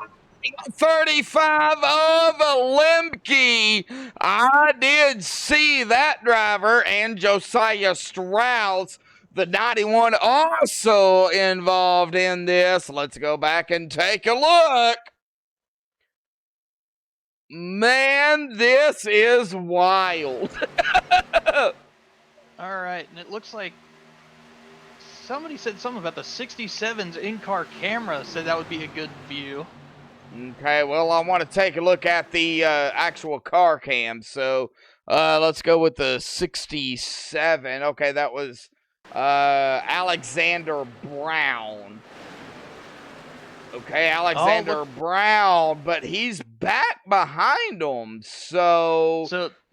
35 of Lemke. I did see that driver, and Josiah Strauss, the 91, also involved in this. Let's go back and take a look. Man, this is wild. All right, and it looks like somebody said something about the 67's in-car camera, said that would be a good view. Okay, well, I want to take a look at the actual car cam. So let's go with the 67. Okay, that was Alexander Brown. Okay, Alexander Brown, but he's back behind him. So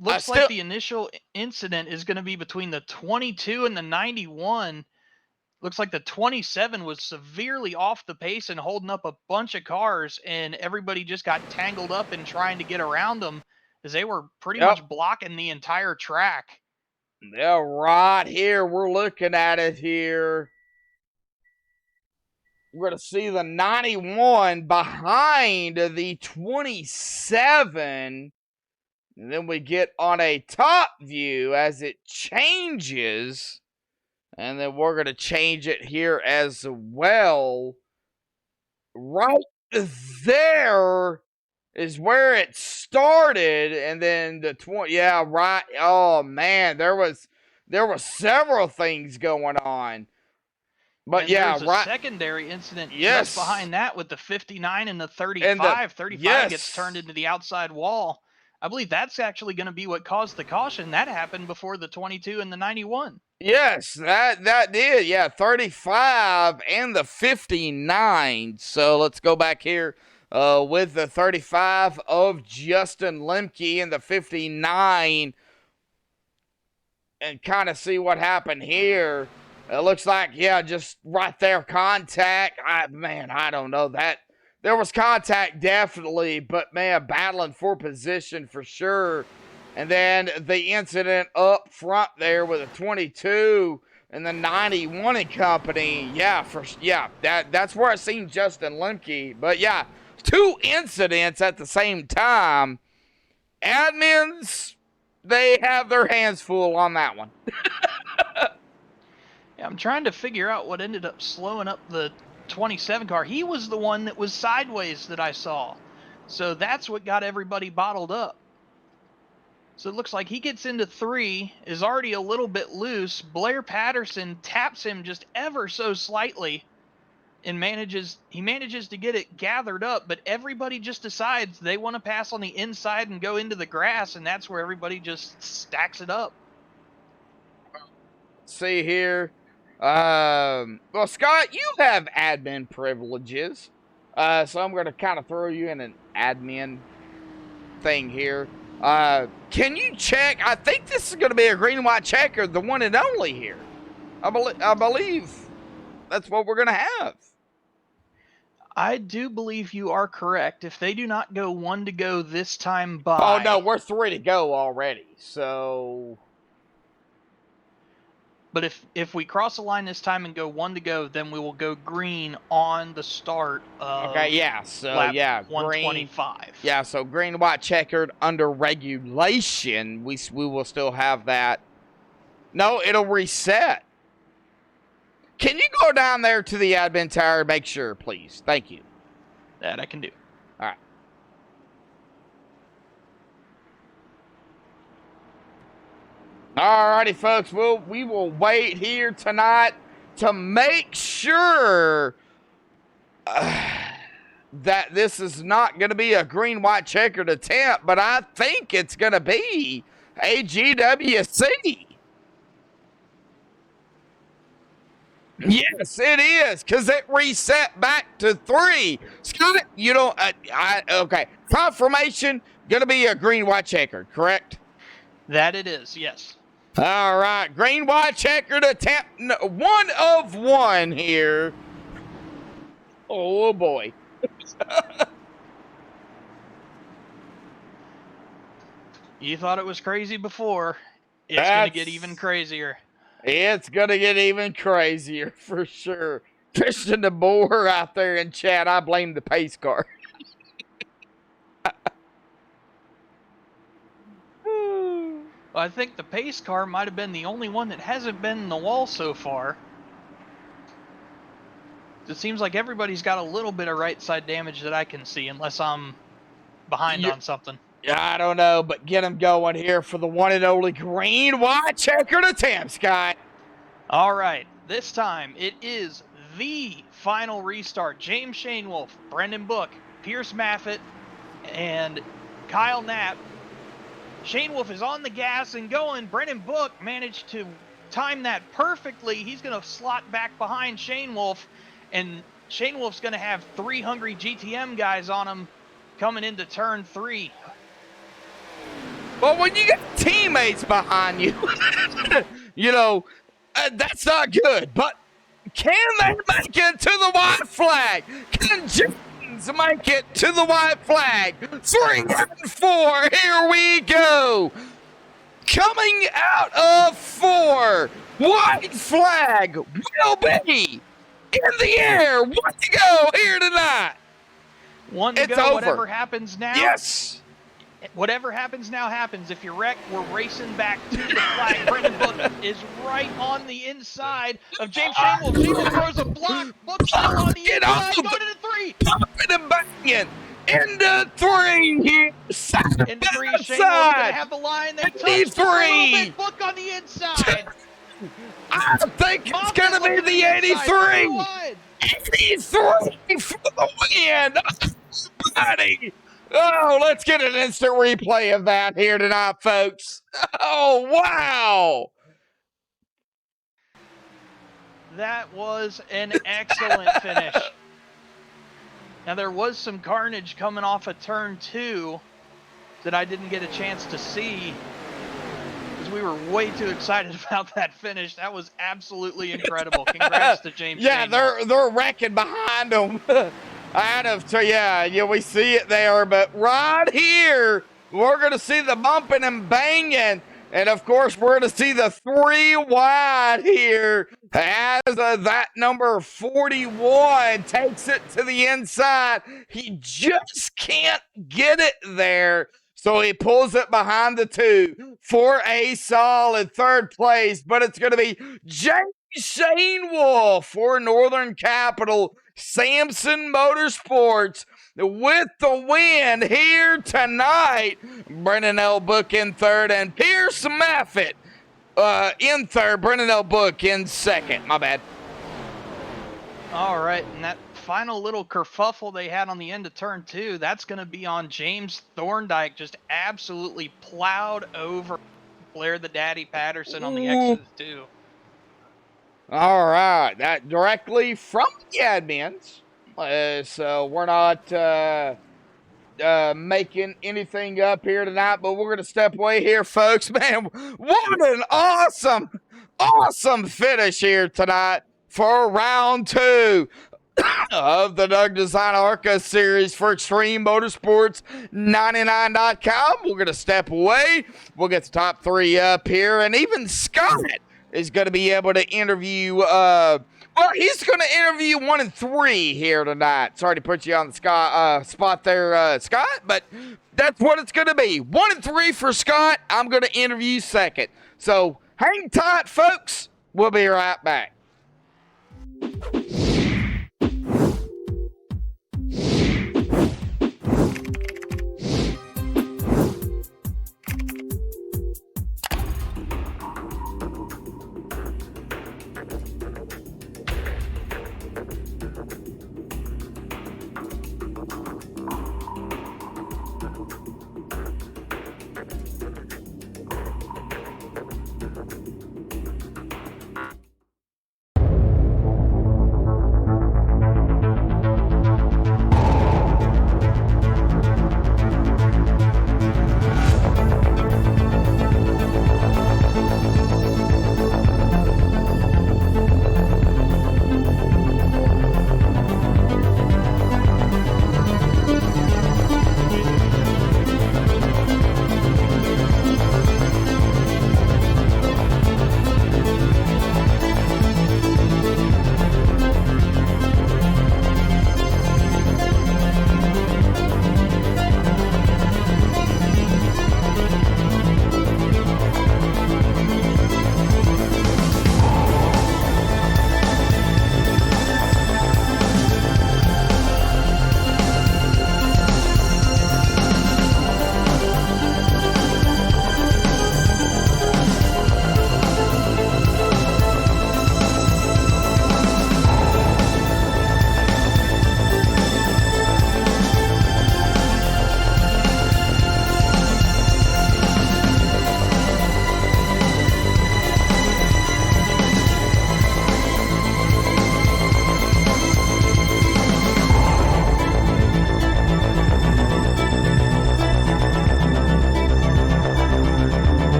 looks like the initial incident is going to be between the 22 and the 91. Looks like the 27 was severely off the pace and holding up a bunch of cars, and everybody just got tangled up in trying to get around them as they were pretty much blocking the entire track. Yeah, right here. We're looking at it here. We're going to see the 91 behind the 27. And then we get on a top view as it changes. And then we're going to change it here as well. Right there is where it started. And then the 20, yeah, right. Oh, man, there was several things going on. But and yeah, there's a secondary incident just behind that with the 59 and the 35. And the 35 gets turned into the outside wall. I believe that's actually going to be what caused the caution. That happened before the 22 and the 91. Yes, that did. Yeah, 35 and the 59. So let's go back here. with the 35 of Justin Lemke and the 59. And kind of see what happened here. It looks like, yeah, just right there, contact. I don't know that. There was contact, definitely, but man, battling for position for sure. And then the incident up front there with a 22 and the 91 and company. Yeah, that's where I seen Justin Lemke. But yeah, 2 incidents at the same time. Admins, they have their hands full on that one. Yeah, I'm trying to figure out what ended up slowing up the 27 car. He was the one that was sideways that I saw. So that's what got everybody bottled up. So it looks like he gets into 3, is already a little bit loose. Blair Patterson taps him just ever so slightly and manages to get it gathered up, but everybody just decides they want to pass on the inside and go into the grass, and that's where everybody just stacks it up. See here. Well, Scott, you have admin privileges. So I'm going to kind of throw you in an admin thing here. Can you check? I think this is going to be a green white checker, the one and only here. I believe that's what we're going to have. I do believe you are correct. If they do not go 1 to go this time by... Oh, no, we're 3 to go already. So... But if we cross the line this time and go 1 to go, then we will go green on the start of lap 125. Green, yeah, so green, white, checkered under regulation. We will still have that. No, it'll reset. Can you go down there to the admin tower and make sure, please? Thank you. That I can do. All right. Alrighty, folks. We will wait here tonight to make sure that this is not going to be a green, white, checkered attempt, but I think it's going to be a GWC. Yes, it is, because it reset back to 3. Scott, you don't... okay. Confirmation, going to be a green, white, checkered, correct? That it is, yes. All right, green, white, checkered attempt 1 of 1 here. Oh, boy. You thought it was crazy before. It's going to get even crazier. It's going to get even crazier, for sure. Christian DeBoer out there in chat, I blame the pace car. Well, I think the pace car might have been the only one that hasn't been in the wall so far. It seems like everybody's got a little bit of right side damage that I can see, unless I'm behind on something. I don't know, but get him going here for the one and only green, white, checkered attempt, Scott. All right, this time it is the final restart. James Shanewolf, Brendan Book, Pierce Maffett, and Kyle Knapp. Shanewolf is on the gas and going. Brendan Book managed to time that perfectly. He's going to slot back behind Shanewolf, and Shanewolf's going to have 3 hungry GTM guys on him coming into turn 3. Well, when you got teammates behind you, you know, that's not good. But can they make it to the white flag? Can James make it to the white flag? 3 and 4, here we go. Coming out of 4, white flag will be in the air. 1 to go here tonight. 1 to It's go, over. whatever happens now. Yes. Whatever happens now happens. If you're wrecked, we're racing back to the flag. Brendan Book is right on the inside of James Shanewolf. Shanewolf throws a block. Book still on the Get inside. off. Going to the 3. Popping and banging. Into 3 here. Side In 3, by Shanewolf's going to side. have the line. They touch 83. just a little bit. Book on the inside. I think it's Moffitt going to be looking the inside, 83. too wide. 83 for the win. Buddy. Oh, let's get an instant replay of that here tonight, folks. Oh, wow. That was an excellent finish. Now, there was some carnage coming off of turn 2 that I didn't get a chance to see because we were way too excited about that finish. That was absolutely incredible. Congrats to James. Yeah, Daniel. they're wrecking behind them. Yeah, we see it there, but right here, we're going to see the bumping and banging. And of course, we're going to see the 3 wide here as that number 41 takes it to the inside. He just can't get it there. So he pulls it behind the 2 for a solid 3rd place. But it's going to be James Shane Wolf for Northern Capital Samson Motorsports with the win here tonight. Brennan L. Book in 3rd and Pierce Meffett in 3rd. Brennan L. Book in 2nd. My bad. All right, and that final little kerfuffle they had on the end of turn 2, that's going to be on James Thorndike. Just absolutely plowed over Blair the Daddy Patterson on the exit 2. All right, that directly from the admins. So we're not making anything up here tonight, but we're going to step away here, folks. Man, what an awesome finish here tonight for round 2 of the Doug Design ARCA series for Extreme Motorsports 99.com. We're going to step away. We'll get the top 3 up here, and even Scott is going to be able to interview, he's going to interview 1 and 3 here tonight. Sorry to put you on the spot there, Scott, but that's what it's going to be. 1 and 3 for Scott. I'm going to interview 2nd. So hang tight, folks. We'll be right back.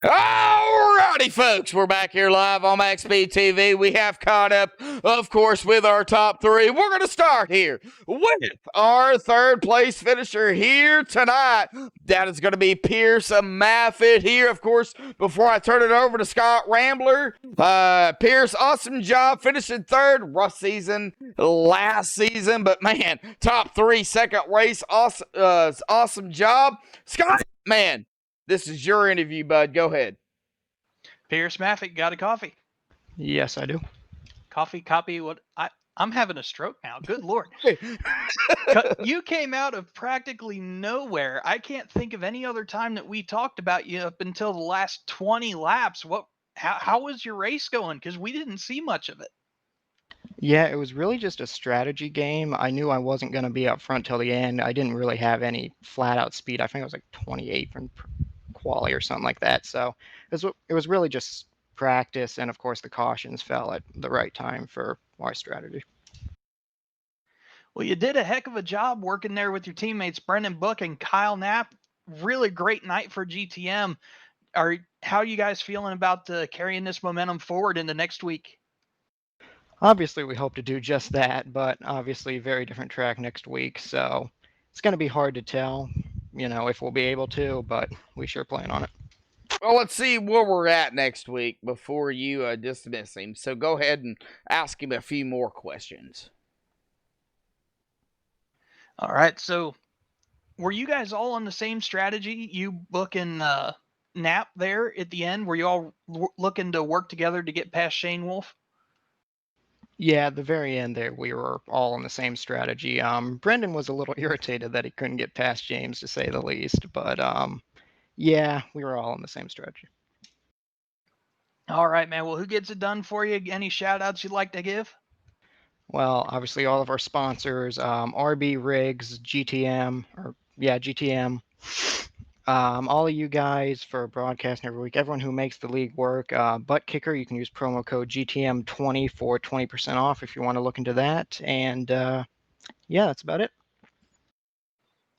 Alrighty, folks, we're back here live on MaxSpeedTV. We have caught up, of course, with our top three. We're going to start here with our third place finisher here tonight. That is going to be Pierce Maffitt here, of course. Before I turn it over to Scott Rambler, Pierce, awesome job finishing third. Rough season last season, but man, top three, second race, awesome job. Scott, man. This is your interview, bud. Go ahead. Pierce Maffitt, got a coffee? Yes, I do. Coffee, copy. What? I'm having a stroke now. Good Lord. You came out of practically nowhere. I can't think of any other time that we talked about you up until the last 20 laps. How was your race going? Because we didn't see much of it. Yeah, it was really just a strategy game. I knew I wasn't going to be up front till the end. I didn't really have any flat out speed. I think I was like 28 from quali or something like that. So it was really just practice, and of course the cautions fell at the right time for our strategy. Well, you did a heck of a job working there with your teammates Brendan Book and Kyle Knapp. Really great night for GTM. How are you guys feeling about carrying this momentum forward into next week? Obviously, we hope to do just that, but obviously very different track next week. So it's going to be hard to tell, if we'll be able to, but we sure plan on it. Well, let's see where we're at next week before you dismiss him. So go ahead and ask him a few more questions. All right. So were you guys all on the same strategy? You Book and Knapp there at the end? Were you all looking to work together to get past Shane Wolf? Yeah, at the very end there, we were all on the same strategy. Brendan was a little irritated that he couldn't get past James, to say the least. But yeah, we were all on the same strategy. All right, man. Well, who gets it done for you? Any shout outs you'd like to give? Well, obviously all of our sponsors, RB Rigs, GTM, all of you guys for broadcasting every week, everyone who makes the league work. Butt Kicker, you can use promo code GTM20 for 20% off if you want to look into that. And yeah, that's about it.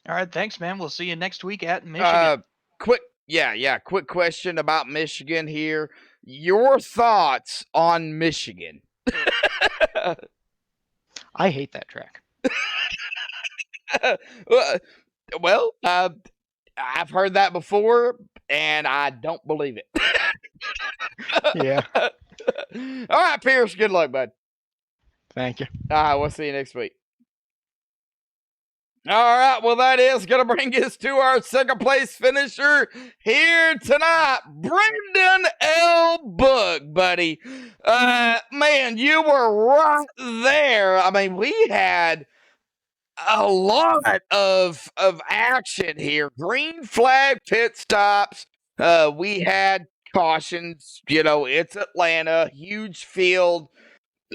All right, thanks, man. We'll see you next week at Michigan. Quick question about Michigan here. Your thoughts on Michigan? I hate that track. Well, I've heard that before, and I don't believe it. Yeah. All right, Pierce, good luck, bud. Thank you. All right, we'll see you next week. All right, well, that is going to bring us to our second place finisher here tonight, Brendan L. Book, buddy. Man, you were right there. I mean, we had a lot of action here. Green flag pit stops. We had cautions. It's Atlanta, huge field.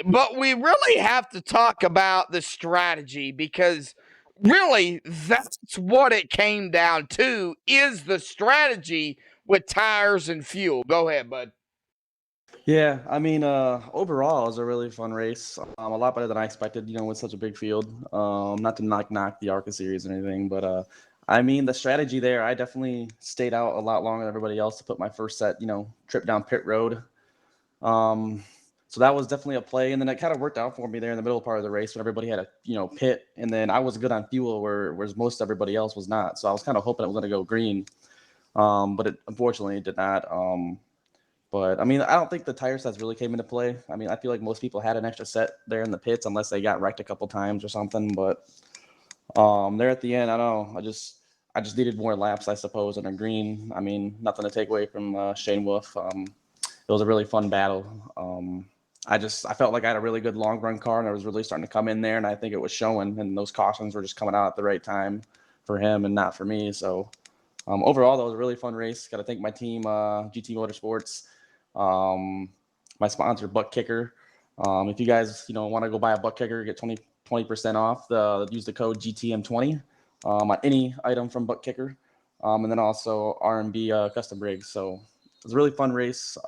But we really have to talk about the strategy, because really that's what it came down to, is the strategy with tires and fuel. Go ahead, bud. Yeah, I mean, overall, it was a really fun race. A lot better than I expected, with such a big field. Not to knock the ARCA series or anything, but I mean, the strategy there, I definitely stayed out a lot longer than everybody else to put my first set, trip down pit road. So that was definitely a play, and then it kind of worked out for me there in the middle part of the race when everybody had a pit, and then I was good on fuel whereas most everybody else was not. So I was kind of hoping it was going to go green, but it unfortunately did not. But I mean, I don't think the tire sets really came into play. I mean, I feel like most people had an extra set there in the pits unless they got wrecked a couple times or something. But there at the end, I don't know. I just needed more laps, I suppose, on a green. I mean, nothing to take away from Shane Wolf. It was a really fun battle. I felt like I had a really good long run car, and I was really starting to come in there, and I think it was showing. And those cautions were just coming out at the right time for him and not for me. So overall, that was a really fun race. Got to thank my team, GT Motorsports. My sponsor, Butt Kicker. If you guys, want to go buy a Butt Kicker, get 20% off. Use the code GTM20 on any item from Butt Kicker, and then also R&B Custom Rigs. So it was a really fun race.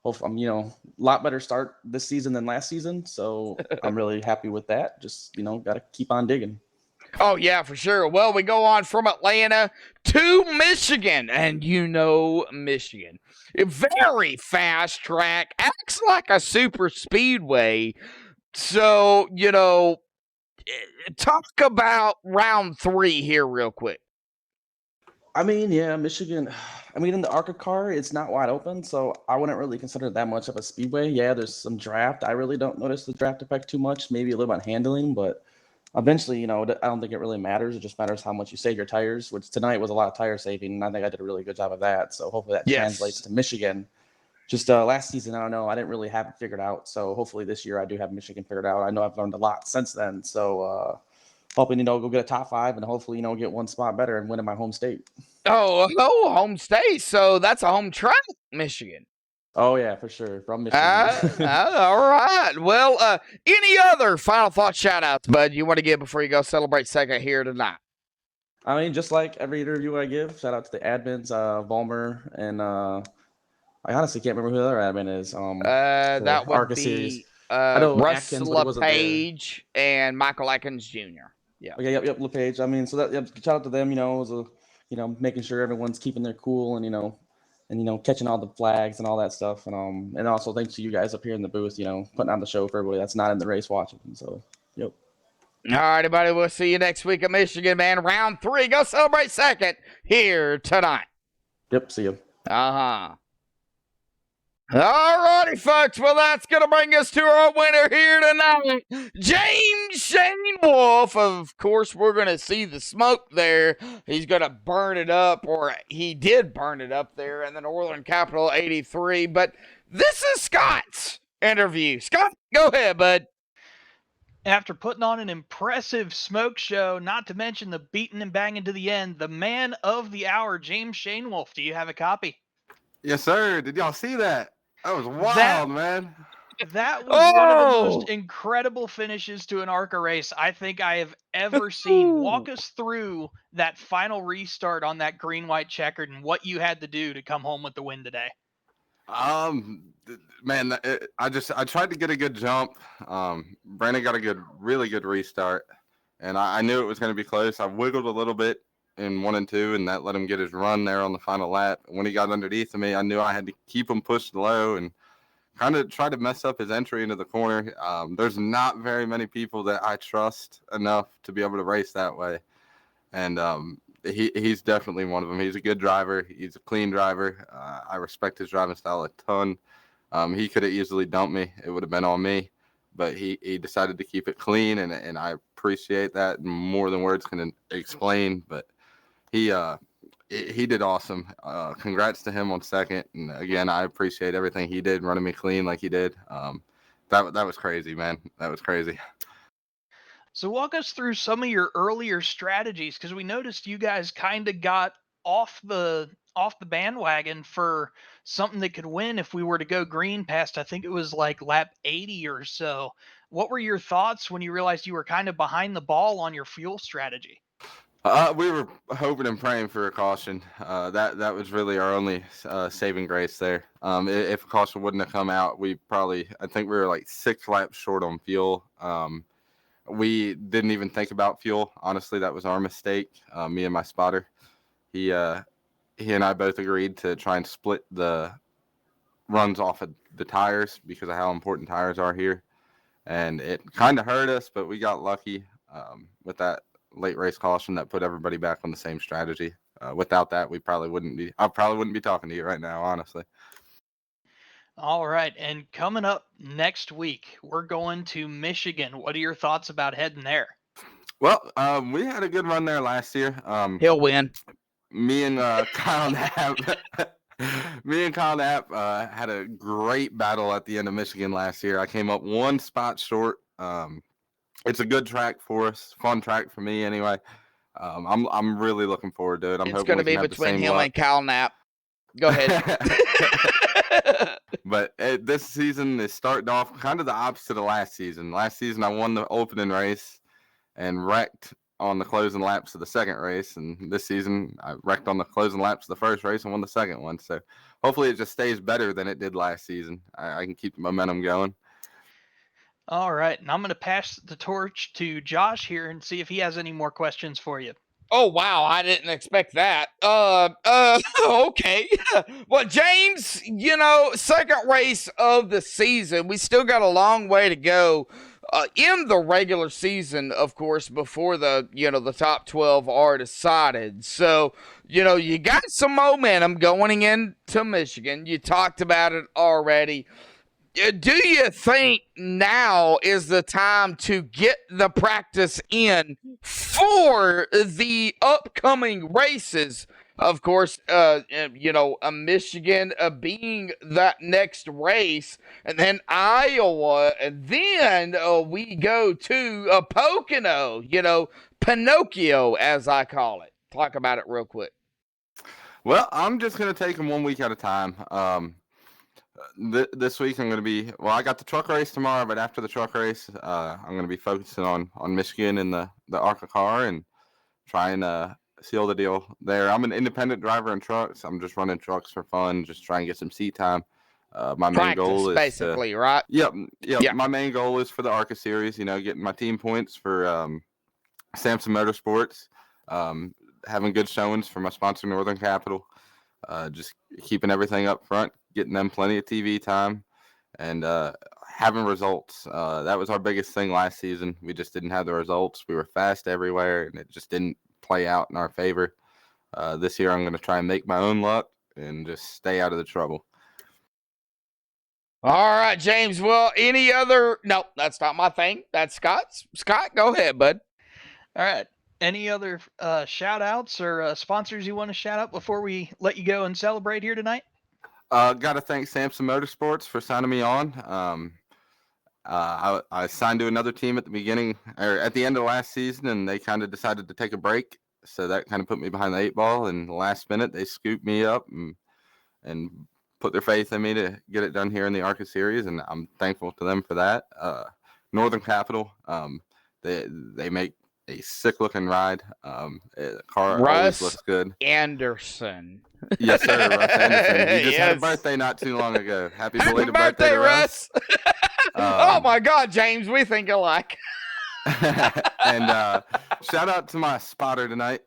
Hopefully, a lot better start this season than last season. So I'm really happy with that. Just got to keep on digging. Oh, yeah, for sure. Well, we go on from Atlanta to Michigan, and Michigan. A very fast track, acts like a super speedway. So, talk about round 3 here real quick. I mean, yeah, Michigan. I mean, in the ARCA car, it's not wide open, so I wouldn't really consider it that much of a speedway. Yeah, there's some draft. I really don't notice the draft effect too much. Maybe a little bit on handling, but eventually, I don't think it really matters. It just matters how much you save your tires, which tonight was a lot of tire saving, and I think I did a really good job of that. So hopefully that translates to Michigan. Just last season, I don't know. I didn't really have it figured out. So hopefully this year I do have Michigan figured out. I know I've learned a lot since then. So hoping, go get a top 5 and hopefully, get one spot better and win in my home state. Oh, home state. So that's a home track, Michigan. Oh, yeah, for sure. From Michigan. All right. Well, any other final thought shout outs, bud, you want to give before you go celebrate second here tonight? I mean, just like every interview I give, shout out to the admins, Volmer, and I honestly can't remember who the other admin is. That would ARCA be series. I know Russ Atkins, but he wasn't there. LePage and Michael Atkins Jr. Yeah. Okay, yep, LePage. I mean, so that shout out to them. It was making sure everyone's keeping their cool and catching all the flags and all that stuff. And also thanks to you guys up here in the booth, putting on the show for everybody that's not in the race watching. So, yep. All right, everybody. We'll see you next week at Michigan, man. Round 3. Go celebrate second here tonight. Yep, see you. Uh-huh. All righty, folks. Well, that's going to bring us to our winner here tonight, James Shane Wolf. Of course, we're going to see the smoke there. He's going to burn it up, or he did burn it up there in the Northern Capital 83. But this is Scott's interview. Scott, go ahead, bud. After putting on an impressive smoke show, not to mention the beating and banging to the end, the man of the hour, James Shane Wolf. Do you have a copy? Yes, sir. Did y'all see that? That was wild, man. That was one of the most incredible finishes to an ARCA race I think I have ever seen. Walk us through that final restart on that green-white checkered and what you had to do to come home with the win today. Man, I tried to get a good jump. Brandon got a really good restart, and I knew it was going to be close. I wiggled a little bit in 1 and 2, and that let him get his run there on the final lap. When he got underneath of me, I knew I had to keep him pushed low and kind of try to mess up his entry into the corner. There's not very many people that I trust enough to be able to race that way, and he's definitely one of them. He's a good driver. He's a clean driver. I respect his driving style a ton. He could have easily dumped me. It would have been on me, but he decided to keep it clean, and I appreciate that more than words can explain. But he did awesome. Congrats to him on second. And again, I appreciate everything he did, running me clean like he did. That was crazy, man. That was crazy. So walk us through some of your earlier strategies, because we noticed you guys kind of got off the bandwagon for something that could win if we were to go green past, I think it was like lap 80 or so. What were your thoughts when you realized you were kind of behind the ball on your fuel strategy? We were hoping and praying for a caution. That was really our only saving grace there. If a caution wouldn't have come out, I think we were like 6 laps short on fuel. We didn't even think about fuel. Honestly, that was our mistake. Me and my spotter. He and I both agreed to try and split the runs off of the tires because of how important tires are here. And it kind of hurt us, but we got lucky with that late race caution that put everybody back on the same strategy. Without that, I probably wouldn't be talking to you right now, honestly. All right. And coming up next week, we're going to Michigan. What are your thoughts about heading there? Well, we had a good run there last year. He'll win. Me and Kyle Knapp had a great battle at the end of Michigan last year. I came up 1 spot short. It's a good track for us, fun track for me anyway. I'm really looking forward to it. It's going to be between him and Kyle Knapp. Go ahead. But this season is starting off kind of the opposite of last season. Last season, I won the opening race and wrecked on the closing laps of the second race. And this season, I wrecked on the closing laps of the first race and won the second one. So hopefully it just stays better than it did last season. I can keep the momentum going. All right, and I'm going to pass the torch to Josh here and see if he has any more questions for you. Oh wow, I didn't expect that. Okay. Well, James, second race of the season. We still got a long way to go in the regular season, of course, before the top 12 are decided. So, you got some momentum going into Michigan. You talked about it already. Do you think now is the time to get the practice in for the upcoming races? Of course, Michigan being that next race, and then Iowa, and then we go to Pocono, Pinocchio, as I call it. Talk about it real quick. Well, I'm just going to take them 1 week at a time. This week I'm going to be I got the truck race tomorrow, but after the truck race, I'm going to be focusing on Michigan and the ARCA car and trying to seal the deal there. I'm an independent driver in trucks. I'm just running trucks for fun, just trying to get some seat time. My main goal is basically, right? Yep. My main goal is for the ARCA series. Getting my team points for Samson Motorsports, having good showings for my sponsor Northern Capital. Just keeping everything up front, getting them plenty of TV time, and having results. That was our biggest thing last season. We just didn't have the results. We were fast everywhere, and it just didn't play out in our favor. This year, I'm going to try and make my own luck and just stay out of the trouble. All right, James. Well, any other? No, that's not my thing. That's Scott's. Scott, go ahead, bud. All right. Any other shout outs or sponsors you want to shout out before we let you go and celebrate here tonight? Got to thank Samson Motorsports for signing me on. I signed to another team at the end of last season, and they kind of decided to take a break. So that kind of put me behind the 8 ball. And the last minute, they scooped me up and put their faith in me to get it done here in the ARCA series, and I'm thankful to them for that. Northern Capital, they make a sick-looking ride. The car always looks good. Anderson. Yes, sir, Russ Anderson. He just had a birthday not too long ago. Happy belated birthday, Russ. Oh, my God, James, we think alike. And shout out to my spotter tonight,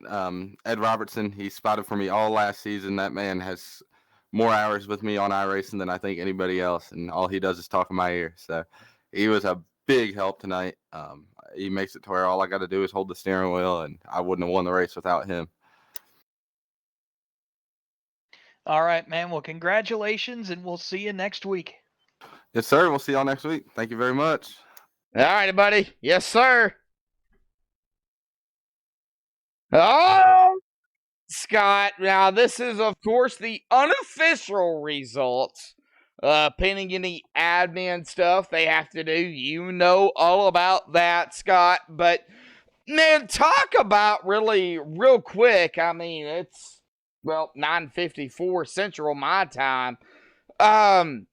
Ed Robertson. He spotted for me all last season. That man has more hours with me on iRacing than I think anybody else, and all he does is talk in my ear. So he was a big help tonight. He makes it to where all I got to do is hold the steering wheel, and I wouldn't have won the race without him. All right, man. Well, congratulations, and we'll see you next week. Yes, sir. We'll see y'all next week. Thank you very much. All right, buddy. Yes, sir. Oh, Scott. Now, this is, of course, the unofficial results. Pending any admin stuff they have to do. You know all about that, Scott. But, man, talk about really real quick. I mean, it's, 9:54 Central my time. Awesome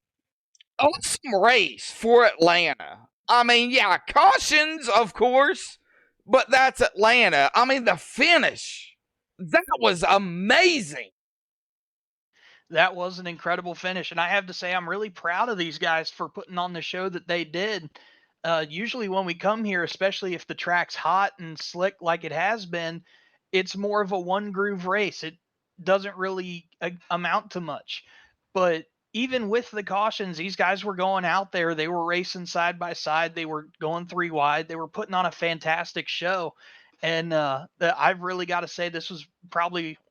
race for Atlanta. I mean, yeah, cautions, of course, but that's Atlanta. I mean, the finish, that was amazing. That was an incredible finish, and I have to say I'm really proud of these guys for putting on the show that they did. Usually when we come here, especially if the track's hot and slick like it has been, it's more of a one groove race. It doesn't really amount to much. But even with the cautions, these guys were going out there. They were racing side by side. They were going 3 wide. They were putting on a fantastic show. And I've really got to say this was probably –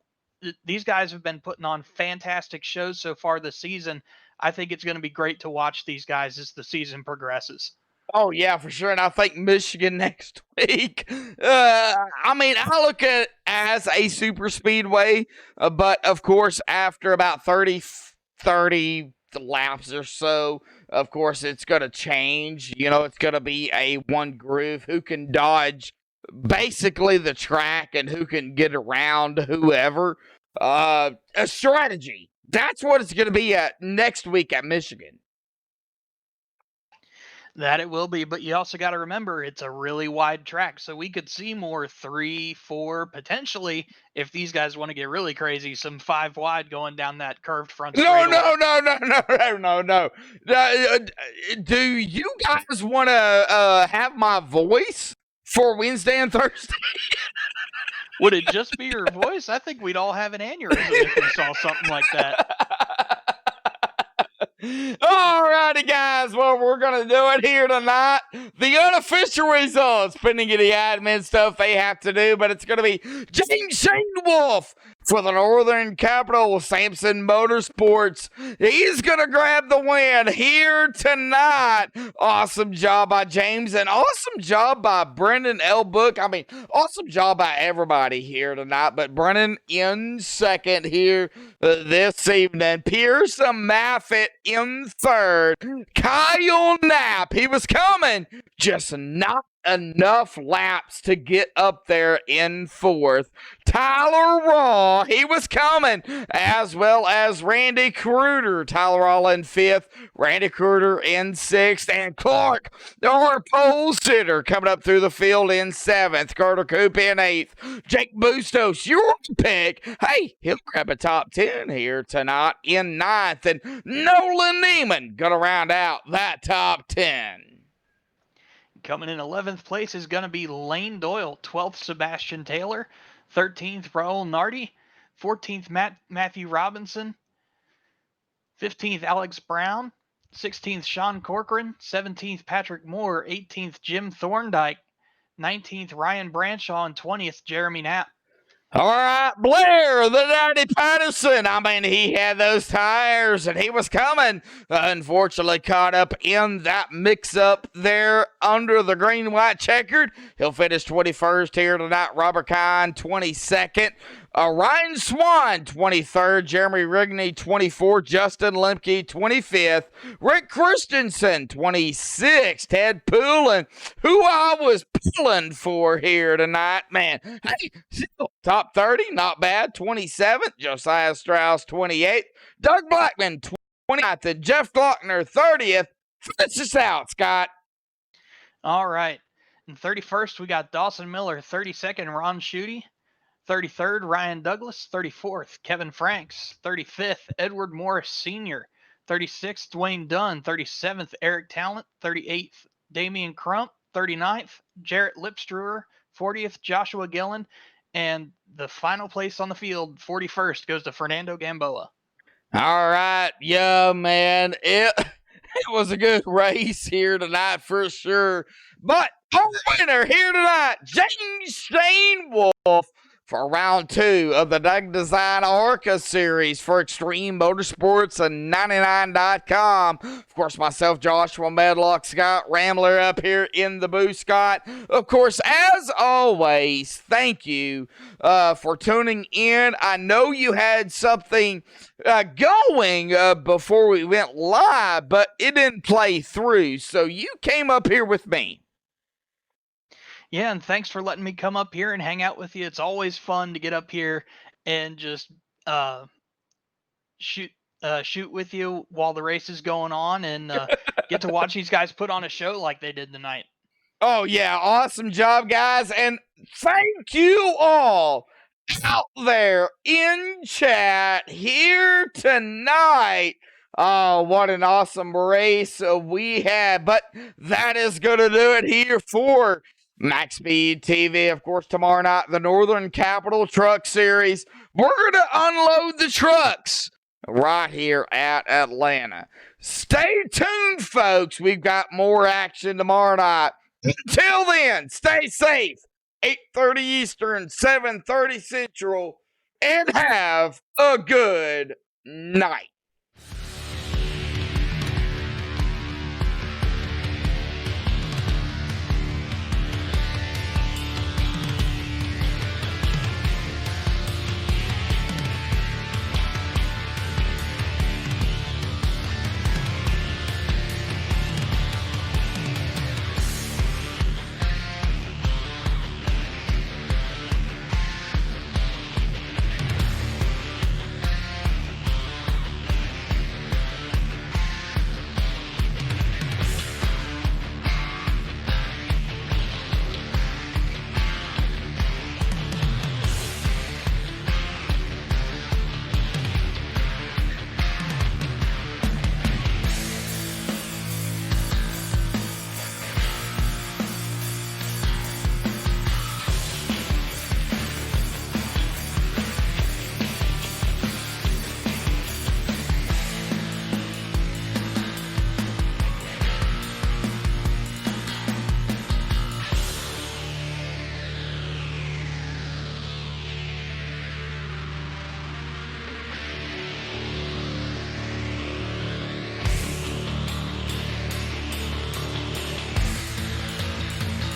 these guys have been putting on fantastic shows so far this season. I think it's going to be great to watch these guys as the season progresses. Oh, yeah, for sure. And I think Michigan next week. I mean, I look at it as a super speedway, but of course, after about 30 laps or so, of course, it's going to change. It's going to be a one groove who can dodge basically the track and who can get around whoever. A strategy. That's what it's going to be at next week at Michigan. That it will be, but you also got to remember it's a really wide track, so we could see more 3, 4, potentially, if these guys want to get really crazy, some 5 wide going down that curved front No, straightaway. no. Do you guys want to have my voice for Wednesday and Thursday? Would it just be your voice? I think we'd all have an aneurysm if we saw something like that. Alrighty, guys. Well, we're going to do it here tonight. The unofficial results, pending any admin stuff they have to do, but it's going to be James Shane Wolf for the Northern Capital Sampson Motorsports. He's going to grab the win here tonight. Awesome job by James, and awesome job by Brendan L. Book. I mean, awesome job by everybody here tonight, but Brendan in second here this evening. Pearson Maffett in third. Kyle Knapp, he was coming, just not enough laps to get up there in fourth. Tyler Raw, he was coming, as well as Randy Kruder. Tyler Raw in fifth, Randy Kruder in sixth, and Clark, our pole sitter, coming up through the field in seventh. Carter Coop in eighth. Jake Bustos, your pick. Hey, he'll grab a top 10 here tonight in ninth, and Nolan Neiman gonna round out that top 10. Coming in 11th place is going to be Lane Doyle, 12th Sebastian Taylor, 13th Raul Nardi, 14th Matthew Robinson, 15th Alex Brown, 16th Sean Corcoran, 17th Patrick Moore, 18th Jim Thorndike, 19th Ryan Branshaw, and 20th Jeremy Knapp. All right, Blair, the Daddy Patterson. I mean, he had those tires, and he was coming. Unfortunately, caught up in that mix-up there under the green-white checkered. He'll finish 21st here tonight. Robert Kine, 22nd. Ryan Swan, 23rd. Jeremy Rigney, 24th. Justin Lemke, 25th. Rick Christensen, 26th. Ted Poulin, who I was pulling for here tonight. Man, hey, still top 30, not bad. 27th. Josiah Strauss, 28th. Doug Blackman, 29th. And Jeff Glockner, 30th. Finish us out, Scott. All right. In 31st, we got Dawson Miller. 32nd, Ron Schutte. 33rd, Ryan Douglas. 34th, Kevin Franks. 35th, Edward Morris Sr. 36th, Dwayne Dunn. 37th, Eric Talent. 38th, Damian Crump. 39th, Jarrett Lipstruer. 40th, Joshua Gillen. And the final place on the field, 41st, goes to Fernando Gamboa. All right. Yeah, man. It was a good race here tonight for sure. But our winner here tonight, James Shane Wolf, for round 2 of the Doug Design ARCA series for Extreme Motorsports and 99.com. Of course, myself, Joshua Medlock, Scott Rambler up here in the booth. Scott, of course, as always, thank you for tuning in. I know you had something going before we went live, but it didn't play through, so you came up here with me. Yeah, and thanks for letting me come up here and hang out with you. It's always fun to get up here and just shoot with you while the race is going on, and get to watch these guys put on a show like they did tonight. Oh, yeah. Awesome job, guys. And thank you all out there in chat here tonight. Oh, what an awesome race we had. But that is going to do it here for MaxSpeedTV. Of course, tomorrow night, the Northern Capital Truck Series. We're going to unload the trucks right here at Atlanta. Stay tuned, folks. We've got more action tomorrow night. Until then, stay safe. 8:30 Eastern, 7:30 Central, and have a good night.